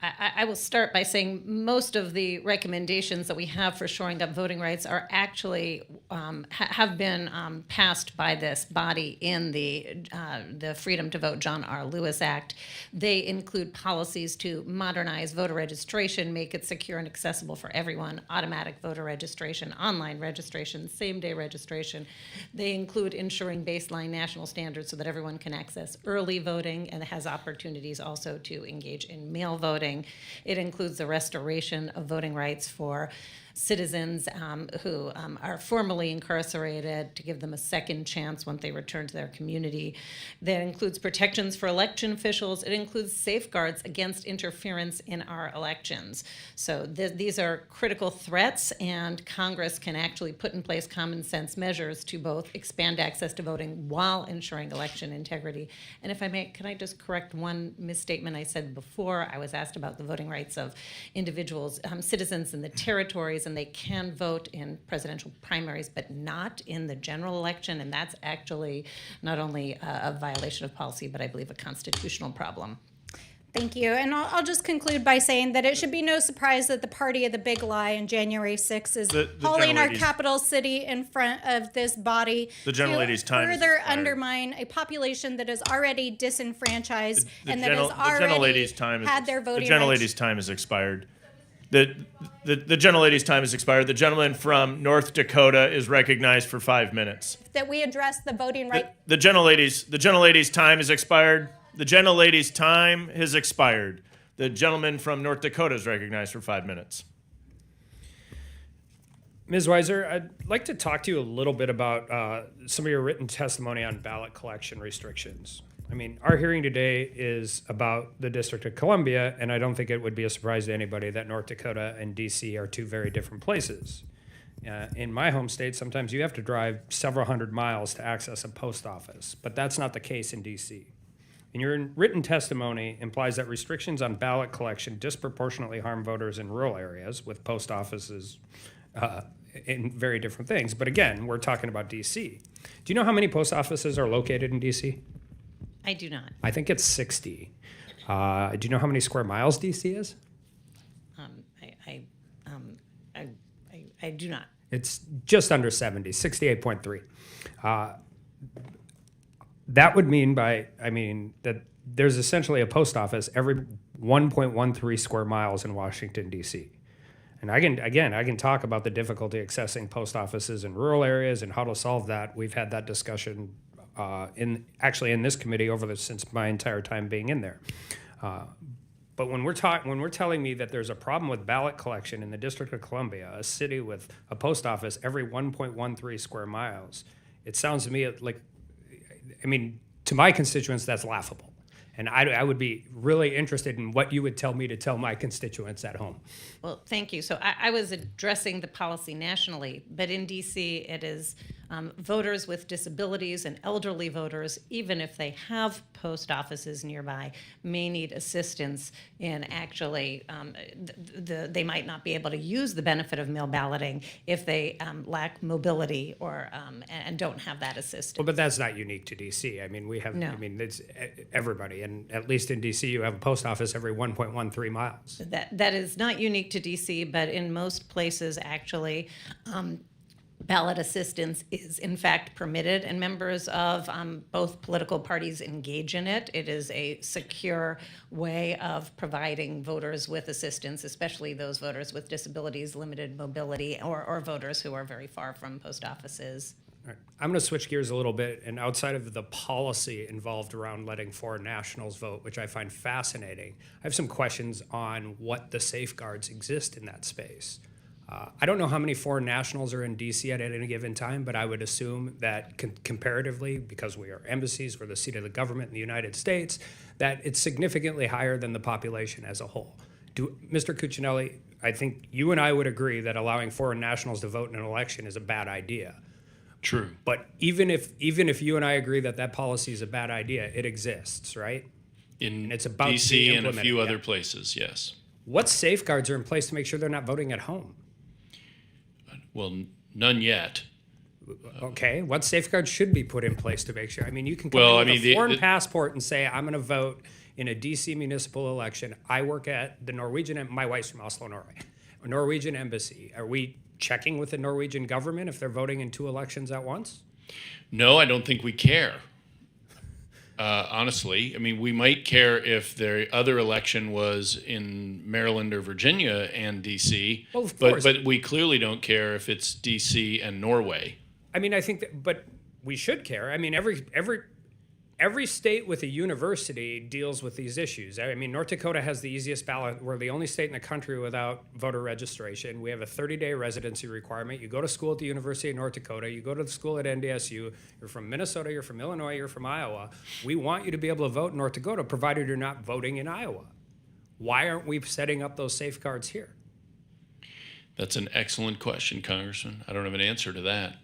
I will start by saying most of the recommendations that we have for shoring up voting rights are actually have been passed by this body in the Freedom to Vote John R. Lewis Act. They include policies to modernize voter registration, make it secure and accessible for everyone, automatic voter registration, online registration, same-day registration. They include ensuring baseline national standards so that everyone can access early voting and has opportunities also to engage in mail voting. It includes the restoration of voting rights for citizens who are formerly incarcerated, to give them a second chance once they return to their community. That includes protections for election officials. It includes safeguards against interference in our elections. So these are critical threats, and Congress can actually put in place common sense measures to both expand access to voting while ensuring election integrity. And if I may, can I just correct one misstatement I said before? I was asked about the voting rights of individuals, citizens in the territories primaries, and they can vote in presidential primaries, but not in the general election. And that's actually not only a violation of policy, but I believe a constitutional problem. Thank you. And I'll just conclude by saying that it should be no surprise that the party of the big lie on January 6th is hauling our capital city in front of this body The gentlelady's time is further expired. undermine a population that is already disenfranchised and that gentle- has the already gentlelady's time had their voting The rights. gentlelady's time has expired. The gentlelady's time has expired. The gentleman from North Dakota is recognized for 5 minutes. That we address the voting right. The gentlelady's time has expired. The gentlelady's time has expired. The gentleman from North Dakota is recognized for 5 minutes. Ms. Weiser, I'd like to talk to you a little bit about some of your written testimony on ballot collection restrictions. I mean, our hearing today is about the District of Columbia, and I don't think it would be a surprise to anybody that North Dakota and D.C. are two very different places. In my home state, sometimes you have to drive several hundred miles to access a post office, but that's not the case in D.C. And your written testimony implies that restrictions on ballot collection disproportionately harm voters in rural areas with post offices in very different things. But again, we're talking about D.C. Do you know how many post offices are located in D.C.? I do not. I think it's 60. Do you know how many square miles D.C. is? I do not. It's just under 70, 68.3. That would mean that there's essentially a post office every 1.13 square miles in Washington, D.C. And I can talk about the difficulty accessing post offices in rural areas and how to solve that. We've had that discussion in this committee since my entire time being in there. But when we're telling me that there's a problem with ballot collection in the District of Columbia, a city with a post office every 1.13 square miles, it sounds to me like, to my constituents, that's laughable. And I would be really interested in what you would tell me to tell my constituents at home. Well, thank you. So I was addressing the policy nationally, but in D.C. it is voters with disabilities and elderly voters, even if they have post offices nearby, may need assistance in actually, they might not be able to use the benefit of mail balloting if they lack mobility or and don't have that assistance. Well, but that's not unique to D.C. We have, No. It's everybody. And at least in D.C., you have a post office every 1.13 miles. That is not unique to D.C., but in most places, actually, ballot assistance is in fact permitted, and members of both political parties engage in it. It is a secure way of providing voters with assistance, especially those voters with disabilities, limited mobility, or voters who are very far from post offices. All right. I'm going to switch gears a little bit, and outside of the policy involved around letting foreign nationals vote, which I find fascinating, I have some questions on what the safeguards exist in that space. I don't know how many foreign nationals are in D.C. at any given time, but I would assume that comparatively, because we are embassies, we're the seat of the government in the United States, that it's significantly higher than the population as a whole. Mr. Cuccinelli, I think you and I would agree that allowing foreign nationals to vote in an election is a bad idea. True. But even if you and I agree that policy is a bad idea, it exists, right? In it's about D.C. and a few yeah. other places, yes. What safeguards are in place to make sure they're not voting at home? Well, none yet. Okay, what safeguards should be put in place to make sure? You can come in with a foreign passport and say, I'm going to vote in a D.C. municipal election. I work at the Norwegian, my wife's from Oslo, Norway, Norwegian embassy. Are we checking with the Norwegian government if they're voting in two elections at once? No, I don't think we care. Honestly, we might care if the other election was in Maryland or Virginia and D.C., Well, of course. but we clearly don't care if it's D.C. and Norway. I think that, but we should care. Every state with a university deals with these issues. North Dakota has the easiest ballot. We're the only state in the country without voter registration. We have a 30-day residency requirement. You go to school at the University of North Dakota. You go to the school at NDSU. You're from Minnesota. You're from Illinois. You're from Iowa. We want you to be able to vote in North Dakota, provided you're not voting in Iowa. Why aren't we setting up those safeguards here? That's an excellent question, Congressman. I don't have an answer to that.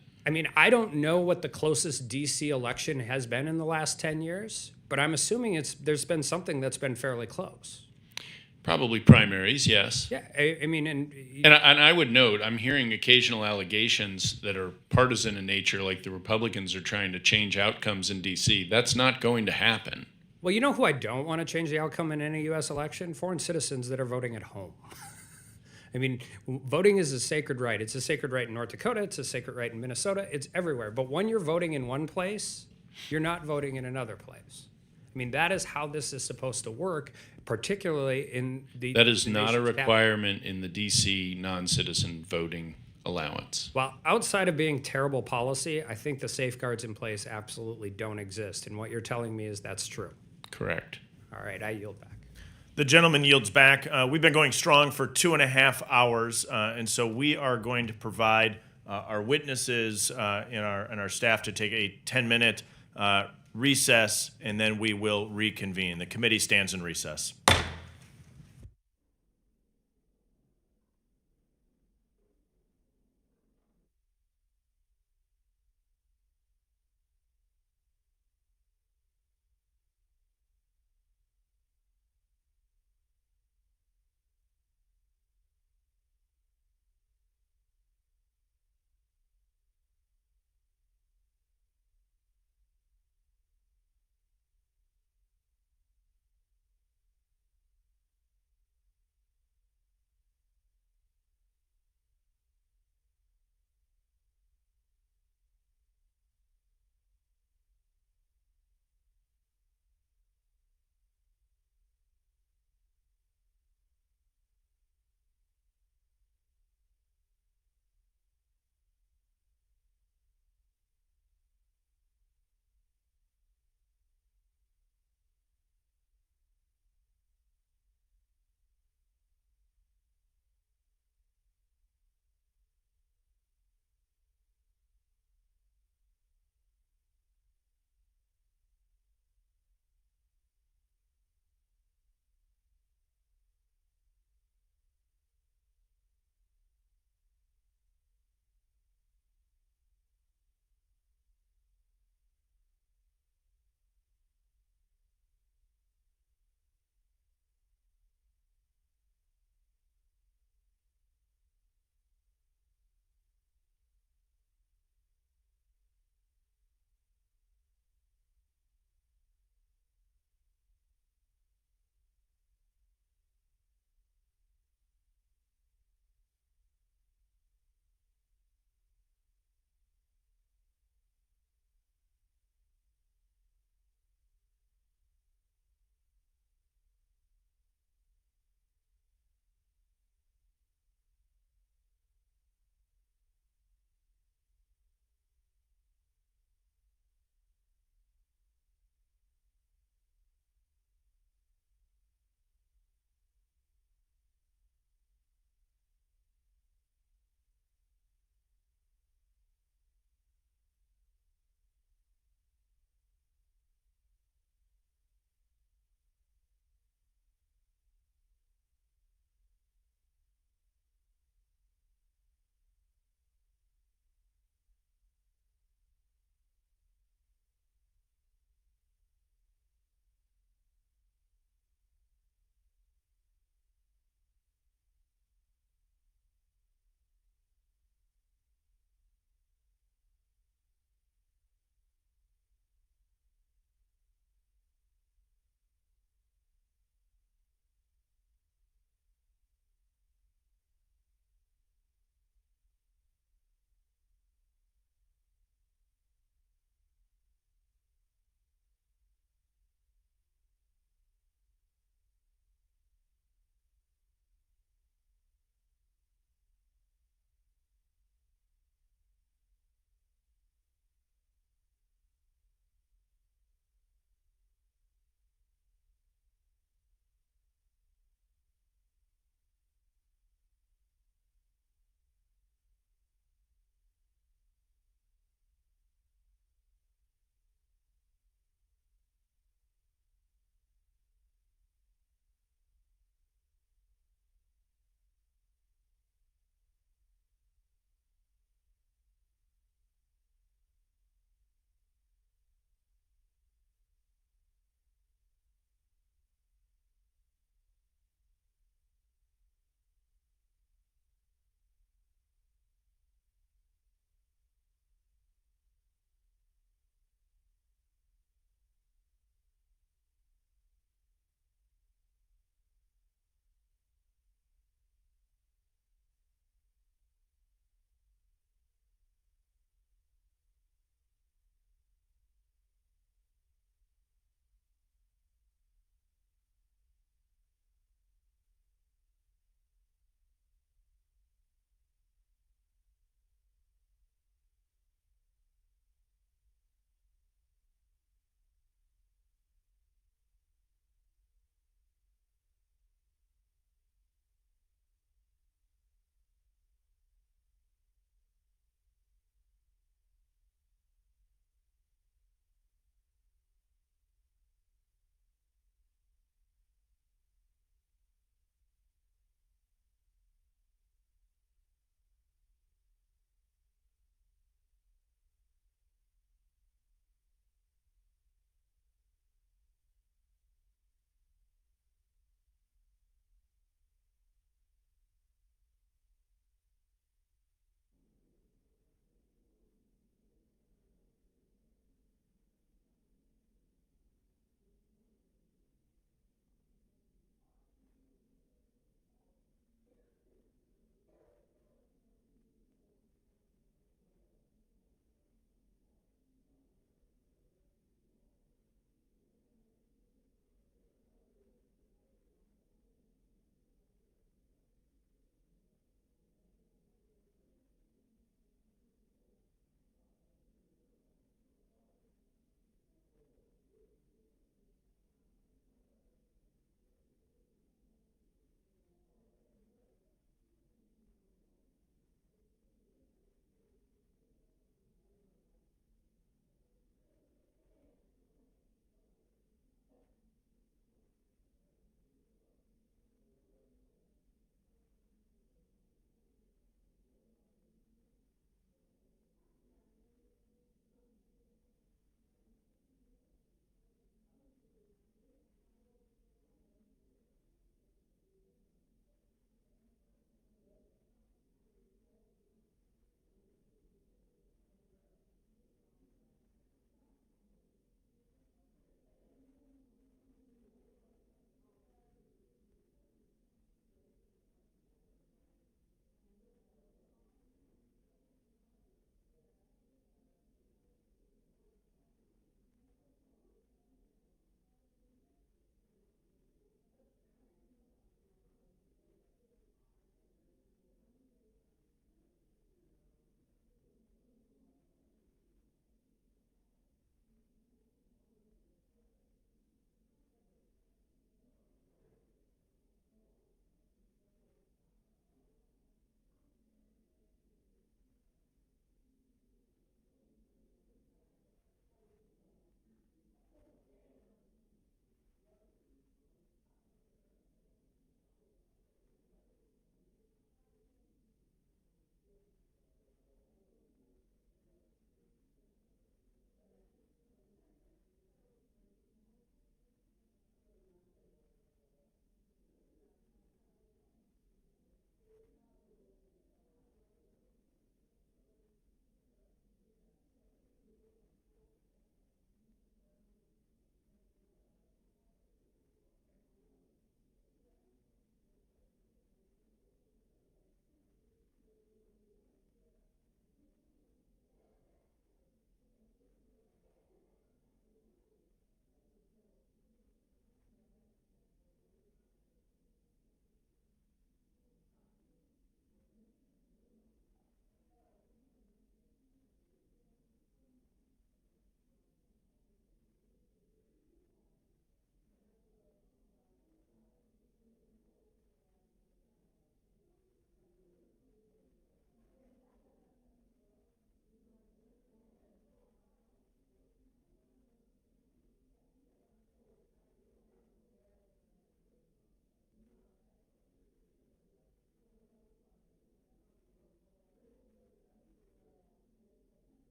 I don't know what the closest D.C. election has been in the last 10 years, but I'm assuming there's been something that's been fairly close. Probably primaries, yes. Yeah, I mean, and And I would note, I'm hearing occasional allegations that are partisan in nature, like the Republicans are trying to change outcomes in D.C. That's not going to happen. well, you know who I don't want to change the outcome in any U.S. election? Foreign citizens that are voting at home. I mean, voting is a sacred right. It's a sacred right in North Dakota. It's a sacred right in Minnesota. It's everywhere. But when you're voting in one place, you're not voting in another place. I mean, that is how this is supposed to work, particularly in the. That is the not a nation's capital. requirement in the D.C. non-citizen voting allowance. Well, outside of being terrible policy, I think the safeguards in place absolutely don't exist. And what you're telling me is that's true. Correct. All right, I yield back. The gentleman yields back. We've been going strong for 2.5 hours, and so we are going to provide our witnesses and our staff to take a 10-minute recess, and then we will reconvene. The committee stands in recess.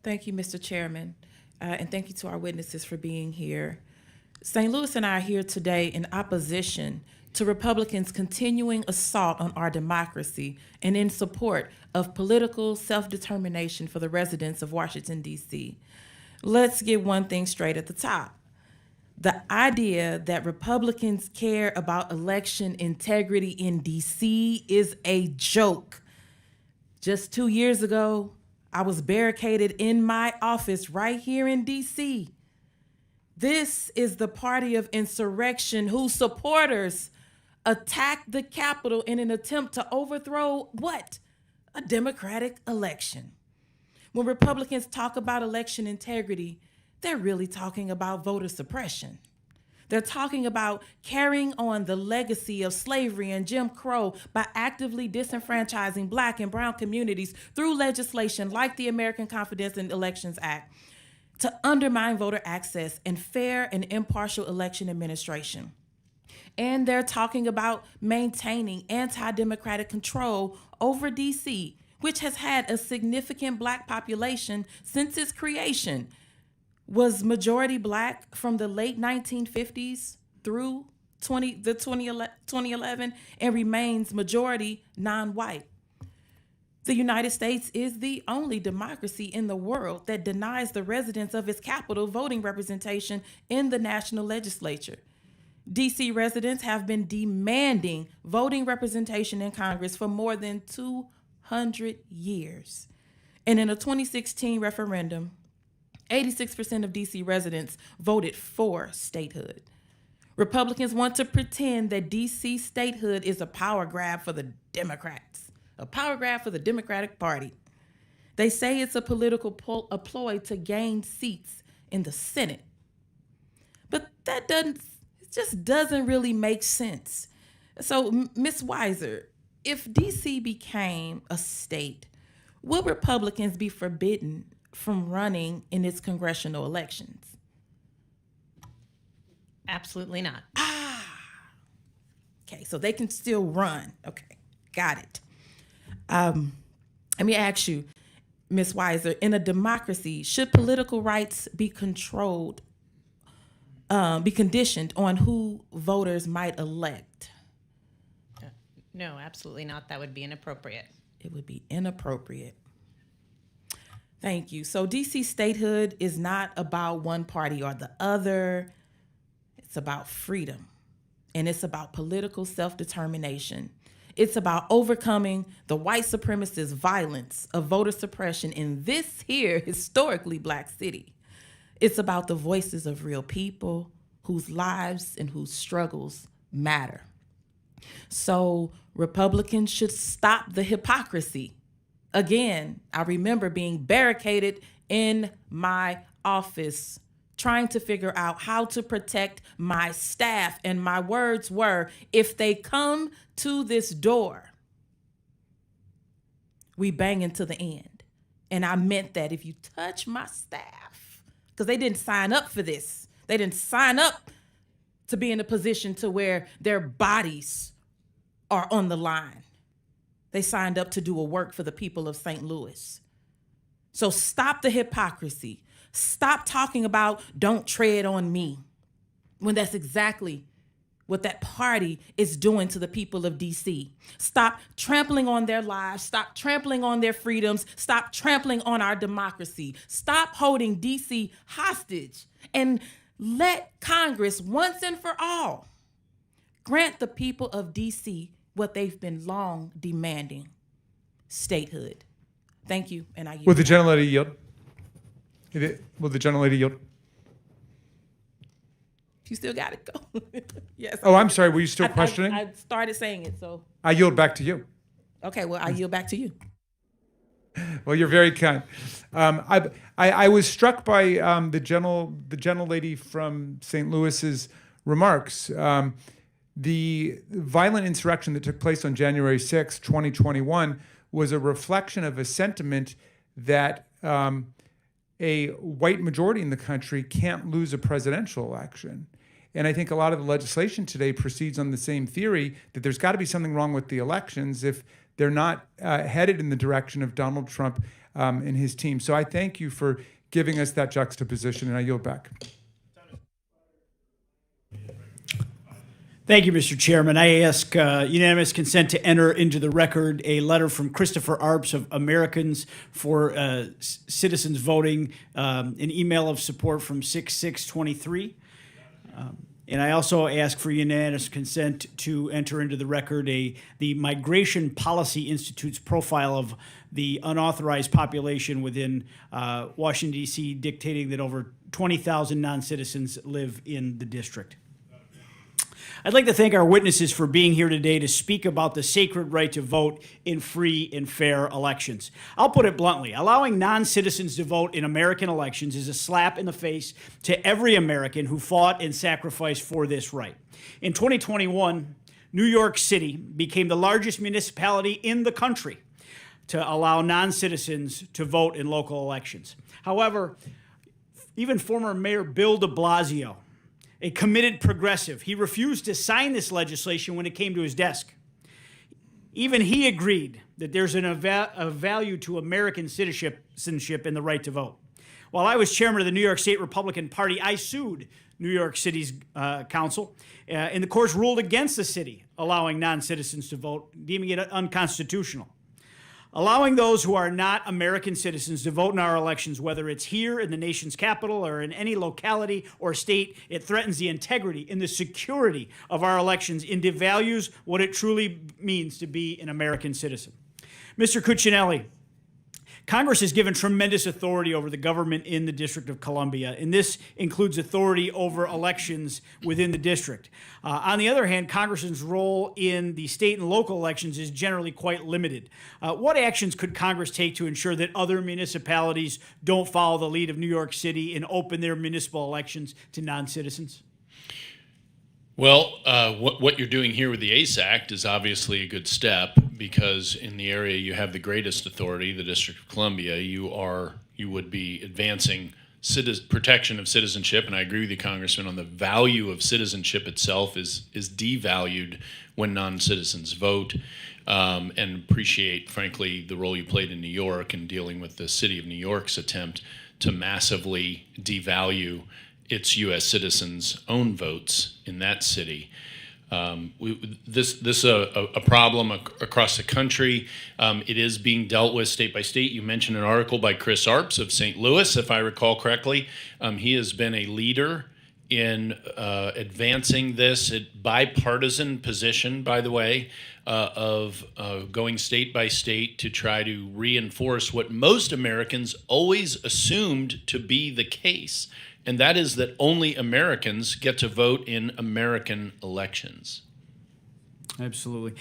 Thank you, Mr. Chairman, and thank you to our witnesses for being here. St. Louis and I are here today in opposition to Republicans' continuing assault on our democracy and in support of political self-determination for the residents of Washington, D.C. Let's get one thing straight at the top. The idea that Republicans care about election integrity in D.C. is a joke. Just 2 years ago, I was barricaded in my office right here in D.C. This is the party of insurrection whose supporters attacked the Capitol in an attempt to overthrow what? A democratic election. When Republicans talk about election integrity, they're really talking about voter suppression. They're talking about carrying on the legacy of slavery and Jim Crow by actively disenfranchising Black and brown communities through legislation like the American Confidence in Elections Act to undermine voter access and fair and impartial election administration. And they're talking about maintaining anti-democratic control over D.C., which has had a significant Black population since its creation, was majority Black from the late 1950s through 2011, and remains majority non-white. The United States is the only democracy in the world that denies the residents of its capital voting representation in the national legislature. D.C. residents have been demanding voting representation in Congress for more than 200 years. And in a 2016 referendum, 86% of D.C. residents voted for statehood. Republicans want to pretend that D.C. statehood is a power grab for the Democrats, a power grab for the Democratic Party. They say it's a political ploy to gain seats in the Senate. But that just doesn't really make sense. So, Ms. Weiser, if D.C. became a state, will Republicans be forbidden from running in its congressional elections? Absolutely not. Okay, so they can still run. Okay, got it. Let me ask you, Ms. Weiser, in a democracy, should political rights be controlled, be conditioned on who voters might elect? No, absolutely not. That would be inappropriate. It would be inappropriate. Thank you. So DC statehood is not about one party or the other. It's about freedom, and it's about political self-determination. It's about overcoming the white supremacist violence of voter suppression in this here historically Black city. It's about the voices of real people whose lives and whose struggles matter. So Republicans should stop the hypocrisy. Again, I remember being barricaded in my office trying to figure out how to protect my staff. And my words were, if they come to this door, we bang into the end. And I meant that if you touch my staff, because they didn't sign up for this. They didn't sign up to be in a position to where their bodies are on the line. They signed up to do a work for the people of St. Louis. So stop the hypocrisy. Stop talking about don't tread on me, when that's exactly what that party is doing to the people of D.C. Stop trampling on their lives. Stop trampling on their freedoms. Stop trampling on our democracy. Stop holding D.C. hostage, and let Congress once and for all grant the people of D.C. what they've been long demanding: statehood. Thank you, and I yield. Will the gentlelady yield? Will the gentlelady yield? You still got it, go. Yes. Oh, I'm sorry. Were you still questioning? I started saying it, so. I yield back to you. Okay, well, I yield back to you. Well, you're very kind. I was struck by the gentlelady from St. Louis's remarks. The violent insurrection that took place on January 6, 2021, was a reflection of a sentiment that a white majority in the country can't lose a presidential election. And I think a lot of the legislation today proceeds on the same theory, that there's got to be something wrong with the elections if They're not headed in the direction of Donald Trump and his team. So I thank you for giving us that juxtaposition, and I yield back. Thank you, Mr. Chairman. I ask unanimous consent to enter into the record a letter from Christopher Arps of Americans for Citizens Voting, an email of support from 6/6/23. And I also ask for unanimous consent to enter into the record the Migration Policy Institute's profile of the unauthorized population within Washington, D.C., dictating that over 20,000 non-citizens live in the district. I'd like to thank our witnesses for being here today to speak about the sacred right to vote in free and fair elections. I'll put it bluntly, allowing non-citizens to vote in American elections is a slap in the face to every American who fought and sacrificed for this right. In 2021, New York City became the largest municipality in the country to allow non-citizens to vote in local elections. However, even former Mayor Bill de Blasio, a committed progressive, he refused to sign this legislation when it came to his desk. Even he agreed that there's a value to American citizenship in the right to vote. While I was chairman of the New York State Republican Party, I sued New York City's council, and the courts ruled against the city allowing non-citizens to vote, deeming it unconstitutional. Allowing those who are not American citizens to vote in our elections, whether it's here in the nation's capital or in any locality or state, it threatens the integrity and the security of our elections and devalues what it truly means to be an American citizen. Mr. Cuccinelli, Congress has given tremendous authority over the government in the District of Columbia, and this includes authority over elections within the district. On the other hand, Congress's role in the state and local elections is generally quite limited. What actions could Congress take to ensure that other municipalities don't follow the lead of New York City and open their municipal elections to non-citizens? Well, what you're doing here with the ACE Act is obviously a good step, because in the area you have the greatest authority, the District of Columbia, you would be advancing protection of citizenship, and I agree with you, Congressman, on the value of citizenship itself is devalued when non-citizens vote, and appreciate, frankly, the role you played in New York in dealing with the city of New York's attempt to massively devalue its U.S. citizens' own votes in that city. This is a problem across the country. It is being dealt with state by state. You mentioned an article by Chris Arps of St. Louis, if I recall correctly. He has been a leader in advancing this bipartisan position, by the way, of going state by state to try to reinforce what most Americans always assumed to be the case, and that is that only Americans get to vote in American elections. Absolutely.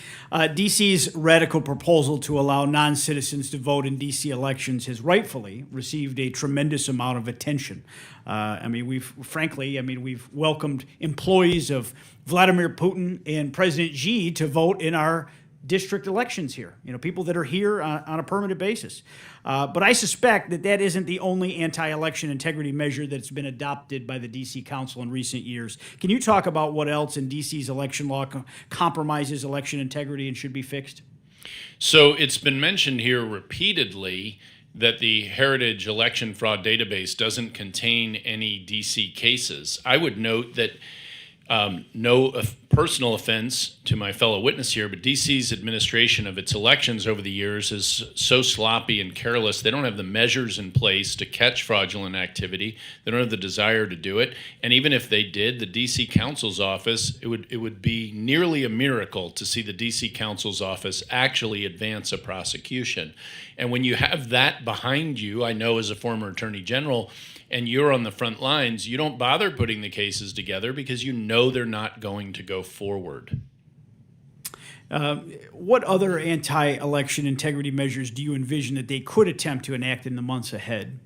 D.C.'s radical proposal to allow non-citizens to vote in D.C. elections has rightfully received a tremendous amount of attention. We've welcomed employees of Vladimir Putin and President Xi to vote in our district elections here, people that are here on a permanent basis. But I suspect that isn't the only anti-election integrity measure that's been adopted by the D.C. Council in recent years. Can you talk about what else in D.C.'s election law compromises election integrity and should be fixed? So it's been mentioned here repeatedly that the Heritage Election Fraud Database doesn't contain any D.C. cases. I would note that no personal offense to my fellow witness here, but D.C.'s administration of its elections over the years is so sloppy and careless. They don't have the measures in place to catch fraudulent activity. They don't have the desire to do it. And even if they did, the D.C. Council's office, it would be nearly a miracle to see the D.C. Council's office actually advance a prosecution. And when you have that behind you, I know as a former attorney general, and you're on the front lines, you don't bother putting the cases together because you know they're not going to go forward. What other anti-election integrity measures do you envision that they could attempt to enact in the months ahead?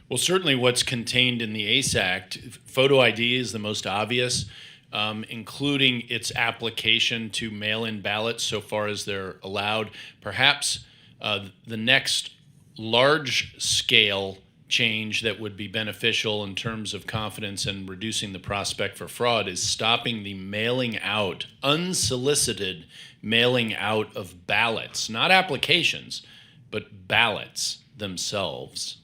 Well, certainly what's contained in the ACE Act, photo ID is the most obvious, including its application to mail-in ballots so far as they're allowed. Perhaps the next large-scale change that would be beneficial in terms of confidence and reducing the prospect for fraud is stopping the mailing out, unsolicited mailing out of ballots, not applications, but ballots themselves.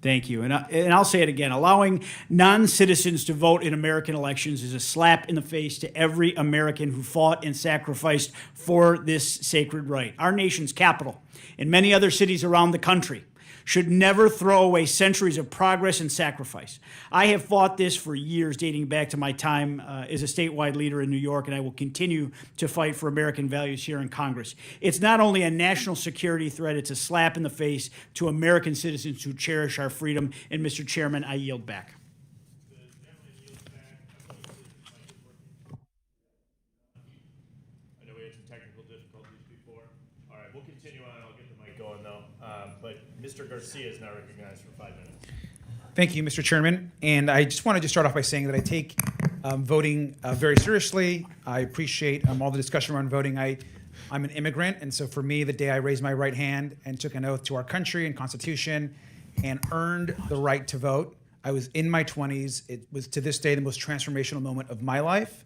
Thank you. And I'll say it again. Allowing non-citizens to vote in American elections is a slap in the face to every American who fought and sacrificed for this sacred right. Our nation's capital and many other cities around the country should never throw away centuries of progress and sacrifice. I have fought this for years, dating back to my time as a statewide leader in New York, and I will continue to fight for American values here in Congress. It's not only a national security threat, it's a slap in the face to American citizens who cherish our freedom. And Mr. Chairman, I yield back. I know we had some technical difficulties before. All right, we'll continue on. I'll get the mic going, though. But Mr. Garcia is now recognized for 5 minutes. Thank you, Mr. Chairman. And I just wanted to start off by saying that I take voting very seriously. I appreciate all the discussion around voting. I'm an immigrant, and so for me, the day I raised my right hand and took an oath to our country and Constitution and earned the right to vote, I was in my 20s. It was, to this day, the most transformational moment of my life,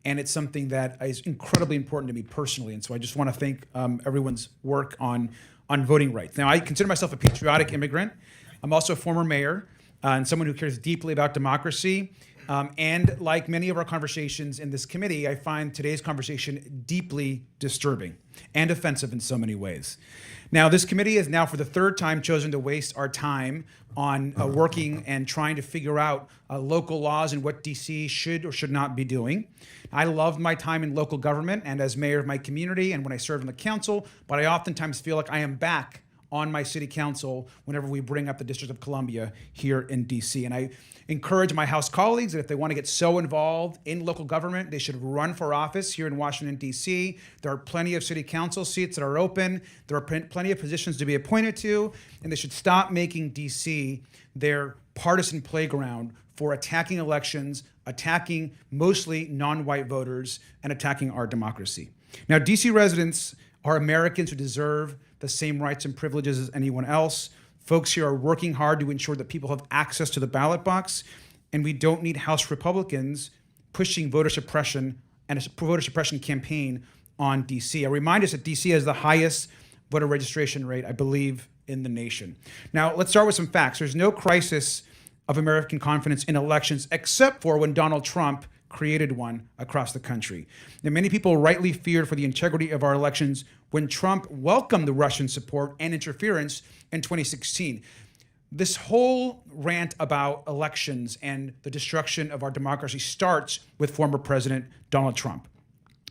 and it's something that is incredibly important to me personally. And so I just want to thank everyone's work on voting rights. Now, I consider myself a patriotic immigrant. I'm also a former mayor and someone who cares deeply about democracy. And like many of our conversations in this committee, I find today's conversation deeply disturbing and offensive in so many ways. Now, this committee has now for the third time chosen to waste our time on working and trying to figure out local laws and what DC should or should not be doing. I loved my time in local government and as mayor of my community and when I served on the council, but I oftentimes feel like I am back on my city council whenever we bring up the District of Columbia here in DC. And I encourage my House colleagues that if they want to get so involved in local government, they should run for office here in Washington, DC. There are plenty of city council seats that are open. There are plenty of positions to be appointed to, and they should stop making DC their partisan playground for attacking elections, attacking mostly non-white voters, and attacking our democracy. Now, DC residents are Americans who deserve the same rights and privileges as anyone else. Folks here are working hard to ensure that people have access to the ballot box, and we don't need House Republicans pushing voter suppression and a voter suppression campaign on DC. I remind us that DC has the highest voter registration rate, I believe, in the nation. Now, let's start with some facts. There's no crisis of American confidence in elections except for when Donald Trump created one across the country. Now, many people rightly feared for the integrity of our elections when Trump welcomed the Russian support and interference in 2016. This whole rant about elections and the destruction of our democracy starts with former President Donald Trump.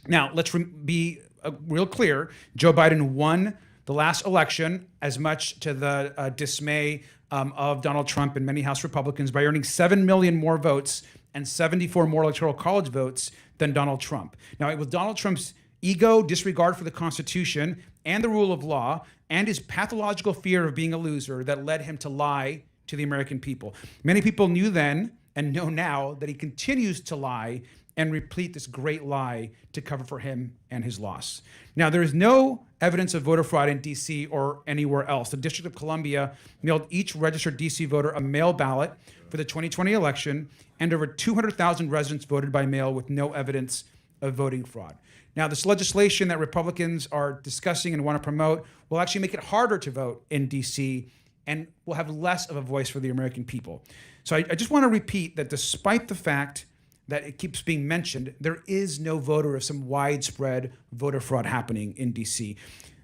Now, let's be real clear. Joe Biden won the last election, as much to the dismay of Donald Trump and many House Republicans, by earning 7 million more votes and 74 more electoral college votes than Donald Trump. Now, it was Donald Trump's ego, disregard for the Constitution and the rule of law, and his pathological fear of being a loser that led him to lie to the American people. Many people knew then and know now that he continues to lie and repeat this great lie to cover for him and his loss. Now, there is no evidence of voter fraud in DC or anywhere else. The District of Columbia mailed each registered DC voter a mail ballot for the 2020 election, and over 200,000 residents voted by mail with no evidence of voting fraud. Now, this legislation that Republicans are discussing and want to promote will actually make it harder to vote in DC and will have less of a voice for the American people. So I just want to repeat that despite the fact that it keeps being mentioned, there is no voter of some widespread voter fraud happening in DC.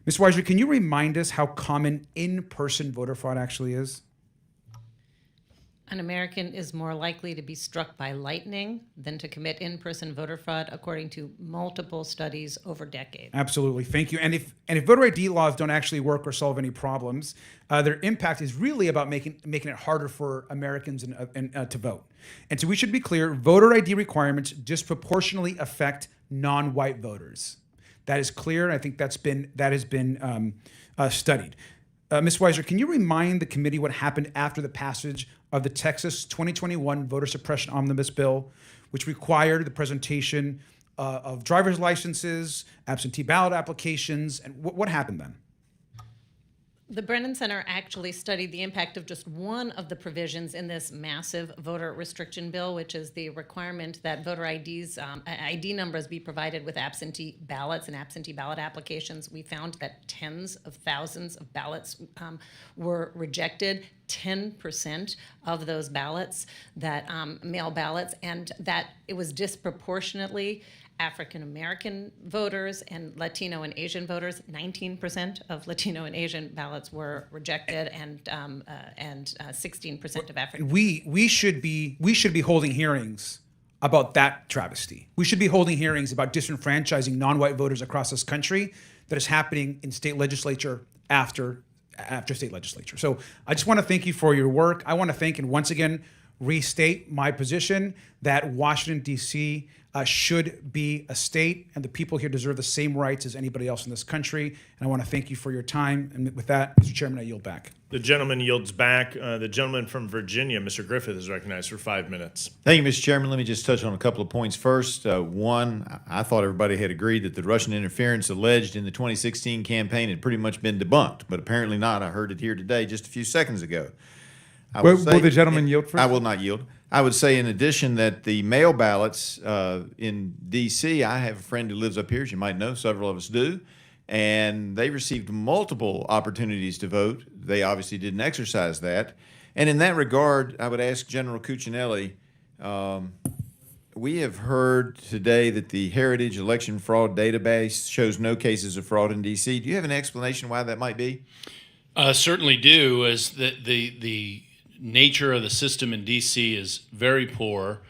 Ms. Weiser, can you remind us how common in-person voter fraud actually is? An American is more likely to be struck by lightning than to commit in-person voter fraud, according to multiple studies over decades. Absolutely, thank you. And if voter ID laws don't actually work or solve any problems, their impact is really about making it harder for Americans to vote. And so we should be clear: voter ID requirements disproportionately affect non-white voters. That is clear, and I think that has been studied. Ms. Weiser, can you remind the committee what happened after the passage of the Texas 2021 Voter Suppression Omnibus Bill, which required the presentation of driver's licenses, absentee ballot applications, and what happened then? The Brennan Center actually studied the impact of just one of the provisions in this massive voter restriction bill, which is the requirement that voter ID numbers be provided with absentee ballots and absentee ballot applications. We found that tens of thousands of ballots were rejected, 10% of those ballots, that mail ballots, and that it was disproportionately African American voters and Latino and Asian voters. 19% of Latino and Asian ballots were rejected, and 16% of African. We should be holding hearings about that travesty. We should be holding hearings about disenfranchising non-white voters across this country that is happening in state legislature after state legislature. So I just want to thank you for your work. I want to thank and once again restate my position that Washington, D.C. Should be a state, and the people here deserve the same rights as anybody else in this country. And I want to thank you for your time. And with that, Mr. Chairman, I yield back. The gentleman yields back. The gentleman from Virginia, Mr. Griffith, is recognized for 5 minutes. Thank you, Mr. Chairman. Let me just touch on a couple of points. First, one, I thought everybody had agreed that the Russian interference alleged in the 2016 campaign had pretty much been debunked, but apparently not. I heard it here today just a few seconds ago. Will the gentleman yield first? I will not yield. I would say, in addition, that the mail ballots in D.C., I have a friend who lives up here, as you might know, several of us do, and they received multiple opportunities to vote. They obviously didn't exercise that. And in that regard, I would ask General Cuccinelli, we have heard today that the Heritage Election Fraud Database shows no cases of fraud in D.C. Do you have an explanation why that might be? Certainly do, as the nature of the system in D.C. is very poor.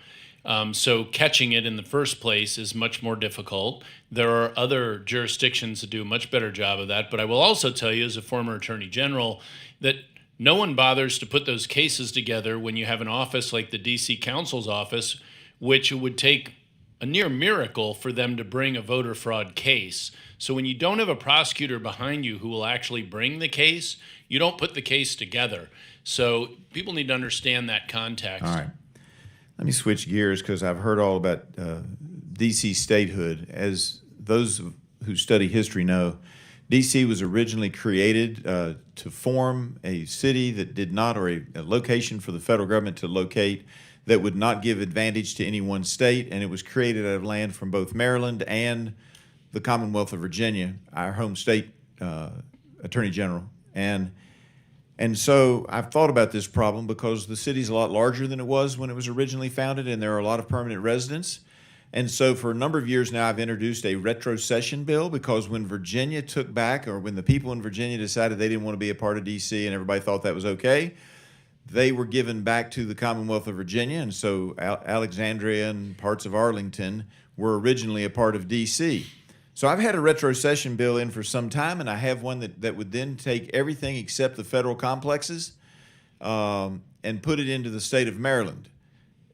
So catching it in the first place is much more difficult. There are other jurisdictions that do a much better job of that. But I will also tell you, as a former Attorney General, that no one bothers to put those cases together when you have an office like the D.C. Council's office, which it would take a near miracle for them to bring a voter fraud case. So when you don't have a prosecutor behind you who will actually bring the case, you don't put the case together. So people need to understand that context. All right. Let me switch gears because I've heard all about D.C. statehood. As those who study history know, D.C. was originally created to form a city that did not, or a location for the federal government to locate that would not give advantage to any one state, and it was created out of land from both Maryland and the Commonwealth of Virginia, our home state Attorney General. And so I've thought about this problem because the city's a lot larger than it was when it was originally founded, and there are a lot of permanent residents. And so for a number of years now, I've introduced a retrocession bill because when Virginia took back, or when the people in Virginia decided they didn't want to be a part of D.C. and everybody thought that was okay, they were given back to the Commonwealth of Virginia. And so Alexandria and parts of Arlington were originally a part of D.C. So I've had a retrocession bill in for some time, and I have one that would then take everything except the federal complexes and put it into the state of Maryland.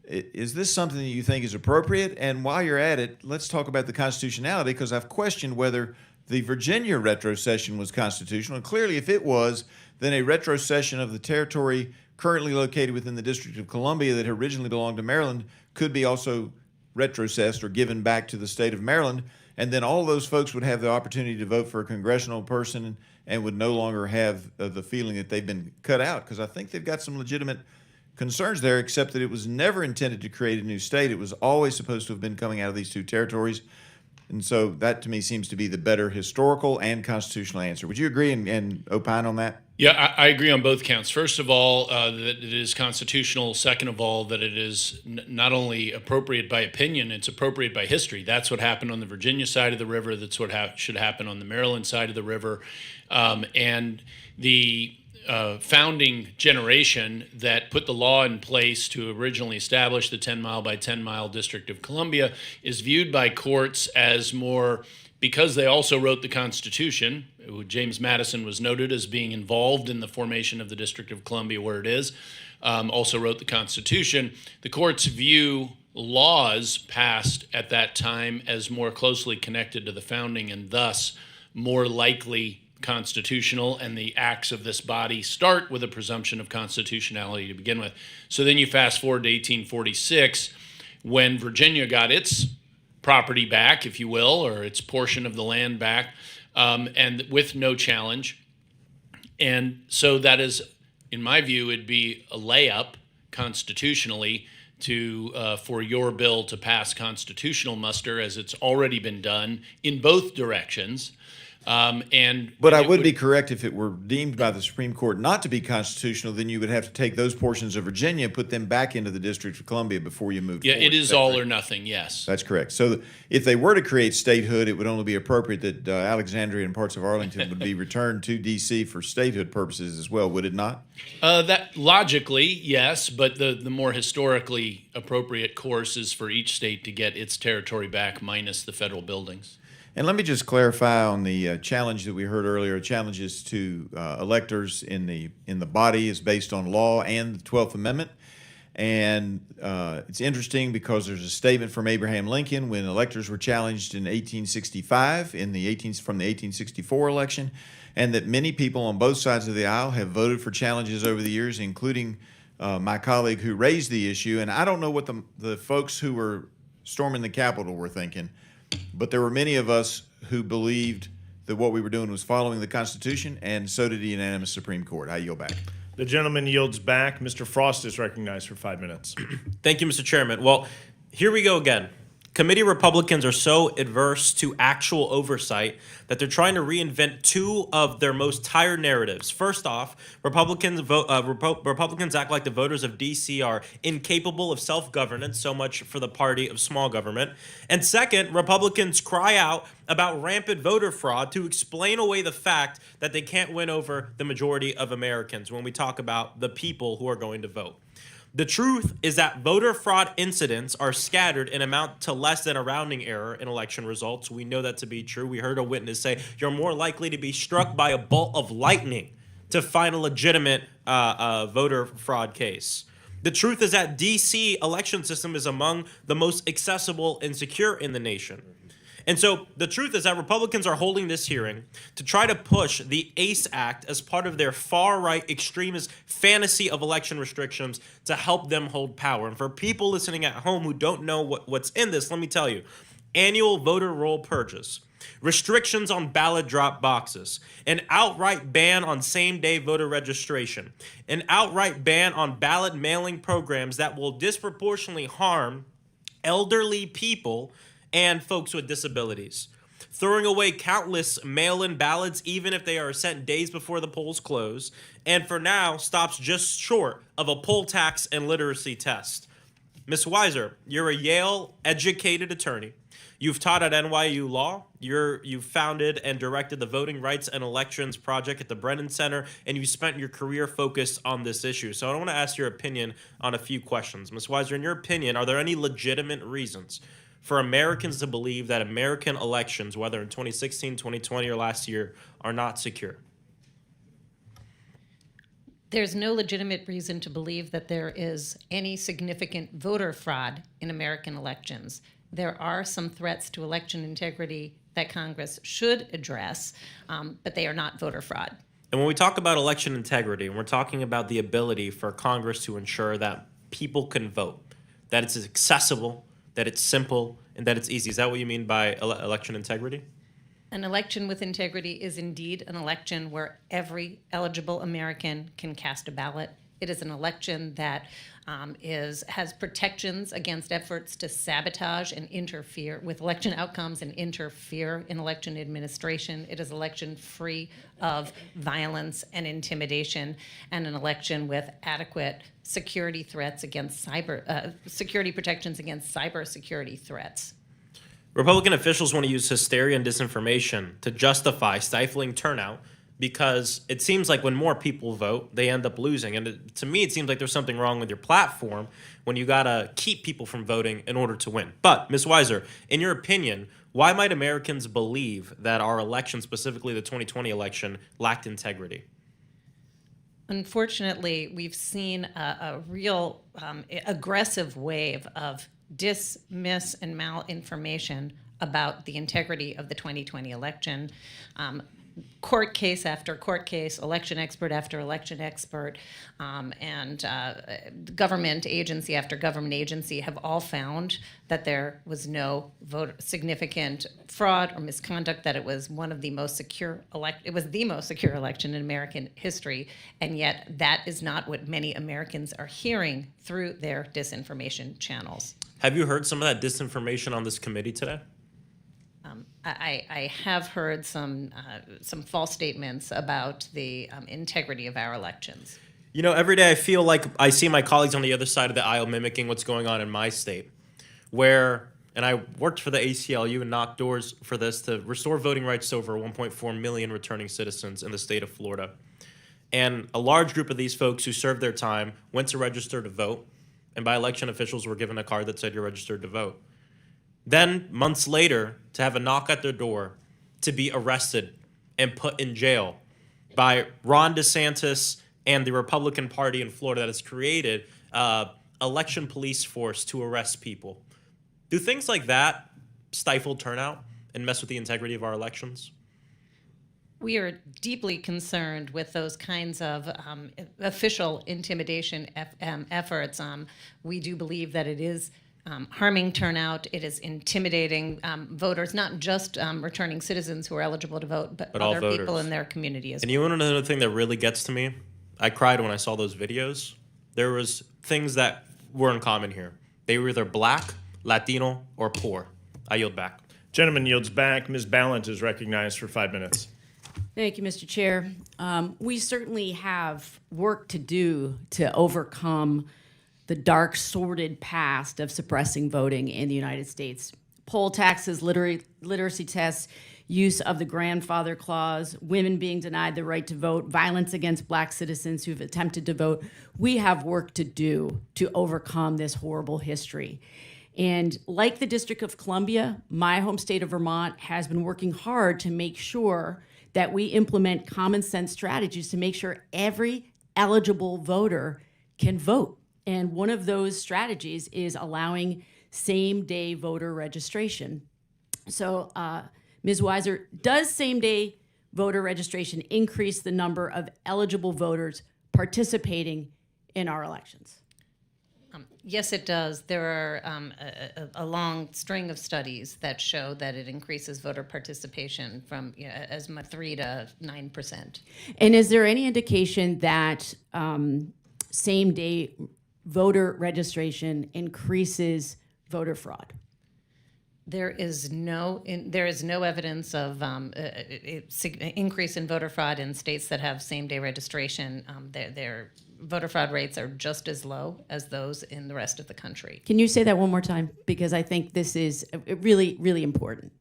Is this something that you think is appropriate? And while you're at it, let's talk about the constitutionality, because I've questioned whether the Virginia retrocession was constitutional. And clearly, if it was, then a retrocession of the territory currently located within the District of Columbia that originally belonged to Maryland could be also retrocessed or given back to the state of Maryland. And then all those folks would have the opportunity to vote for a congressional person and would no longer have the feeling that they've been cut out, because I think they've got some legitimate concerns there, except that it was never intended to create a new state. It was always supposed to have been coming out of these two territories. And so that, to me, seems to be the better historical and constitutional answer. Would you agree and opine on that? Yeah, I agree on both counts. First of all, that it is constitutional. Second of all, that it is not only appropriate by opinion, it's appropriate by history. That's what happened on the Virginia side of the river. That's what should happen on the Maryland side of the river. And the founding generation that put the law in place to originally establish the 10-mile by 10-mile District of Columbia is viewed by courts as more, because they also wrote the Constitution. James Madison was noted as being involved in the formation of the District of Columbia where it is, also wrote the Constitution. The courts view laws passed at that time as more closely connected to the founding and thus more likely constitutional, and the acts of this body start with a presumption of constitutionality to begin with. So then you fast forward to 1846, when Virginia got its property back, if you will, or its portion of the land back, and with no challenge. And so that is, in my view, it'd be a layup constitutionally to for your bill to pass constitutional muster, as it's already been done in both directions. But I would be correct if it were deemed by the Supreme Court not to be constitutional, then you would have to take those portions of Virginia and put them back into the District of Columbia before you move Yeah, forward. it is all or nothing, yes. That's correct. So if they were to create statehood, it would only be appropriate that Alexandria and parts of Arlington would be returned to D.C. for statehood purposes as well, would it not? That logically, yes, but the more historically appropriate course is for each state to get its territory back minus the federal buildings. And let me just clarify on the challenge that we heard earlier. Challenges to electors in the body is based on law and the 12th Amendment. And it's interesting because there's a statement from Abraham Lincoln when electors were challenged in 1865 from the 1864 election, and that many people on both sides of the aisle have voted for challenges over the years, including my colleague who raised the issue. And I don't know what the folks who were storming the Capitol were thinking, but there were many of us who believed that what we were doing was following the Constitution, and so did the unanimous Supreme Court. I yield back. The gentleman yields back. Mr. Frost is recognized for 5 minutes. Thank you, Mr. Chairman. Well, here we go again. Committee Republicans are so adverse to actual oversight that they're trying to reinvent two of their most tired narratives. First off, Republicans act like the voters of D.C. are incapable of self-governance, so much for the party of small government. And second, Republicans cry out about rampant voter fraud to explain away the fact that they can't win over the majority of Americans when we talk about the people who are going to vote. The truth is that voter fraud incidents are scattered and amount to less than a rounding error in election results. We know that to be true. We heard a witness say, you're more likely to be struck by a bolt of lightning to find a legitimate voter fraud case. The truth is that D.C. election system is among the most accessible and secure in the nation. And so the truth is that Republicans are holding this hearing to try to push the ACE Act as part of their far-right extremist fantasy of election restrictions to help them hold power. And for people listening at home who don't know what's in this, let me tell you. Annual voter roll purges, restrictions on ballot drop boxes, an outright ban on same-day voter registration, an outright ban on ballot mailing programs that will disproportionately harm elderly people and folks with disabilities, throwing away countless mail-in ballots even if they are sent days before the polls close, and for now stops just short of a poll tax and literacy test. Ms. Weiser, you're a Yale-educated attorney. You've taught at NYU Law. You've founded and directed the Voting Rights and Elections Project at the Brennan Center, and you spent your career focused on this issue. So I want to ask your opinion on a few questions. Ms. Weiser, in your opinion, are there any legitimate reasons for Americans to believe that American elections, whether in 2016, 2020, or last year, are not secure? There's no legitimate reason to believe that there is any significant voter fraud in American elections. There are some threats to election integrity that Congress should address, but they are not voter fraud. And when we talk about election integrity, and we're talking about the ability for Congress to ensure that people can vote, that it's accessible, that it's simple, and that it's easy. Is that what you mean by election integrity? An election with integrity is indeed an election where every eligible American can cast a ballot. It is an election that has protections against efforts to sabotage and interfere with election outcomes and interfere in election administration. It is an election free of violence and intimidation, and an election with adequate security threats against security protections against cyber security threats. Republican officials want to use hysteria and disinformation to justify stifling turnout because it seems like when more people vote, they end up losing. And to me, it seems like there's something wrong with your platform when you got to keep people from voting in order to win. But, Ms. Weiser, in your opinion, why might Americans believe that our election, specifically the 2020 election, lacked integrity? Unfortunately, we've seen a real aggressive wave of mis, and malinformation about the integrity of the 2020 election. court case after court case, election expert after election expert, and government agency after government agency have all found that there was no significant fraud or misconduct, that it was one of the most secure election in American history, and yet that is not what many Americans are hearing through their disinformation channels. Have you heard some of that disinformation on this committee today? I have heard some false statements about the integrity of our elections. You know, every day I feel like I see my colleagues on the other side of the aisle mimicking what's going on in my state, where, and I worked for the ACLU and knocked doors for this to restore voting rights to over 1.4 million returning citizens in the state of Florida. And a large group of these folks who served their time went to register to vote, and by election officials were given a card that said you're registered to vote. Then, months later, to have a knock at their door, to be arrested and put in jail by Ron DeSantis and the Republican Party in Florida that has created election police force to arrest people. Do things like that stifle turnout and mess with the integrity of our elections? We are deeply concerned with those kinds of official intimidation efforts. We do believe that it is harming turnout. It is intimidating voters, not just returning citizens who are eligible to vote, but all other voters. people in their community as And well. you want to know the thing that really gets to me? I cried when I saw those videos. There was things that were in common here. They were either black, Latino, or poor. I yield back. Gentleman yields back. Ms. Ballant is recognized for 5 minutes. Thank you, Mr. Chair. We certainly have work to do to overcome the dark, sordid past of suppressing voting in the United States. Poll taxes, literacy tests, use of the grandfather clause, women being denied the right to vote, violence against black citizens who've attempted to vote. We have work to do to overcome this horrible history. And like the District of Columbia, my home state of Vermont has been working hard to make sure that we implement common sense strategies to make sure every eligible voter can vote. And one of those strategies is allowing same-day voter registration. So, Ms. Weiser, does same-day voter registration increase the number of eligible voters participating in our elections? Yes, it does. There are a long string of studies that show that it increases voter participation from as much 3 to 9%. And is there any indication that same-day voter registration increases voter fraud? There is no evidence of increase in voter fraud in states that have same-day registration. Their voter fraud rates are just as low as those in the rest of the country. Can you say that one more time? Because I think this is really, really important.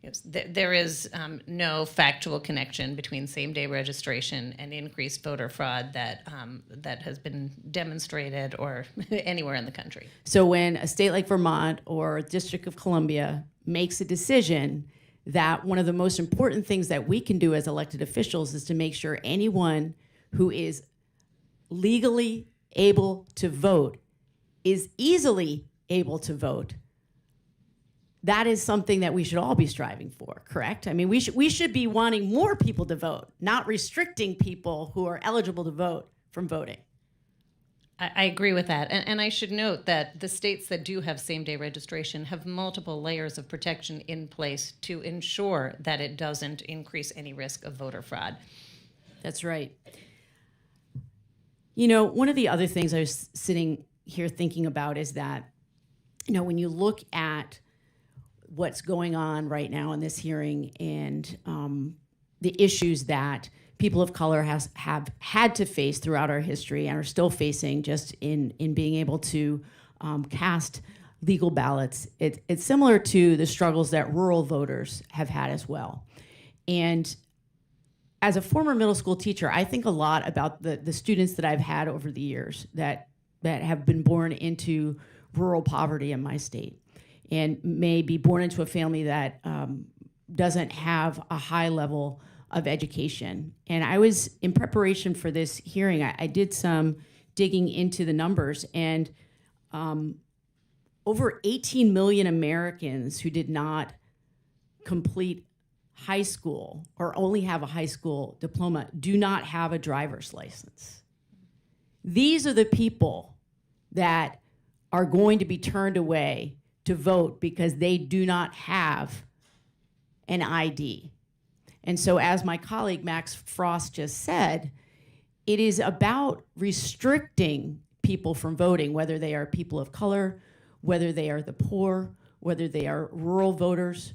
Yes, there is no factual connection between same-day registration and increased voter fraud that has been demonstrated or anywhere in the country. So when a state like Vermont or District of Columbia makes a decision that one of the most important things that we can do as elected officials is to make sure anyone who is legally able to vote is easily able to vote, that is something that we should all be striving for, correct? I mean, we should be wanting more people to vote, not restricting people who are eligible to vote from voting. I agree with that. And I should note that the states that do have same-day registration have multiple layers of protection in place to ensure that it doesn't increase any risk of voter fraud. That's right. You know, one of the other things I was sitting here thinking about is that, you know, when you look at what's going on right now in this hearing and the issues that people of color have had to face throughout our history and are still facing just in being able to cast legal ballots, it's similar to the struggles that rural voters have had as well. And as a former middle school teacher, I think a lot about the students that I've had over the years that have been born into rural poverty in my state and may be born into a family that doesn't have a high level of education. And I was, in preparation for this hearing, I did some digging into the numbers, and over 18 million Americans who did not complete high school or only have a high school diploma do not have a driver's license. These are the people that are going to be turned away to vote because they do not have an ID. And so, as my colleague Max Frost just said, it is about restricting people from voting, whether they are people of color, whether they are the poor, whether they are rural voters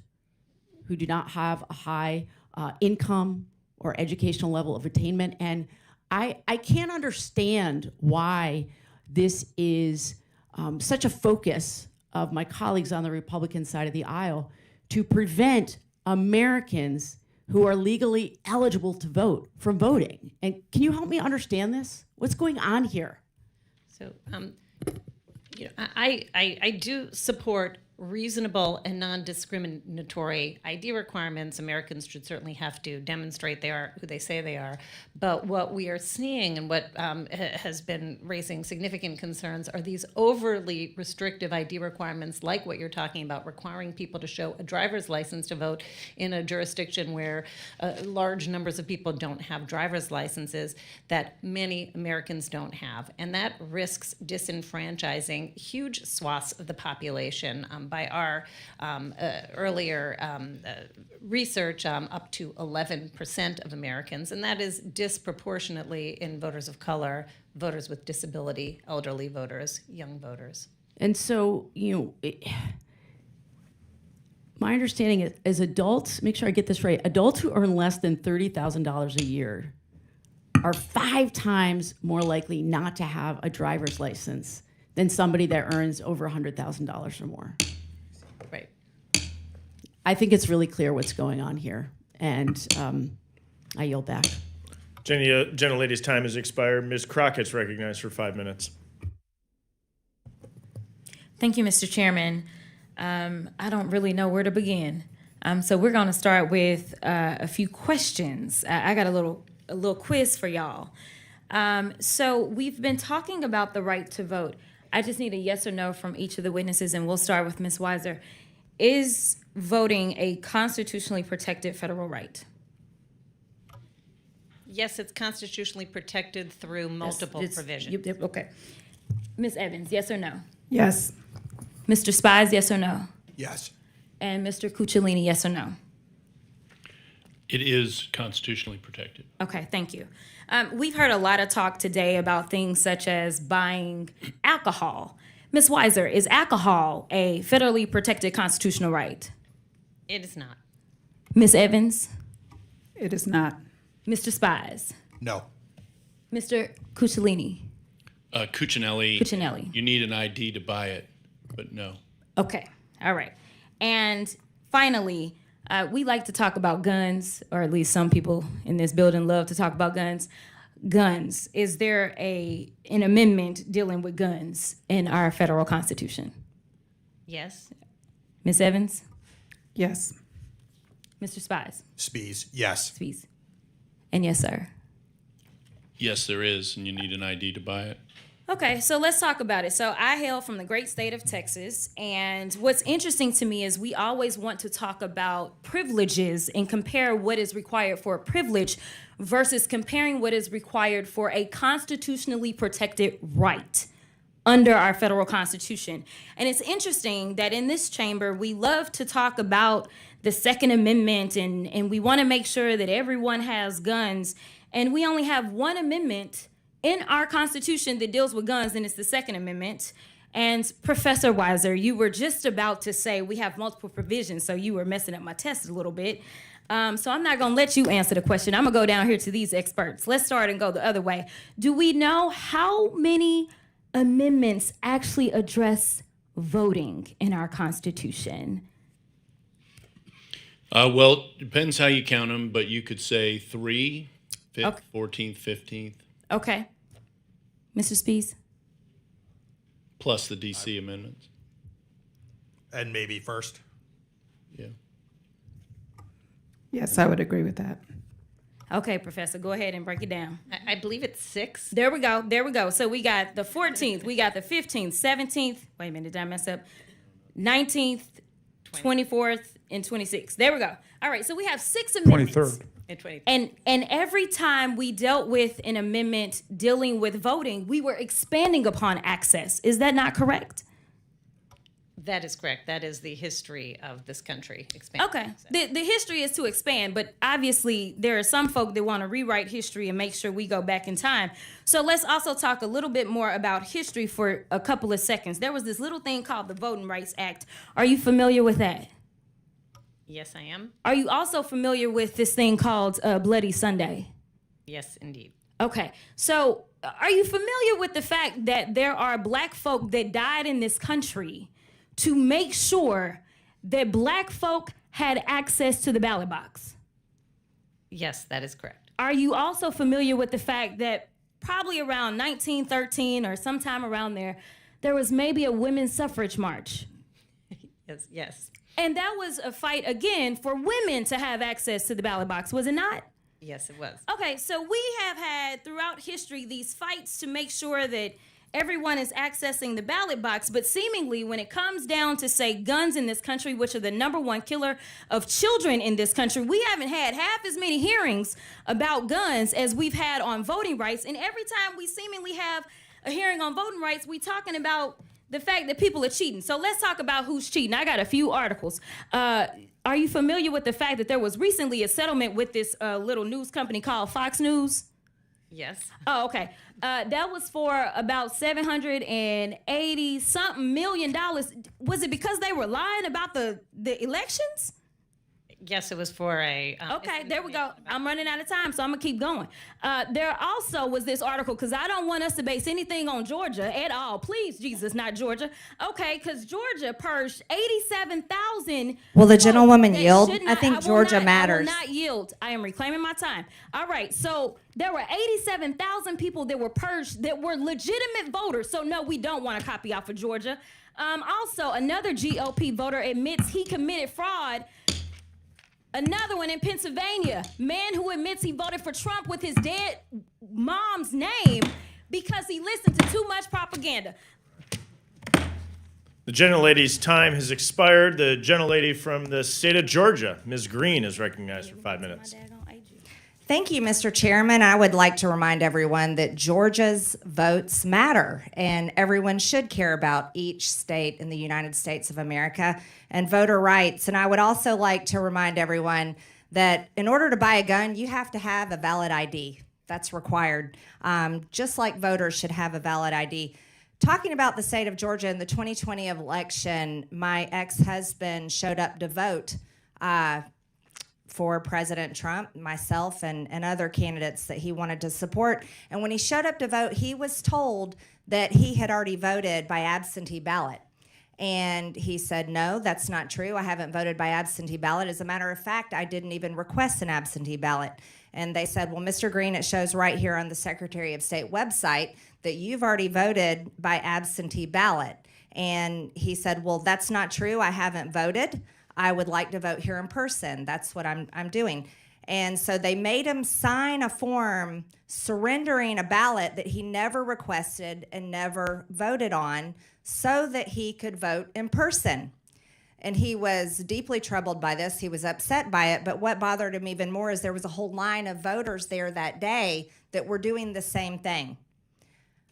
who do not have a high income or educational level of attainment. And I can't understand why this is such a focus of my colleagues on the Republican side of the aisle to prevent Americans who are legally eligible to vote from voting. And can you help me understand this? What's going on here? So, I do support reasonable and non-discriminatory ID requirements. Americans should certainly have to demonstrate they are who they say they are. But what we are seeing and what has been raising significant concerns are these overly restrictive ID requirements, like what you're talking about, requiring people to show a driver's license to vote in a jurisdiction where large numbers of people don't have driver's licenses that many Americans don't have. And that risks disenfranchising huge swaths of the population. By our earlier research, up to 11% of Americans, and that is disproportionately in voters of color, voters with disability, elderly voters, young voters. And so, my understanding is adults, make sure I get this right, adults who earn less than $30,000 a year are 5 times more likely not to have a driver's license than somebody that earns over $100,000 or more. Right. I think it's really clear what's going on here, and I yield back. Gentlelady's time has expired. Ms. Crockett's recognized for 5 minutes. Thank you, Mr. Chairman. I don't really know where to begin. So we're going to start with a few questions. I got a little quiz for y'all. So we've been talking about the right to vote. I just need a yes or no from each of the witnesses, and we'll start with Ms. Weiser. Is voting a constitutionally protected federal right? Yes, it's constitutionally protected through multiple provisions. Okay. Ms. Evans, yes or no? Yes. Mr. Spies, yes or no? Yes. And Mr. Cuccinelli, yes or no? It is constitutionally protected. Okay, thank you. We've heard a lot of talk today about things such as buying alcohol. Ms. Weiser, is alcohol a federally protected constitutional right? It is not. Ms. Evans? It is not. Mr. Spies? No. Mr. Cuccinelli? Cuccinelli. You need an ID to buy it, but no. Okay, all right. And finally, we like to talk about guns, or at least some people in this building love to talk about guns. Guns. Is there an amendment dealing with guns in our federal Constitution? Yes. Ms. Evans? Yes. Mr. Spies? Spies, yes. Spies. And yes, sir. Yes, there is, and you need an ID to buy it. Okay, so let's talk about it. So I hail from the great state of Texas, and what's interesting to me is we always want to talk about privileges and compare what is required for a privilege versus comparing what is required for a constitutionally protected right under our federal Constitution. And it's interesting that in this chamber, we love to talk about the Second Amendment, and we want to make sure that everyone has guns, and we only have one amendment in our Constitution that deals with guns, and it's the Second Amendment. And Professor Weiser, you were just about to say we have multiple provisions, so you were messing up my test a little bit. So I'm not going to let you answer the question. I'm going to go down here to these experts. Let's start and go the other way. Do we know how many amendments actually address voting in our Constitution? Well, it depends how you count them, but you could say 3, 5th, Okay. 14th, 15th, Okay. Mr. Spies? plus the D.C. amendments. And maybe first. Yeah. Yes, I would agree with that. Okay, Professor, go ahead and break it down. I believe it's 6. There we go. There we go. So we got the 14th, we got the 15th, 17th. Wait a minute, did I mess up? 19th, 24th, and 26th. There we go. All right, so we have 6 amendments. 23rd. And every time we dealt with an amendment dealing with voting, we were expanding upon access. Is that not correct? That is correct. That is the history of this country. Expanding Okay. access. The history is to expand, but obviously there are some folk that want to rewrite history and make sure we go back in time. So let's also talk a little bit more about history for a couple of seconds. There was this little thing called the Voting Rights Act. Are you familiar with that? Yes, I am. Are you also familiar with this thing called Bloody Sunday? Yes, indeed. Okay, so are you familiar with the fact that there are black folk that died in this country to make sure that black folk had access to the ballot box? Yes, that is correct. Are you also familiar with the fact that probably around 1913 or sometime around there, there was maybe a women's suffrage march? Yes, yes. And that was a fight, again, for women to have access to the ballot box, was it not? Yes, it was. Okay, so we have had throughout history these fights to make sure that everyone is accessing the ballot box, but seemingly when it comes down to, say, guns in this country, which are the #1 killer of children in this country, we haven't had half as many hearings about guns as we've had on voting rights. And every time we seemingly have a hearing on voting rights, we talking about the fact that people are cheating. So let's talk about who's cheating. I got a few articles. Are you familiar with the fact that there was recently a settlement with this little news company called Fox News? Yes. Oh, okay. That was for about $780-something million. Was it because they were lying about the elections? Yes, it was for a... Okay, there we go. I'm running out of time, so I'm going to keep going. There also was this article, because I don't want us to base anything on Georgia at all. Please, Jesus, not Georgia. Okay, because Georgia purged 87,000... Will the gentlewoman that yield? should I not- think will Georgia not- matters. I will not yield. I am reclaiming my time. All right, so there were 87,000 people that were purged that were legitimate voters. So, no, we don't want to copy off of Georgia. Also, another GOP voter admits he committed fraud. Another one in Pennsylvania, man who admits he voted for Trump with his dead mom's name because he listened to too much propaganda. The gentlelady's time has expired. The gentlelady from the state of Georgia, Ms. Green, is recognized for 5 minutes. Thank you, Mr. Chairman. I would like to remind everyone that Georgia's votes matter, and everyone should care about each state in the United States of America and voter rights. And I would also like to remind everyone that in order to buy a gun, you have to have a valid ID. That's required, just like voters should have a valid ID. Talking about the state of Georgia in the 2020 election, my ex-husband showed up to vote for President Trump, myself, and other candidates that he wanted to support. And when he showed up to vote, he was told that he had already voted by absentee ballot. And he said, no, that's not true. I haven't voted by absentee ballot. As a matter of fact, I didn't even request an absentee ballot. And they said, well, Mr. Green, it shows right here on the Secretary of State website that you've already voted by absentee ballot. And he said, well, that's not true. I haven't voted. I would like to vote here in person. That's what I'm doing. And so they made him sign a form surrendering a ballot that he never requested and never voted on so that he could vote in person. And he was deeply troubled by this. He was upset by it. But what bothered him even more is there was a whole line of voters there that day that were doing the same thing.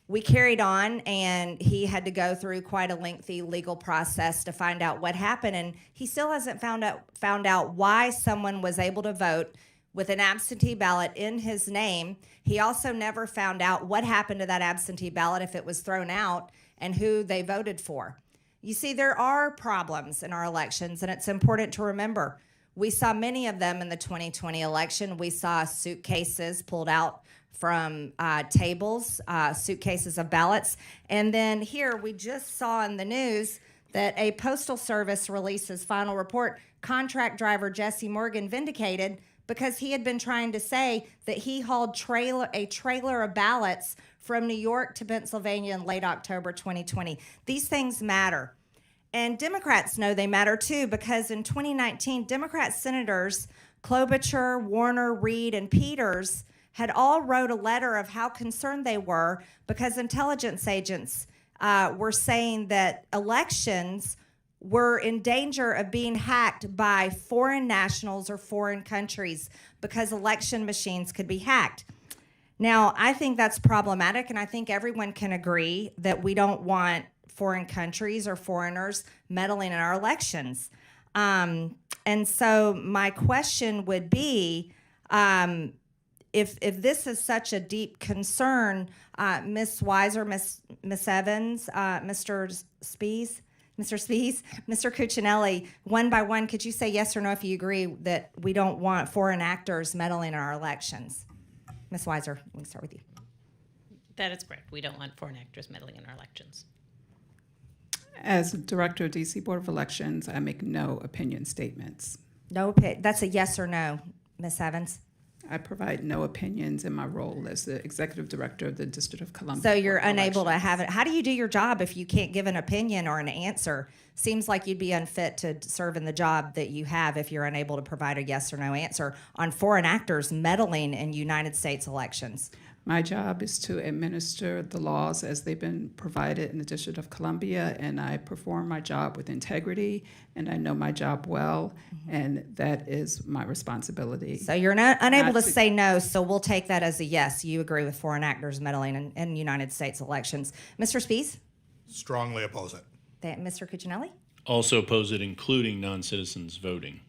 We carried on, and he had to go through quite a lengthy legal process to find out what happened, and he still hasn't found out why someone was able to vote with an absentee ballot in his name. He also never found out what happened to that absentee ballot, if it was thrown out, and who they voted for. You see, there are problems in our elections, and it's important to remember. We saw many of them in the 2020 election. We saw suitcases pulled out from tables, suitcases of ballots. And then here we just saw in the news that a Postal Service releases final report. Contract driver Jesse Morgan vindicated because he had been trying to say that he hauled a trailer of ballots from New York to Pennsylvania in late October 2020. These things matter. And Democrats know they matter too, because in 2019, Democrat Senators Klobuchar, Warner, Reed, and Peters had all wrote a letter of how concerned they were because intelligence agents were saying that elections we're in danger of being hacked by foreign nationals or foreign countries because election machines could be hacked. Now, I think that's problematic, and I think everyone can agree that we don't want foreign countries or foreigners meddling in our elections. And so my question would be, if this is such a deep concern, Ms. Weiser, Ms. Evans, Mr. Spies, Mr. Cuccinelli, one by one, could you say yes or no if you agree that we don't want foreign actors meddling in our elections? Ms. Weiser, we can start with you. That is correct. We don't want foreign actors meddling in our elections. As Director of DC Board of Elections, I make no opinion statements. That's a yes or no, Ms. Evans. I provide no opinions in my role as the Executive Director of the District of Columbia. So you're Board of unable to Elections. have it. How do you do your job if you can't give an opinion or an answer? Seems like you'd be unfit to serve in the job that you have if you're unable to provide a yes or no answer on foreign actors meddling in United States elections. My job is to administer the laws as they've been provided in the District of Columbia, and I perform my job with integrity, and I know my job well, and that is my responsibility. So you're unable to say no, so we'll take that as a yes. You agree with foreign actors meddling in United States elections. Mr. Spies? Strongly oppose it. Mr. Cuccinelli? Also oppose it, including non-citizens voting.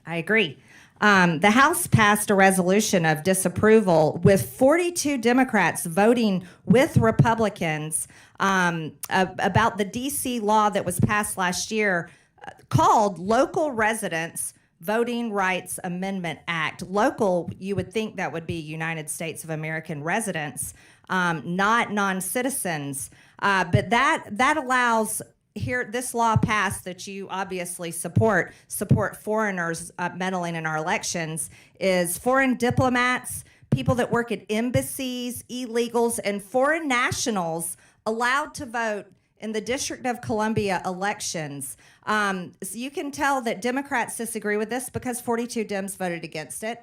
I agree. The House passed a resolution of disapproval with 42 Democrats voting with Republicans about the D.C. law that was passed last year called Local Residents Voting Rights Amendment Act. Local, you would think that would be United States of American residents, not non-citizens. But that allows this law passed that you obviously support foreigners meddling in our elections, is foreign diplomats, people that work at embassies, illegals, and foreign nationals allowed to vote in the District of Columbia elections. So you can tell that Democrats disagree with this because 42 Dems voted against it.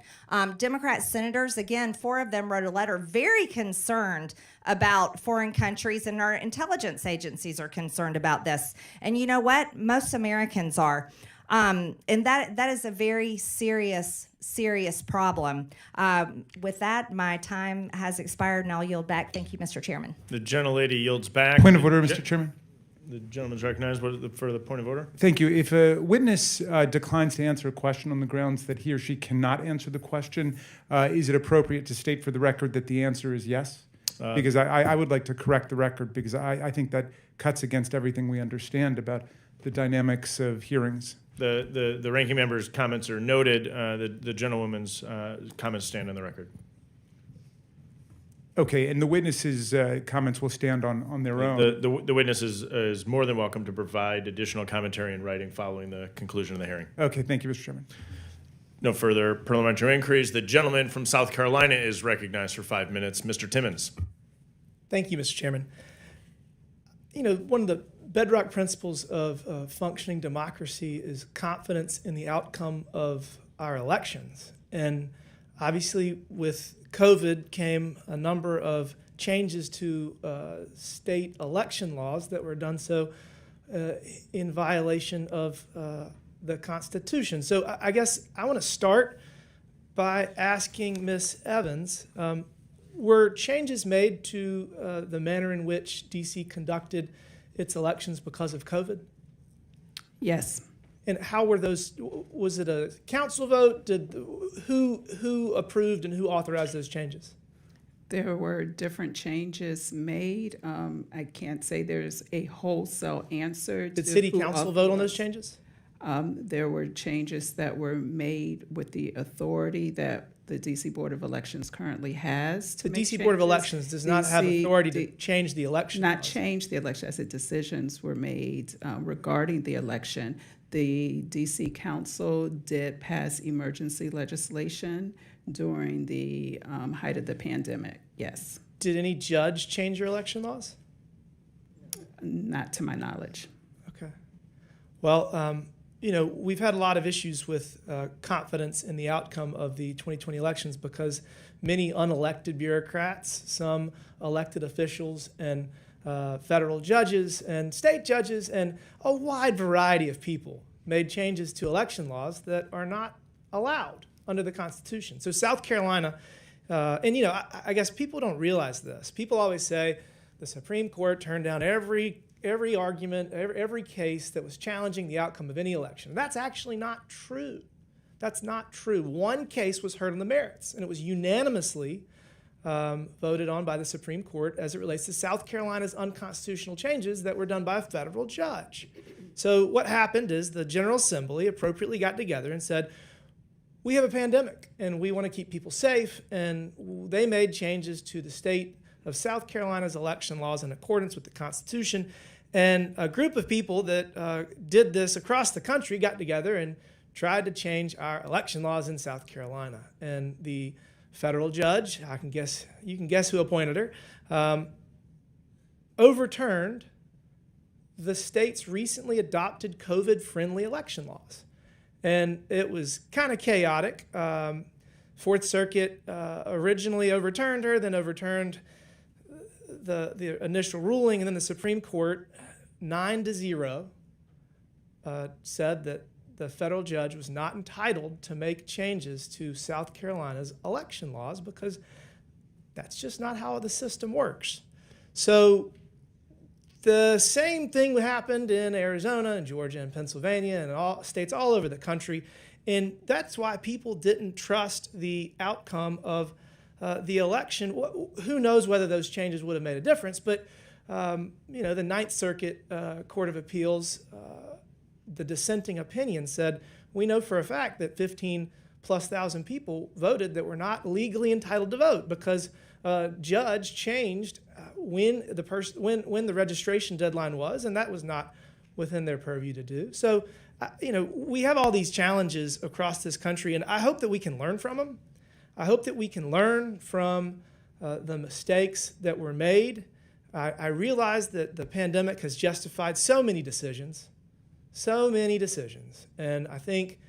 Democrat senators, again, 4 of them wrote a letter very concerned about foreign countries, and our intelligence agencies are concerned about this. And you know what? Most Americans are. And that is a very serious problem. With that, my time has expired, and I'll yield back. Thank you, Mr. Chairman. The gentlelady yields back. Point of order, Mr. Chairman. The gentleman's recognized for the point of order. Thank you. If a witness declines to answer a question on the grounds that he or she cannot answer the question, is it appropriate to state for the record that the answer is yes? Because I would like to correct the record, because I think that cuts against everything we understand about the dynamics of hearings. The ranking member's comments are noted. The gentlewoman's comments stand on the record. Okay, and the witness's comments will stand on their own. The witness is more than welcome to provide additional commentary in writing following the conclusion of the hearing. Okay, thank you, Mr. Chairman. No further parliamentary inquiries. The gentleman from South Carolina is recognized for 5 minutes. Mr. Timmons. Thank you, Mr. Chairman. You know, one of the bedrock principles of functioning democracy is confidence in the outcome of our elections. And obviously, with COVID came a number of changes to state election laws that were done so in violation of the Constitution. So I guess I want to start by asking Ms. Evans, were changes made to the manner in which D.C. conducted its elections because of COVID? Yes. And how were those? Was it a council vote? Who approved and who authorized those changes? There were different changes made. I can't say there's a wholesale answer. Did City Council vote on those changes? There were changes that were made with the authority that the D.C. Board of Elections currently has to The make D.C. Board of changes. Elections does not have authority to change the election. Not change the election. I said decisions were made regarding the election. The D.C. Council did pass emergency legislation during the height of the pandemic, yes. Did any judge change your election laws? Not to my knowledge. Okay. Well, you know, we've had a lot of issues with confidence in the outcome of the 2020 elections because many unelected bureaucrats, some elected officials, and federal judges and state judges and a wide variety of people made changes to election laws that are not allowed under the Constitution. So South Carolina, and you know, I guess people don't realize this. People always say the Supreme Court turned down every argument, every case that was challenging the outcome of any election. That's actually not true. That's not true. One case was heard on the merits, and it was unanimously voted on by the Supreme Court as it relates to South Carolina's unconstitutional changes that were done by a federal judge. So what happened is the General Assembly appropriately got together and said, we have a pandemic and we want to keep people safe, and they made changes to the state of South Carolina's election laws in accordance with the Constitution. And a group of people that did this across the country got together and tried to change our election laws in South Carolina. And the federal judge, you can guess who appointed her, overturned the state's recently adopted COVID-friendly election laws. And it was kind of chaotic. Fourth Circuit originally overturned her, then overturned the initial ruling, and then the Supreme Court, 9-0, said that the federal judge was not entitled to make changes to South Carolina's election laws because that's just not how the system works. So the same thing happened in Arizona and Georgia and Pennsylvania and all states all over the country, and that's why people didn't trust the outcome of the election. Who knows whether those changes would have made a difference, but the Ninth Circuit Court of Appeals, the dissenting opinion said, we know for a fact that 15,000+ people voted that were not legally entitled to vote because a judge changed when the registration deadline was, and that was not within their purview to do. So, we have all these challenges across this country, and I hope that we can learn from them. I hope that we can learn from the mistakes that were made. I realize that the pandemic has justified so many decisions, and I think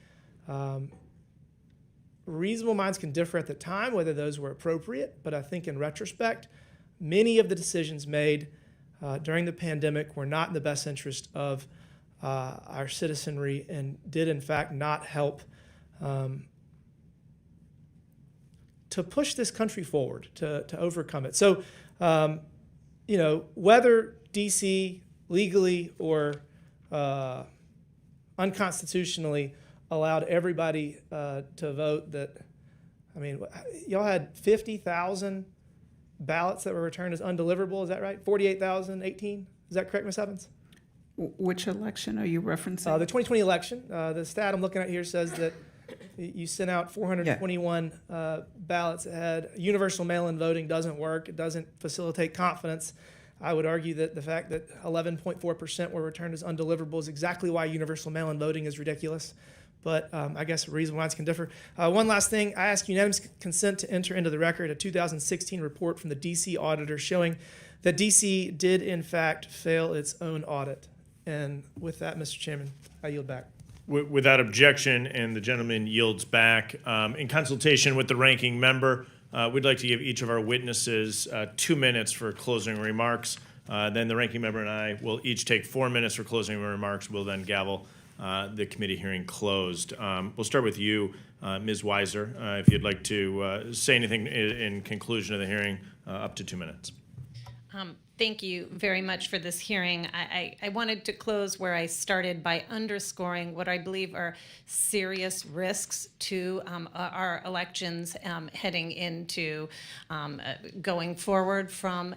reasonable minds can differ at the time whether those were appropriate, but I think in retrospect, many of the decisions made during the pandemic were not in the best interest of our citizenry and did in fact not help to push this country forward, to overcome it. So, whether D.C. legally or unconstitutionally allowed everybody to vote y'all had 50,000 ballots that were returned as undeliverable, is that right? 48,018, is that correct, Ms. Evans? Which election are you referencing? The 2020 election. The stat I'm looking at here says that you sent out 421 ballots that had universal mail-in voting doesn't work. It doesn't facilitate confidence. I would argue that the fact that 11.4% were returned as undeliverable is exactly why universal mail-in voting is ridiculous. But I guess reasonable minds can differ. One last thing, I ask unanimous consent to enter into the record a 2016 report from the D.C. auditor showing that D.C. did in fact fail its own audit. And with that, Mr. Chairman, I yield back. Without objection, and the gentleman yields back. In consultation with the ranking member, we'd like to give each of our witnesses 2 minutes for closing remarks. Then the ranking member and I will each take 4 minutes for closing remarks. We'll then gavel the committee hearing closed. We'll start with you, Ms. Weiser, if you'd like to say anything in conclusion of the hearing, up to 2 minutes. Thank you very much for this hearing. I wanted to close where I started by underscoring what I believe are serious risks to our elections heading into going forward, from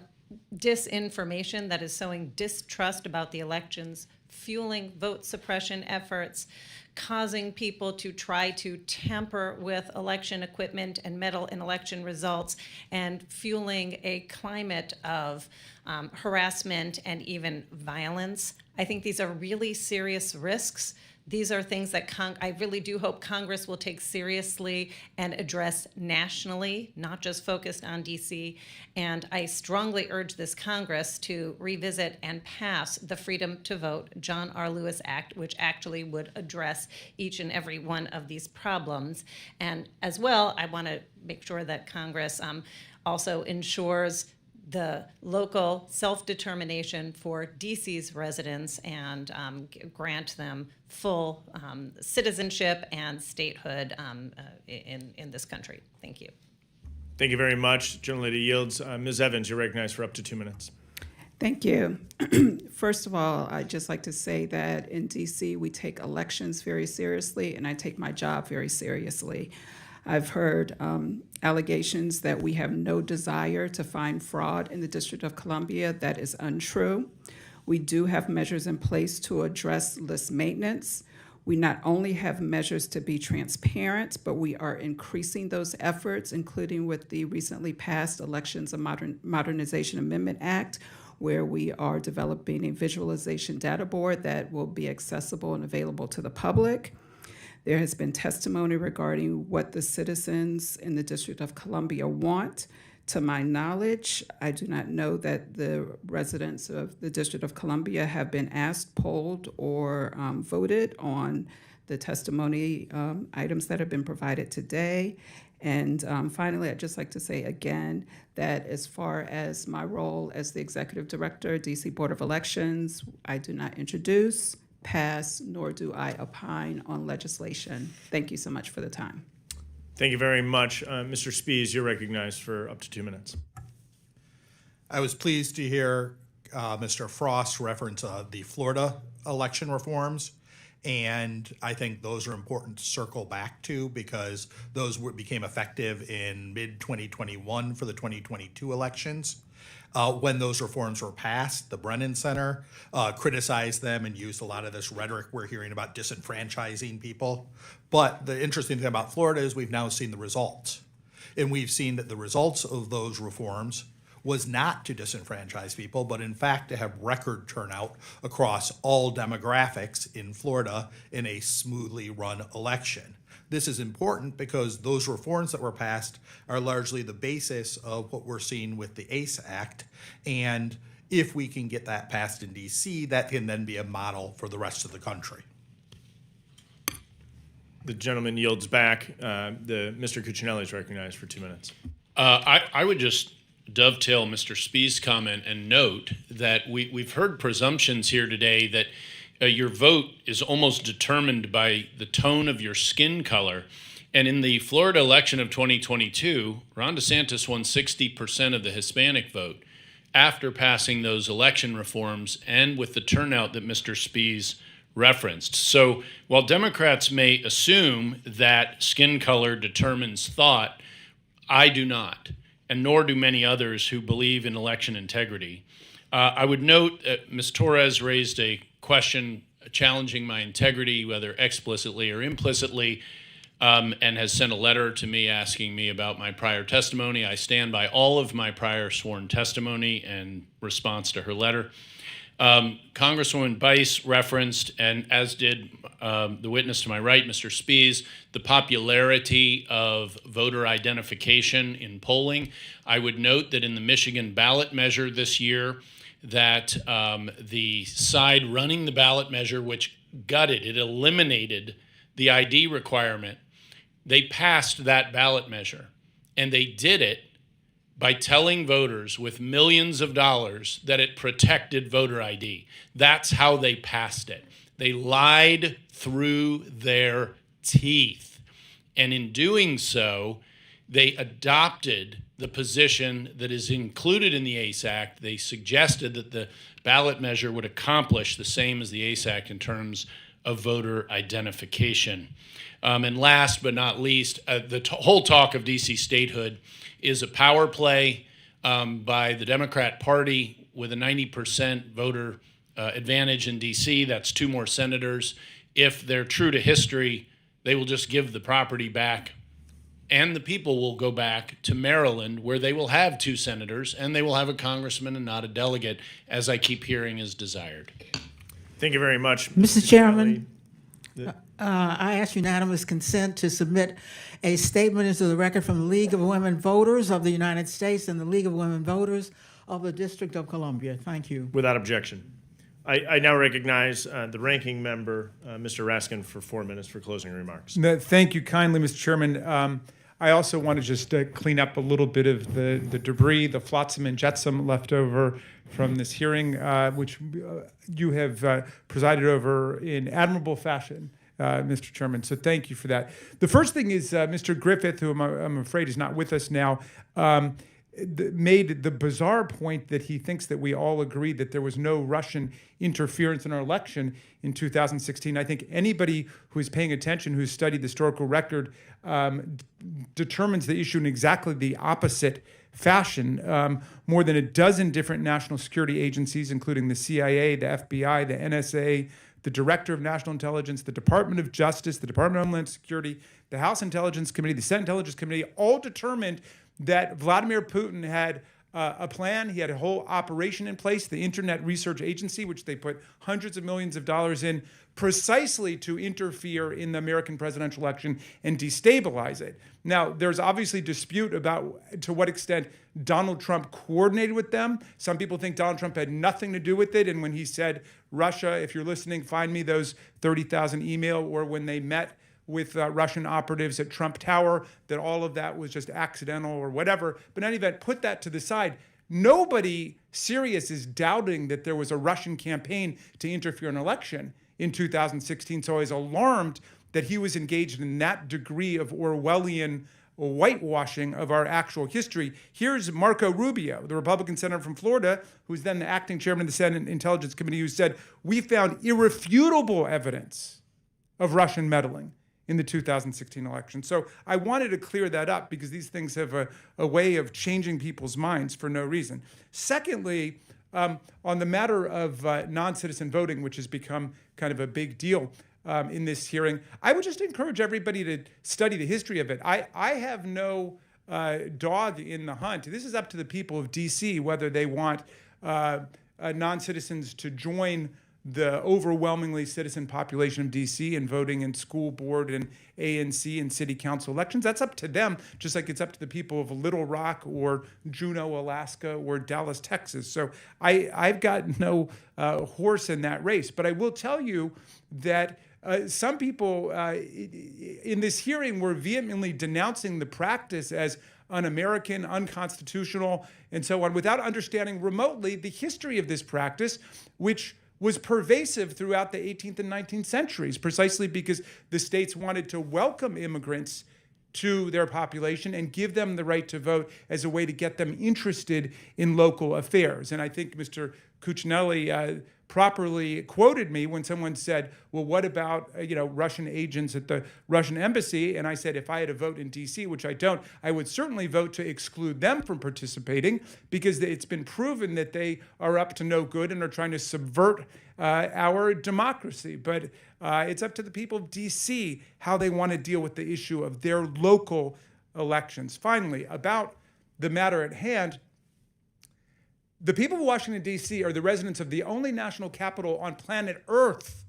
disinformation that is sowing distrust about the elections, fueling vote suppression efforts, causing people to try to tamper with election equipment and meddle in election results, and fueling a climate of harassment and even violence. I think these are really serious risks. These are things that I really do hope Congress will take seriously and address nationally, not just focused on D.C. And I strongly urge this Congress to revisit and pass the Freedom to Vote John R. Lewis Act, which actually would address each and every one of these problems. And as well, I want to make sure that Congress also ensures the local self-determination for DC's residents and grant them full citizenship and statehood in this country. Thank you. Thank you very much. Gentlelady yields. Ms. Evans, you're recognized for up to 2 minutes. Thank you. First of all, I'd just like to say that in DC, we take elections very seriously, and I take my job very seriously. I've heard allegations that we have no desire to find fraud in the District of Columbia. That is untrue. We do have measures in place to address list maintenance. We not only have measures to be transparent, but we are increasing those efforts, including with the recently passed Elections and Modernization Amendment Act, where we are developing a visualization data board that will be accessible and available to the public. There has been testimony regarding what the citizens in the District of Columbia want. To my knowledge, I do not know that the residents of the District of Columbia have been asked, polled, or voted on the testimony items that have been provided today. And finally, I'd just like to say again that as far as my role as the Executive Director, DC Board of Elections, I do not introduce, pass, nor do I opine on legislation. Thank you so much for the time. Thank you very much. Mr. Spies, you're recognized for up to 2 minutes. I was pleased to hear Mr. Frost reference the Florida election reforms, and I think those are important to circle back to because those became effective in mid-2021 for the 2022 elections. When those reforms were passed, the Brennan Center criticized them and used a lot of this rhetoric we're hearing about disenfranchising people. But the interesting thing about Florida is we've now seen the results. And we've seen that the results of those reforms was not to disenfranchise people, but in fact to have record turnout across all demographics in Florida in a smoothly run election. This is important because those reforms that were passed are largely the basis of what we're seeing with the ACE Act. And if we can get that passed in DC, that can then be a model for the rest of the country. The gentleman yields back. Mr. Cuccinelli is recognized for 2 minutes. I would just dovetail Mr. Spies' comment and note that we've heard presumptions here today that your vote is almost determined by the tone of your skin color. And in the Florida election of 2022, Ron DeSantis won 60% of the Hispanic vote after passing those election reforms and with the turnout that Mr. Spies referenced. So while Democrats may assume that skin color determines thought, I do not, and nor do many others who believe in election integrity. I would note that Ms. Torres raised a question challenging my integrity, whether explicitly or implicitly, and has sent a letter to me asking me about my prior testimony. I stand by all of my prior sworn testimony in response to her letter. Congresswoman Bice referenced, and as did the witness to my right, Mr. Spies, the popularity of voter identification in polling. I would note that in the Michigan ballot measure this year, that the side running the ballot measure, which it eliminated the ID requirement, they passed that ballot measure. And they did it by telling voters with millions of dollars that it protected voter ID. That's how they passed it. They lied through their teeth. And in doing so, they adopted the position that is included in the ACE Act. They suggested that the ballot measure would accomplish the same as the ACE Act in terms of voter identification. And last but not least, the whole talk of DC statehood is a power play by the Democrat Party with a 90% voter advantage in DC. That's 2 more senators. If they're true to history, they will just give the property back, and the people will go back to Maryland, where they will have 2 senators, and they will have a congressman and not a delegate, as I keep hearing is desired. Thank you very much. Mr. Chairman, I ask unanimous consent to submit a statement into the record from the League of Women Voters of the United States and the League of Women Voters of the District of Columbia. Thank you. Without objection. I now recognize the ranking member, Mr. Raskin, for 4 minutes for closing remarks. Thank you kindly, Mr. Chairman. I also want to just clean up a little bit of the debris, the flotsam and jetsam left over from this hearing, which you have presided over in admirable fashion, Mr. Chairman. So thank you for that. The first thing is Mr. Griffith, who I'm afraid is not with us now, made the bizarre point that he thinks that we all agreed that there was no Russian interference in our election in 2016. I think anybody who is paying attention, who's studied the historical record, determines the issue in exactly the opposite fashion. More than a dozen different national security agencies, including the CIA, the FBI, the NSA, the Director of National Intelligence, the Department of Justice, the Department of Homeland Security, the House Intelligence Committee, the Senate Intelligence Committee, all determined that Vladimir Putin had a plan. He had a whole operation in place, the Internet Research Agency, which they put hundreds of millions of dollars in precisely to interfere in the American presidential election and destabilize it. Now, there's obviously dispute about to what extent Donald Trump coordinated with them. Some people think Donald Trump had nothing to do with it. And when he said, Russia, if you're listening, find me those 30,000 email, or when they met with Russian operatives at Trump Tower, that all of that was just accidental or whatever. But in any event, put that to the side. Nobody serious is doubting that there was a Russian campaign to interfere in an election in 2016. So I was alarmed that he was engaged in that degree of Orwellian whitewashing of our actual history. Here's Marco Rubio, the Republican senator from Florida, who's then the acting chairman of the Senate Intelligence Committee, who said, we found irrefutable evidence of Russian meddling in the 2016 election. So I wanted to clear that up because these things have a way of changing people's minds for no reason. Secondly, on the matter of non-citizen voting, which has become kind of a big deal in this hearing, I would just encourage everybody to study the history of it. I have no dog in the hunt. This is up to the people of D.C. whether they want non-citizens to join the overwhelmingly citizen population of D.C. and voting in school board and ANC and city council elections. That's up to them, just like it's up to the people of Little Rock or Juneau, Alaska, or Dallas, Texas. So I've got no horse in that race. But I will tell you that some people in this hearing were vehemently denouncing the practice as un-American, unconstitutional, and so on, without understanding remotely the history of this practice, which was pervasive throughout the 18th and 19th centuries, precisely because the states wanted to welcome immigrants to their population and give them the right to vote as a way to get them interested in local affairs. And I think Mr. Cuccinelli properly quoted me when someone said, well, what about Russian agents at the Russian embassy? And I said, if I had a vote in D.C., which I don't, I would certainly vote to exclude them from participating, because it's been proven that they are up to no good and are trying to subvert our democracy. But it's up to the people of D.C. how they want to deal with the issue of their local elections. Finally, about the matter at hand, the people of Washington, D.C. are the residents of the only national capital on planet Earth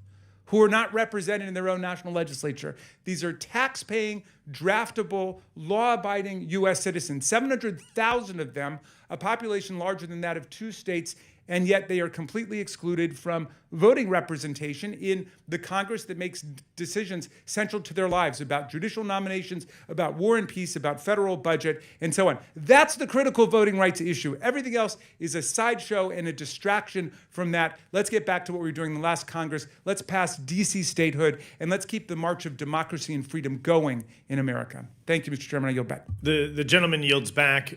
who are not represented in their own national legislature. These are tax-paying, draftable, law-abiding U.S. citizens, 700,000 of them, a population larger than that of 2 states, and yet they are completely excluded from voting representation in the Congress that makes decisions central to their lives about judicial nominations, about war and peace, about federal budget, and so on. That's the critical voting rights issue. Everything else is a sideshow and a distraction from that. Let's get back to what we were doing in the last Congress. Let's pass D.C. statehood, and let's keep the march of democracy and freedom going in America. Thank you, Mr. Chairman. I yield back. The gentleman yields back.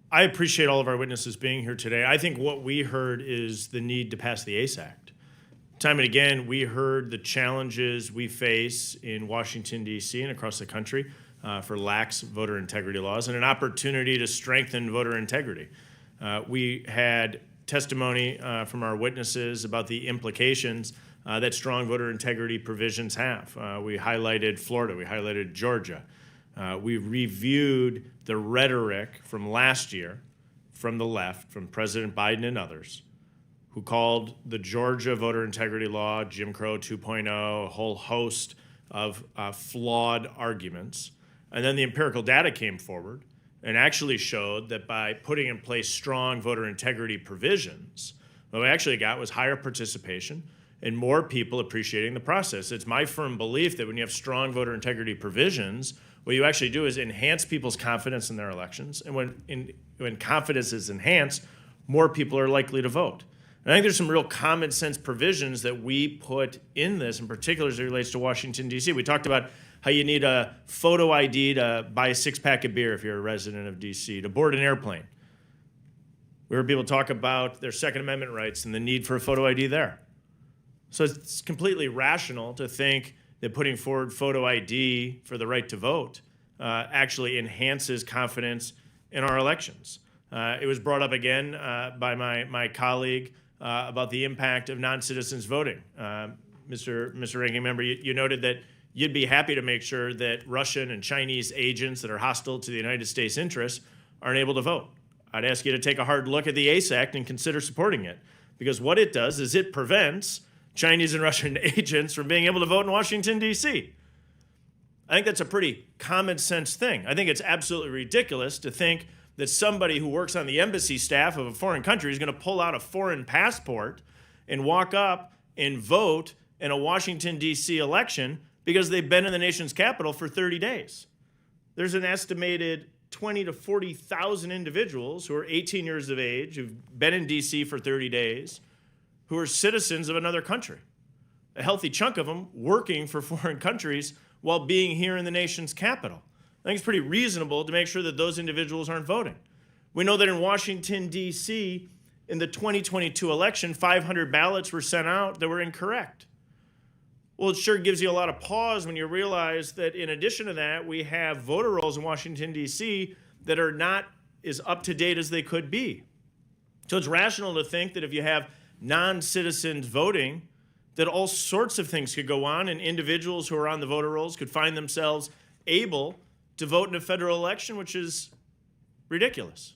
I appreciate all of our witnesses being here today. I think what we heard is the need to pass the ACE Act. Time and again, we heard the challenges we face in Washington, D.C. and across the country for lax voter integrity laws and an opportunity to strengthen voter integrity. We had testimony from our witnesses about the implications that strong voter integrity provisions have. We highlighted Florida. We highlighted Georgia. We reviewed the rhetoric from last year from the left, from President Biden and others, who called the Georgia voter integrity law Jim Crow 2.0, a whole host of flawed arguments. And then the empirical data came forward and actually showed that by putting in place strong voter integrity provisions, what we actually got was higher participation and more people appreciating the process. It's my firm belief that when you have strong voter integrity provisions, What you actually do is enhance people's confidence in their elections. And when confidence is enhanced, more people are likely to vote. And I think there's some real common sense provisions that we put in this, in particular as it relates to Washington, D.C. We talked about how you need a photo ID to buy a six-pack of beer if you're a resident of D.C., to board an airplane. We heard people talk about their Second Amendment rights and the need for a photo ID there. So it's completely rational to think that putting forward photo ID for the right to vote actually enhances confidence in our elections. It was brought up again by my colleague about the impact of non-citizens voting. Mr. Ranking Member, you noted that you'd be happy to make sure that Russian and Chinese agents that are hostile to the United States interests aren't able to vote. I'd ask you to take a hard look at the ACE Act and consider supporting it, because what it does is it prevents Chinese and Russian agents from being able to vote in Washington, D.C. I think that's a pretty common sense thing. I think it's absolutely ridiculous to think that somebody who works on the embassy staff of a foreign country is going to pull out a foreign passport and walk up and vote in a Washington, D.C. election because they've been in the nation's capital for 30 days. There's an estimated 20 to 40,000 individuals who are 18 years of age, who've been in D.C. for 30 days, who are citizens of another country. A healthy chunk of them working for foreign countries while being here in the nation's capital. I think it's pretty reasonable to make sure that those individuals aren't voting. We know that in Washington, D.C., in the 2022 election, 500 ballots were sent out that were incorrect. Well, it sure gives you a lot of pause when you realize that in addition to that, we have voter rolls in Washington, D.C. that are not as up to date as they could be. So it's rational to think that if you have non-citizens voting, that all sorts of things could go on and individuals who are on the voter rolls could find themselves able to vote in a federal election, which is ridiculous.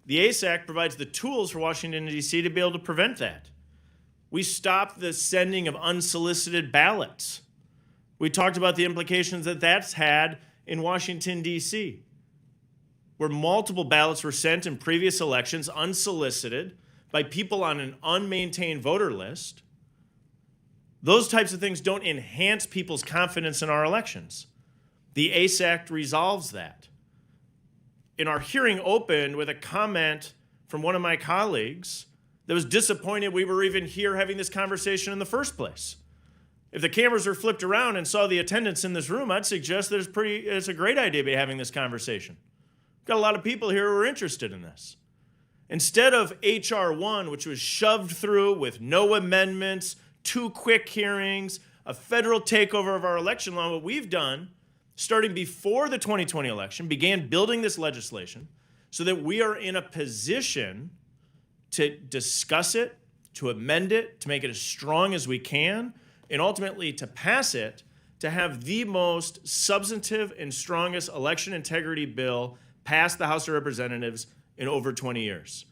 The ACE Act provides the tools for Washington, D.C. to be able to prevent that. We stopped the sending of unsolicited ballots. We talked about the implications that that's had in Washington, D.C., where multiple ballots were sent in previous elections unsolicited by people on an unmaintained voter list. Those types of things don't enhance people's confidence in our elections. The ACE Act resolves that. In our hearing opened with a comment from one of my colleagues that was disappointed we were even here having this conversation in the first place. If the cameras were flipped around and saw the attendance in this room, I'd suggest that it's a great idea to be having this conversation. We've got a lot of people here who are interested in this. Instead of H.R. 1, which was shoved through with no amendments, 2 quick hearings, a federal takeover of our election law, what we've done, starting before the 2020 election, began building this legislation so that we are in a position to discuss it, to amend it, to make it as strong as we can, and ultimately to pass it, to have the most substantive and strongest election integrity bill pass the House of Representatives in over 20 years.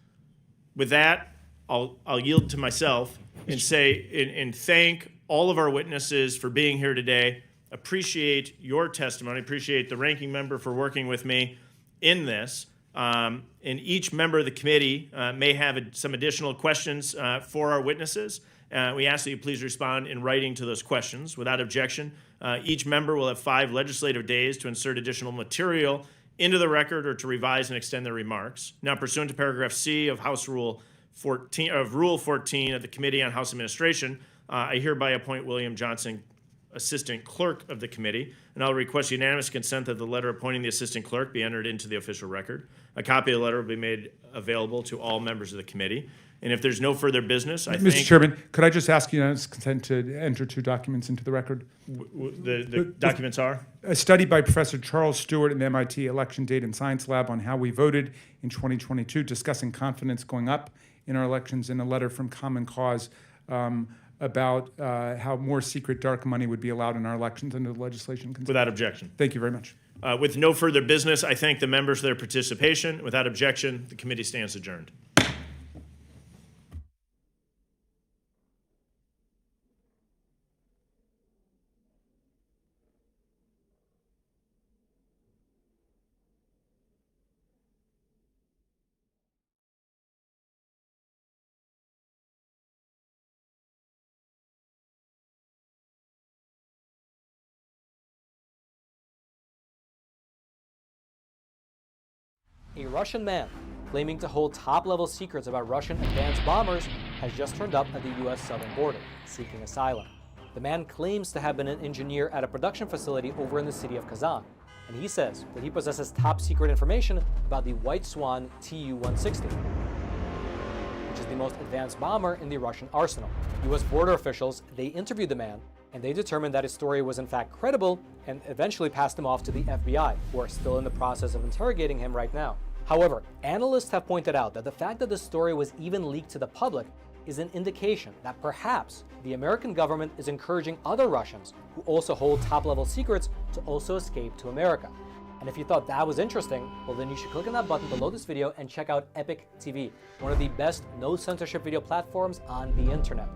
With that, I'll yield to myself and say and thank all of our witnesses for being here today. Appreciate your testimony. Appreciate the ranking member for working with me in this. And each member of the committee may have some additional questions for our witnesses. We ask that you please respond in writing to those questions. Without objection, each member will have 5 legislative days to insert additional material into the record or to revise and extend their remarks. Now, pursuant to paragraph C of House Rule 14 of the Committee on House Administration, I hereby appoint William Johnson, Assistant Clerk of the Committee, and I'll request unanimous consent that the letter appointing the Assistant Clerk be entered into the official record. A copy of the letter will be made available to all members of the committee. And if there's no further business, Mr. Chairman, could I just ask unanimous consent to enter 2 documents into the record? The documents are? A study by Professor Charles Stewart in the MIT Election Data and Science Lab on how we voted in 2022, discussing confidence going up in our elections, and a letter from Common Cause about how more secret dark money would be allowed in our elections under the legislation. Without objection. Thank you very much. With no further business, I thank the members for their participation. Without objection, the committee stands adjourned. a Russian man claiming to hold top-level secrets about Russian advanced bombers has just turned up at the U.S. southern border, seeking asylum. The man claims to have been an engineer at a production facility over in the city of Kazan, and he says that he possesses top-secret information about the White Swan Tu-160, which is the most advanced bomber in the Russian arsenal. U.S. border officials, they interviewed the man, and they determined that his story was in fact credible and eventually passed him off to the FBI, who are still in the process of interrogating him right now. However, analysts have pointed out that the fact that the story was even leaked to the public is an indication that perhaps the American government is encouraging other Russians who also hold top-level secrets to also escape to America. And if you thought that was interesting, well then you should click on that button below this video and check out Epoch TV, one of the best no-censorship video platforms on the internet.